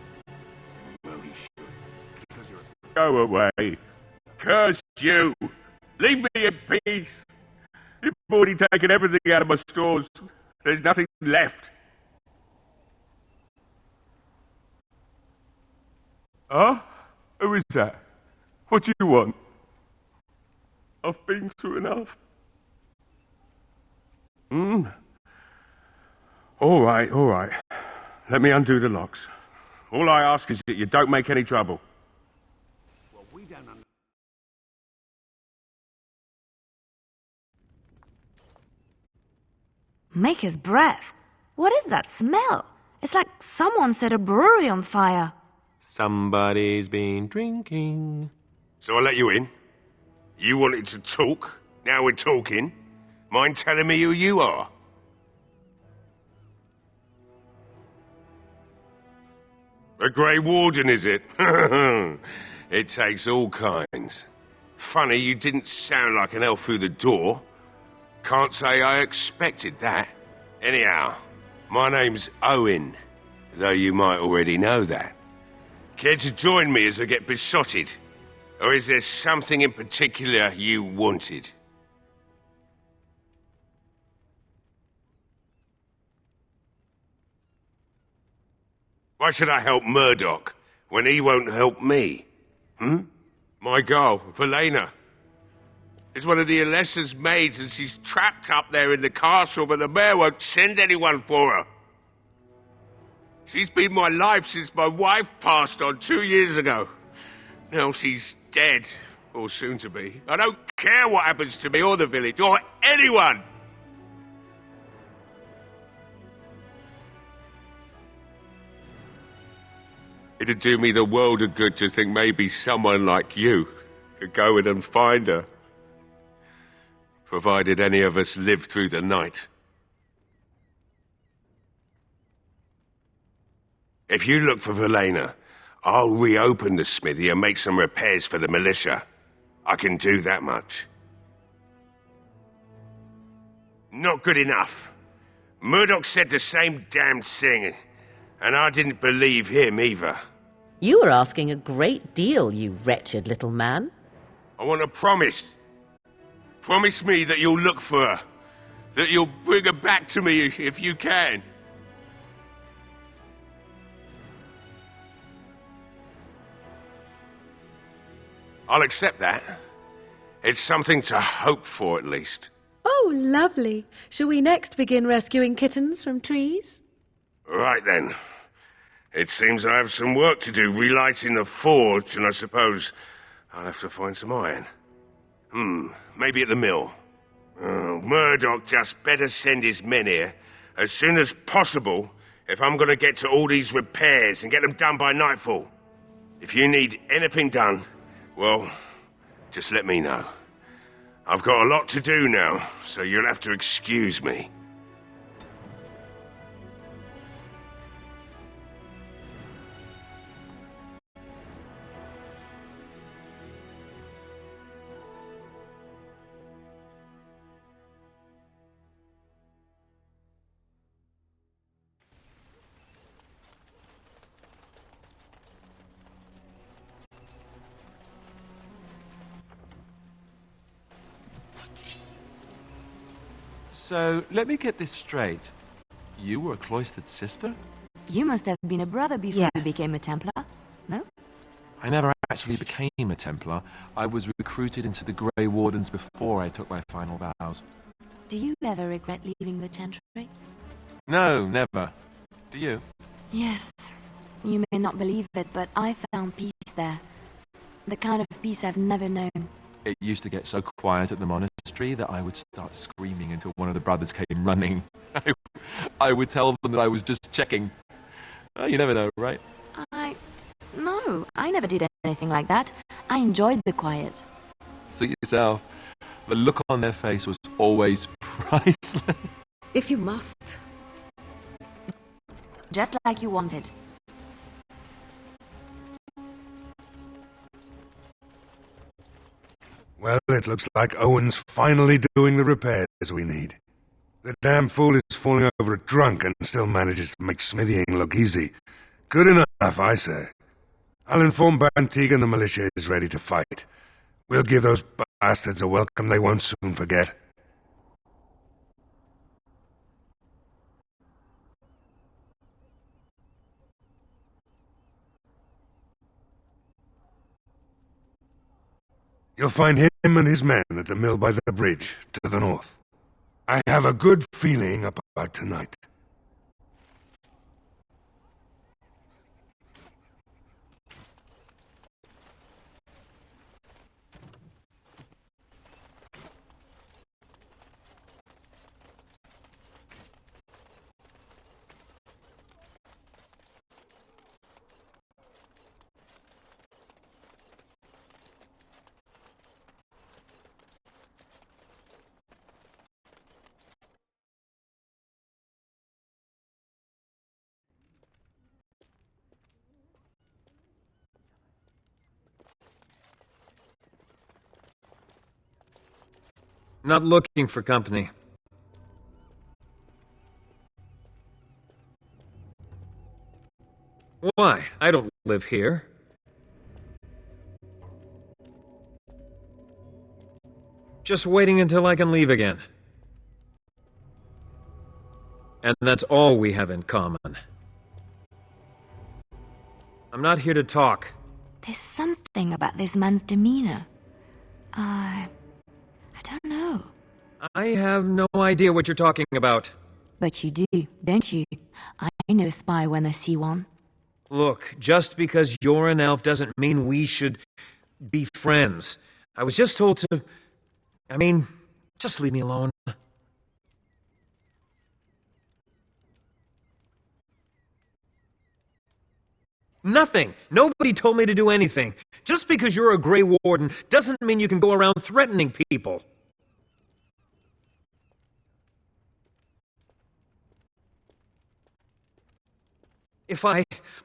Well, he should. Because you're... Go away. Curse you. Leave me in peace. You've already taken everything out of my stores. There's nothing left. Huh? Who is that? What do you want? I've been through enough. All right. Let me undo the locks. All I ask is that you don't make any trouble. Well, we don't understand. Maker's breath. What is that smell? It's like someone set a brewery on fire. Somebody's been drinking. So I let you in. You wanted to talk. Now we're talking. Mind telling me who you are? A Grey Warden, is it? It takes all kinds. Funny, you didn't sound like an elf through the door. Can't say I expected that. Anyhow, my name's Owen, though you might already know that. Care to join me as I get besotted? Or is there something in particular you wanted? Why should I help Murdoch when he won't help me? My girl, Velena, is one of the Alessa's maids and she's trapped up there in the castle, but the mayor won't send anyone for her. She's been my life since my wife passed on 2 years ago. Now she's dead, or soon to be. I don't care what happens to me or the village, or anyone! It'd do me the world of good to think maybe someone like you could go in and find her. Provided any of us live through the night. If you look for Velena, I'll reopen the smithy and make some repairs for the militia. I can do that much. Not good enough. Murdoch said the same damned thing, and I didn't believe him either. You were asking a great deal, you wretched little man. I want a promise. Promise me that you'll look for her. That you'll bring her back to me if you can. I'll accept that. It's something to hope for, at least. Oh, lovely. Shall we next begin rescuing kittens from trees? Right then. It seems I have some work to do relighting the forge, and I suppose I'll have to find some iron. Maybe at the mill. Oh, Murdoch just better send his men here as soon as possible if I'm going to get to all these repairs and get them done by nightfall. If you need anything done, well, just let me know. I've got a lot to do now, so you'll have to excuse me. So, let me get this straight. You were a cloistered sister? You must have been a brother before you Yes. became a Templar, no? I never actually became a Templar. I was recruited into the Grey Wardens before I took my final vows. Do you ever regret leaving the Chantry? No, never. Do you? Yes. You may not believe it, but I found peace there. The kind of peace I've never known. It used to get so quiet at the monastery that I would start screaming until one of the brothers came running. I would tell them that I was just checking. Oh, you never know, right? No, I never did anything like that. I enjoyed the quiet. Suit yourself. The look on their face was always priceless. If you must. Just like you wanted. Well, it looks like Owen's finally doing the repairs we need. The damn fool is falling over a drunk and still manages to make smithying look easy. Good enough, I say. I'll inform Bantigan the militia is ready to fight. We'll give those bastards a welcome they won't soon forget. You'll find him and his men at the mill by the bridge, to the north. I have a good feeling about tonight. Not looking for company. Why? I don't live here. Just waiting until I can leave again. And that's all we have in common. I'm not here to talk. There's something about this man's demeanor. I don't know. I have no idea what you're talking about. But you do, don't you? I know a spy when I see one. Look, just because you're an elf doesn't mean we should be friends. I was just told to... just leave me alone. Nothing. Nobody told me to do anything. Just because you're a Grey Warden doesn't mean you can go around threatening people.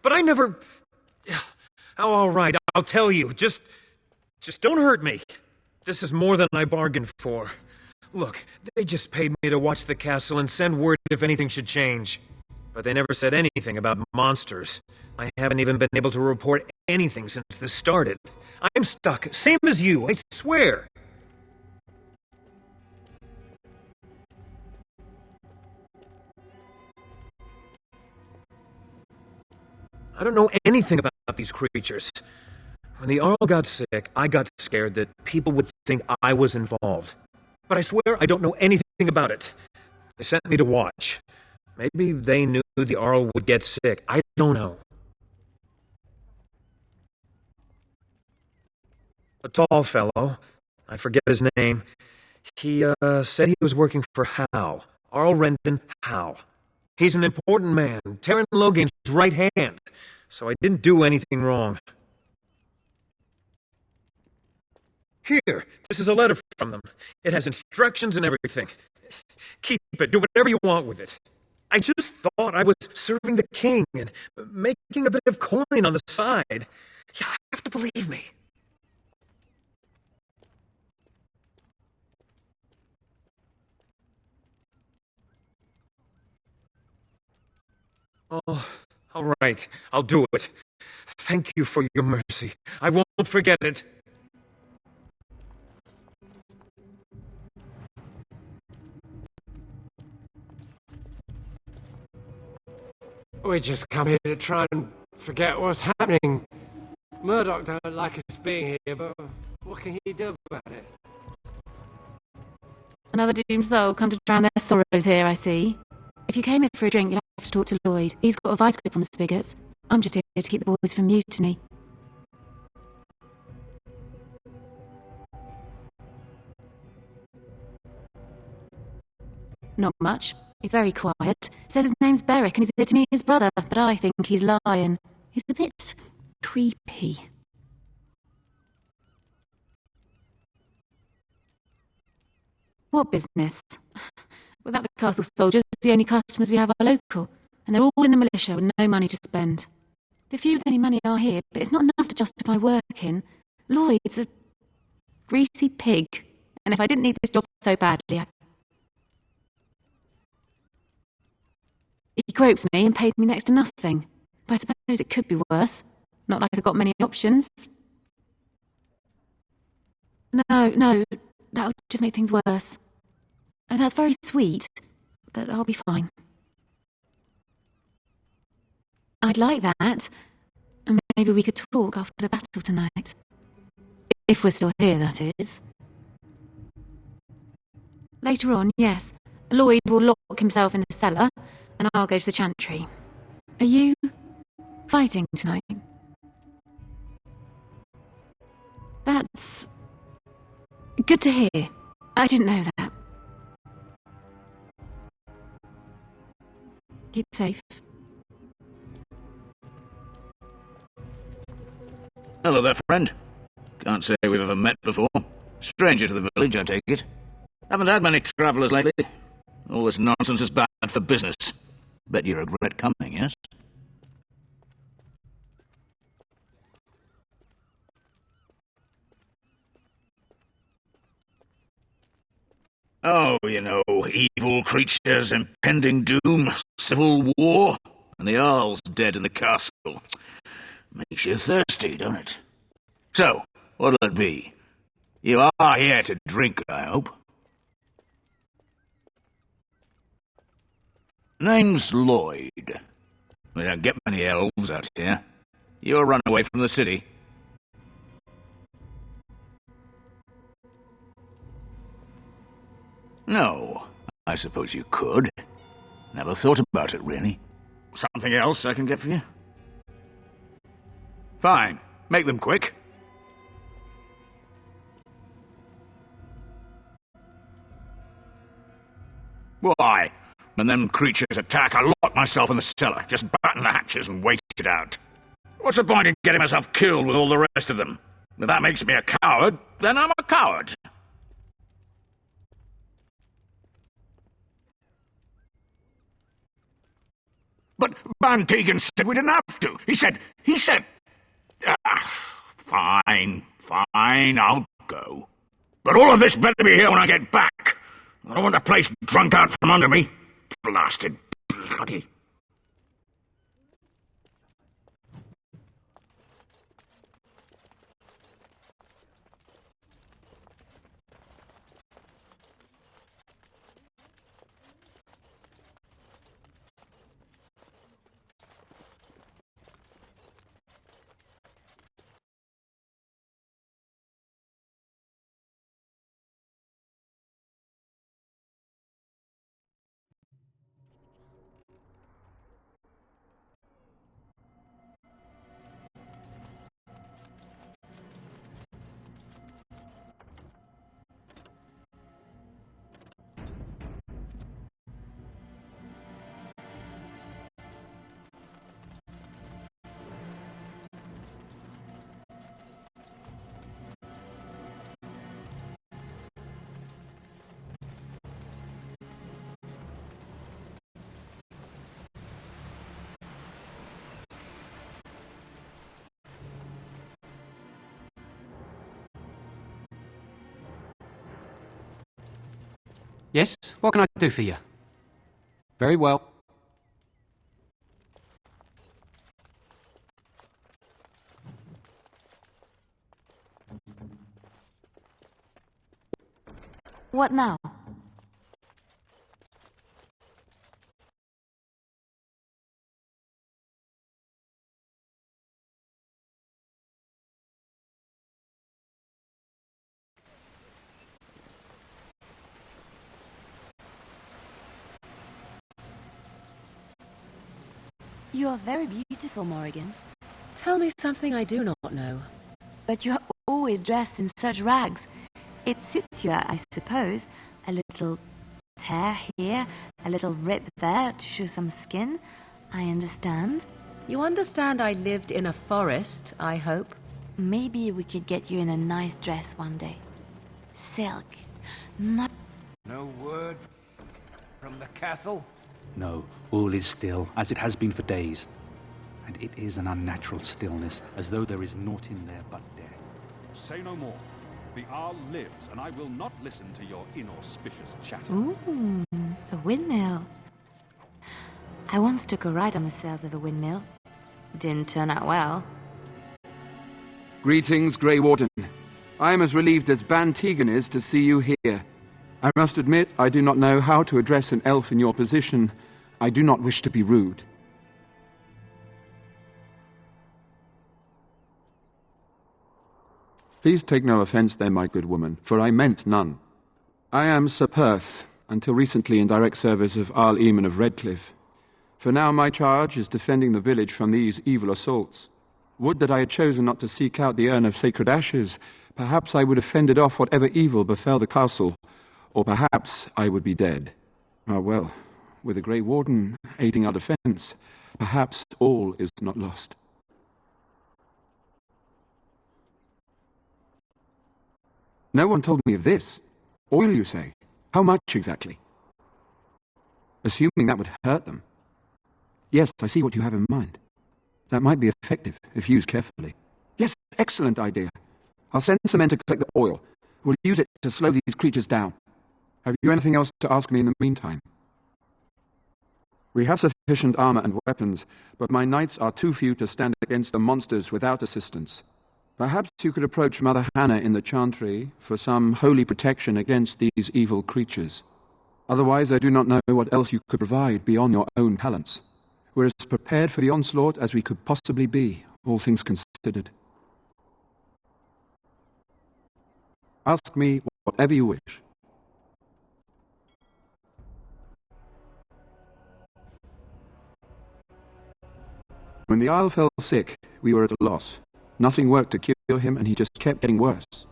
But I never... Oh, all right, I'll tell you. Just don't hurt me. This is more than I bargained for. Look, they just paid me to watch the castle and send word if anything should change. But they never said anything about monsters. I haven't even been able to report anything since this started. I'm stuck, same as you, I swear. I don't know anything about these creatures. When the Arl got sick, I got scared that people would think I was involved. But I swear I don't know anything about it. They sent me to watch. Maybe they knew the Arl would get sick. I don't know. A tall fellow, I forget his name, he said he was working for Howe. Arl Rendon Howe. He's an important man, Terran Logain's right hand, so I didn't do anything wrong. Here, this is a letter from them. It has instructions and everything. Keep it, do whatever you want with it. I just thought I was serving the king and making a bit of coin on the side. You have to believe me. Oh, all right, I'll do it. Thank you for your mercy. I won't forget it. We just come here to try and forget what's happening. Murdoch don't like us being here, but what can he do about it? Another doomed soul come to drown their sorrows here, I see. If you came here for a drink, you'll have to talk to Lloyd. He's got a vice grip on the spigots. I'm just here to keep the boys from mutiny. Not much. He's very quiet. Says his name's Beric and he's here to meet his brother, but I think he's lying. He's a bit creepy. What business? Without the castle soldiers, the only customers we have are local, and they're all in the militia with no money to spend. The few with any money are here, but it's not enough to justify working. Lloyd's a greasy pig, and if I didn't need this job so badly, He gropes me and pays me next to nothing. But I suppose it could be worse. Not like I've got many options. No, that'll just make things worse. Oh, that's very sweet, but I'll be fine. I'd like that. And maybe we could talk after the battle tonight. If we're still here, that is. Later on, yes. Lloyd will lock himself in the cellar, and I'll go to the chantry. Are you fighting tonight? That's good to hear. I didn't know that. Keep safe. Hello there, friend. Can't say we've ever met before. Stranger to the village, I take it. Haven't had many travellers lately. All this nonsense is bad for business. Bet you regret coming, yes? Oh, you know, evil creatures, impending doom, civil war, and the Earl's dead in the castle. Makes you thirsty, don't it? So, what'll it be? You are here to drink, I hope. Name's Lloyd. We don't get many elves out here. You're run away from the city. No, I suppose you could. Never thought about it, really. Something else I can get for you? Fine. Make them quick. Why? When them creatures attack, I lock myself in the cellar, just batten the hatches and wait it out. What's the point in getting myself killed with all the rest of them? If that makes me a coward, then I'm a coward. But Van Tegan said we didn't have to. He said... Fine, I'll go. But all of this better be here when I get back. I don't want the place drunk out from under me. Blasted bloody... Yes? What can I do for you? Very well. What now? You are very beautiful, Morrigan. Tell me something I do not know. But you are always dressed in such rags. It suits you, I suppose. A little tear here, a little rip there to show some skin. I understand. You understand I lived in a forest, I hope? Maybe we could get you in a nice dress one day. Silk. Not... No word from the castle? No, all is still, as it has been for days. And it is an unnatural stillness, as though there is naught in there but death. Say no more. The Arl lives, and I will not listen to your inauspicious chatter. Ooh, a windmill. I once took a ride on the sails of a windmill. Didn't turn out well. Greetings, Grey Warden. I am as relieved as Ban Tegan is to see you here. I must admit, I do not know how to address an elf in your position. I do not wish to be rude. Please take no offence then, my good woman, for I meant none. I am Sir Perth, until recently in direct service of Arl Eamon of Redcliffe. For now my charge is defending the village from these evil assaults. Would that I had chosen not to seek out the urn of sacred ashes. Perhaps I would have fended off whatever evil befell the castle, or perhaps I would be dead. Ah well, with the Grey Warden aiding our defence, perhaps all is not lost. No one told me of this. Oil, you say? How much exactly? Assuming that would hurt them. Yes, I see what you have in mind. That might be effective, if used carefully. Yes, excellent idea. I'll send some men to collect the oil. We'll use it to slow these creatures down. Have you anything else to ask me in the meantime? We have sufficient armor and weapons, but my knights are too few to stand against the monsters without assistance. Perhaps you could approach Mother Hannah in the Chantry for some holy protection against these evil creatures. Otherwise, I do not know what else you could provide beyond your own talents. We're as prepared for the onslaught as we could possibly be, all things considered. Ask me whatever you wish. When the Isle fell sick, we were at a loss. Nothing worked to cure him, and he just kept getting worse.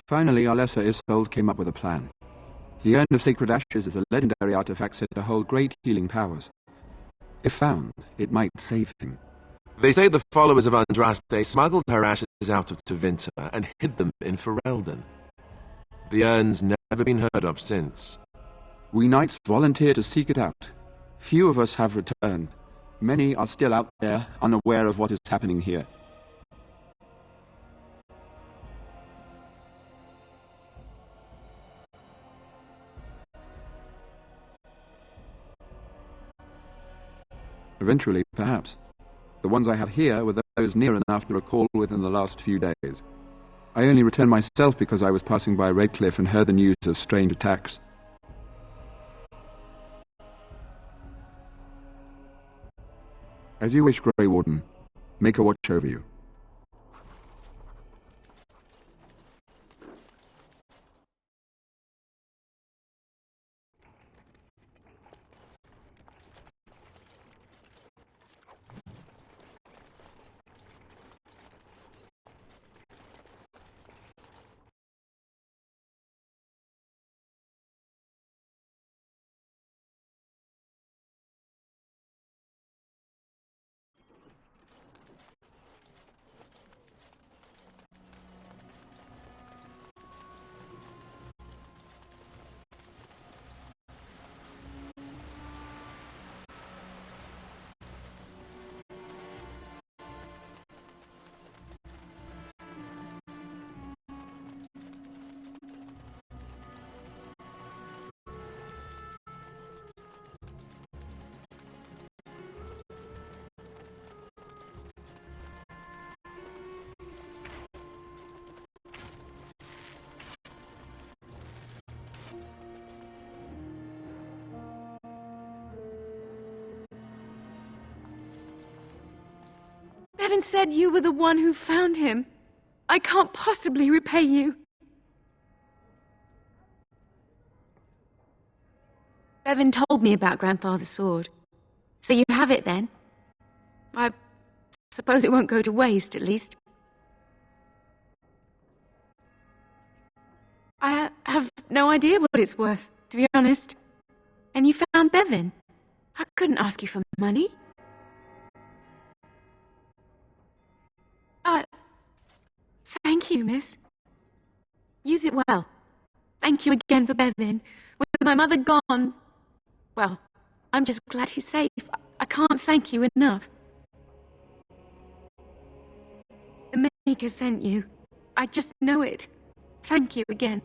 Finally, our lesser Isolde came up with a plan. The Urn of Sacred Ashes is a legendary artifact said to hold great healing powers. If found, it might save him. They say the followers of Andraste smuggled her ashes out of Tevinter and hid them in Ferelden. The urn's never been heard of since. We knights volunteered to seek it out. Few of us have returned. Many are still out there, unaware of what is happening here. Eventually, perhaps. The ones I have here were those near enough to recall within the last few days. I only returned myself because I was passing by Redcliffe and heard the news of strange attacks. As you wish, Grey Warden. Make a watch over you. Bevan said you were the one who found him. I can't possibly repay you. Bevan told me about Grandfather's sword. So you have it then? I suppose it won't go to waste, at least. I have no idea what it's worth, to be honest. And you found Bevan. I couldn't ask you for money. Thank you, miss. Use it well. Thank you again for Bevan. With my mother gone, well, I'm just glad he's safe. I can't thank you enough. The Maker sent you. I just know it. Thank you again.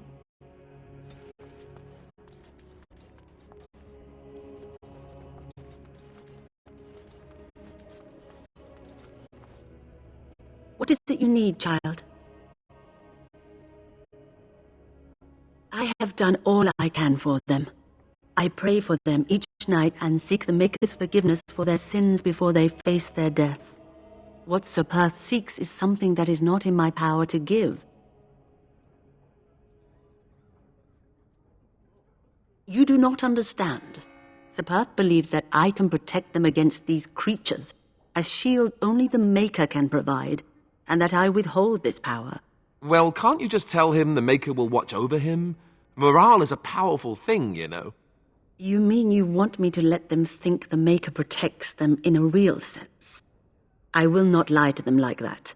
What is it you need, child? I have done all I can for them. I pray for them each night and seek the Maker's forgiveness for their sins before they face their deaths. What Sir Perth seeks is something that is not in my power to give. You do not understand. Sir Perth believes that I can protect them against these creatures, a shield only the Maker can provide, and that I withhold this power. Well, can't you just tell him the Maker will watch over him? Morale is a powerful thing, you know. You mean you want me to let them think the Maker protects them in a real sense? I will not lie to them like that.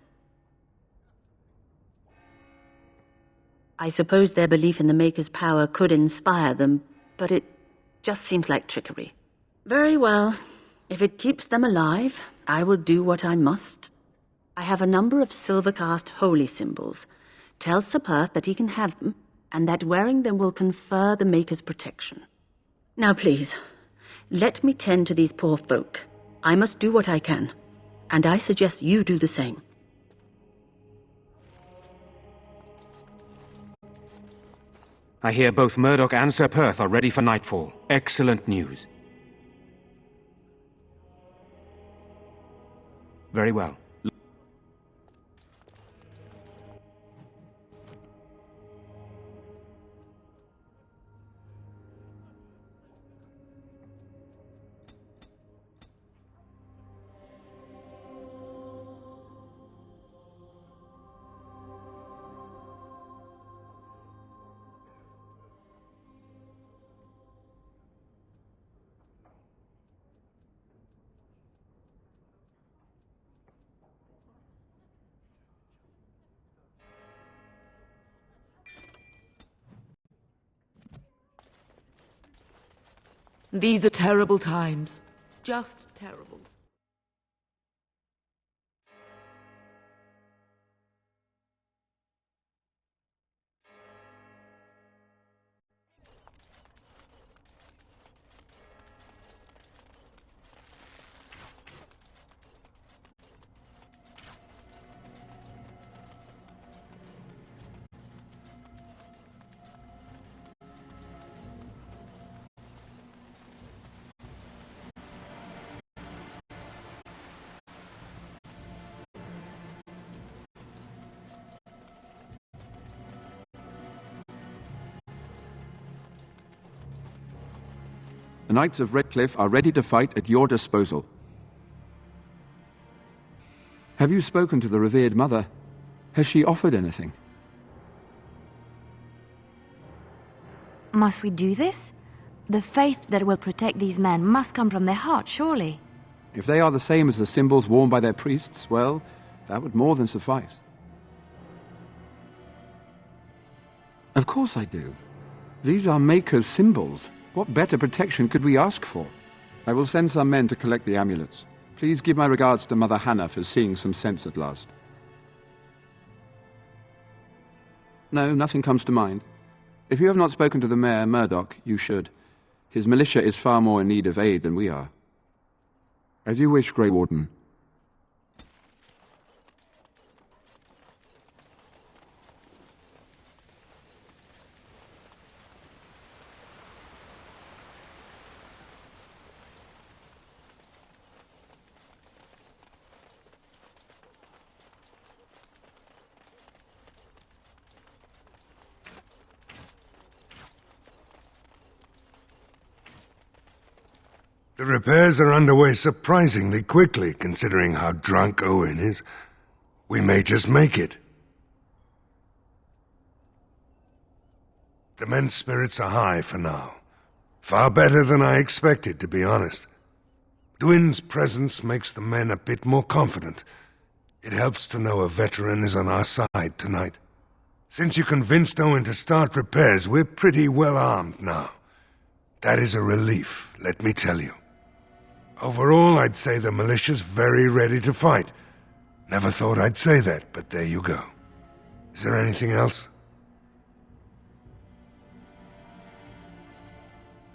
I suppose their belief in the Maker's power could inspire them, but it just seems like trickery. Very well. If it keeps them alive, I will do what I must. I have a number of silver-cast holy symbols. Tell Sir Perth that he can have them, and that wearing them will confer the Maker's protection. Now please, let me tend to these poor folk. I must do what I can, and I suggest you do the same. I hear both Murdoch and Sir Perth are ready for nightfall. Excellent news. Very well. These are terrible times. Just terrible. Knights of Redcliffe are ready to fight at your disposal. Have you spoken to the revered mother? Has she offered anything? Must we do this? The faith that will protect these men must come from their heart, surely. If they are the same as the symbols worn by their priests, well, that would more than suffice. Of course I do. These are Maker's symbols. What better protection could we ask for? I will send some men to collect the amulets. Please give my regards to Mother Hannah for seeing some sense at last. No, nothing comes to mind. If you have not spoken to the Mayor, Murdoch, you should. His militia is far more in need of aid than we are. As you wish, Grey Warden. The repairs are underway surprisingly quickly, considering how drunk Owen is. We may just make it. The men's spirits are high for now. Far better than I expected, to be honest. Dwin's presence makes the men a bit more confident. It helps to know a veteran is on our side tonight. Since you convinced Owen to start repairs, we're pretty well armed now. That is a relief, let me tell you. Overall, I'd say the militia's very ready to fight. Never thought I'd say that, but there you go. Is there anything else?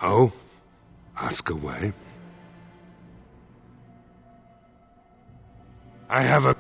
Oh? Ask away. I have a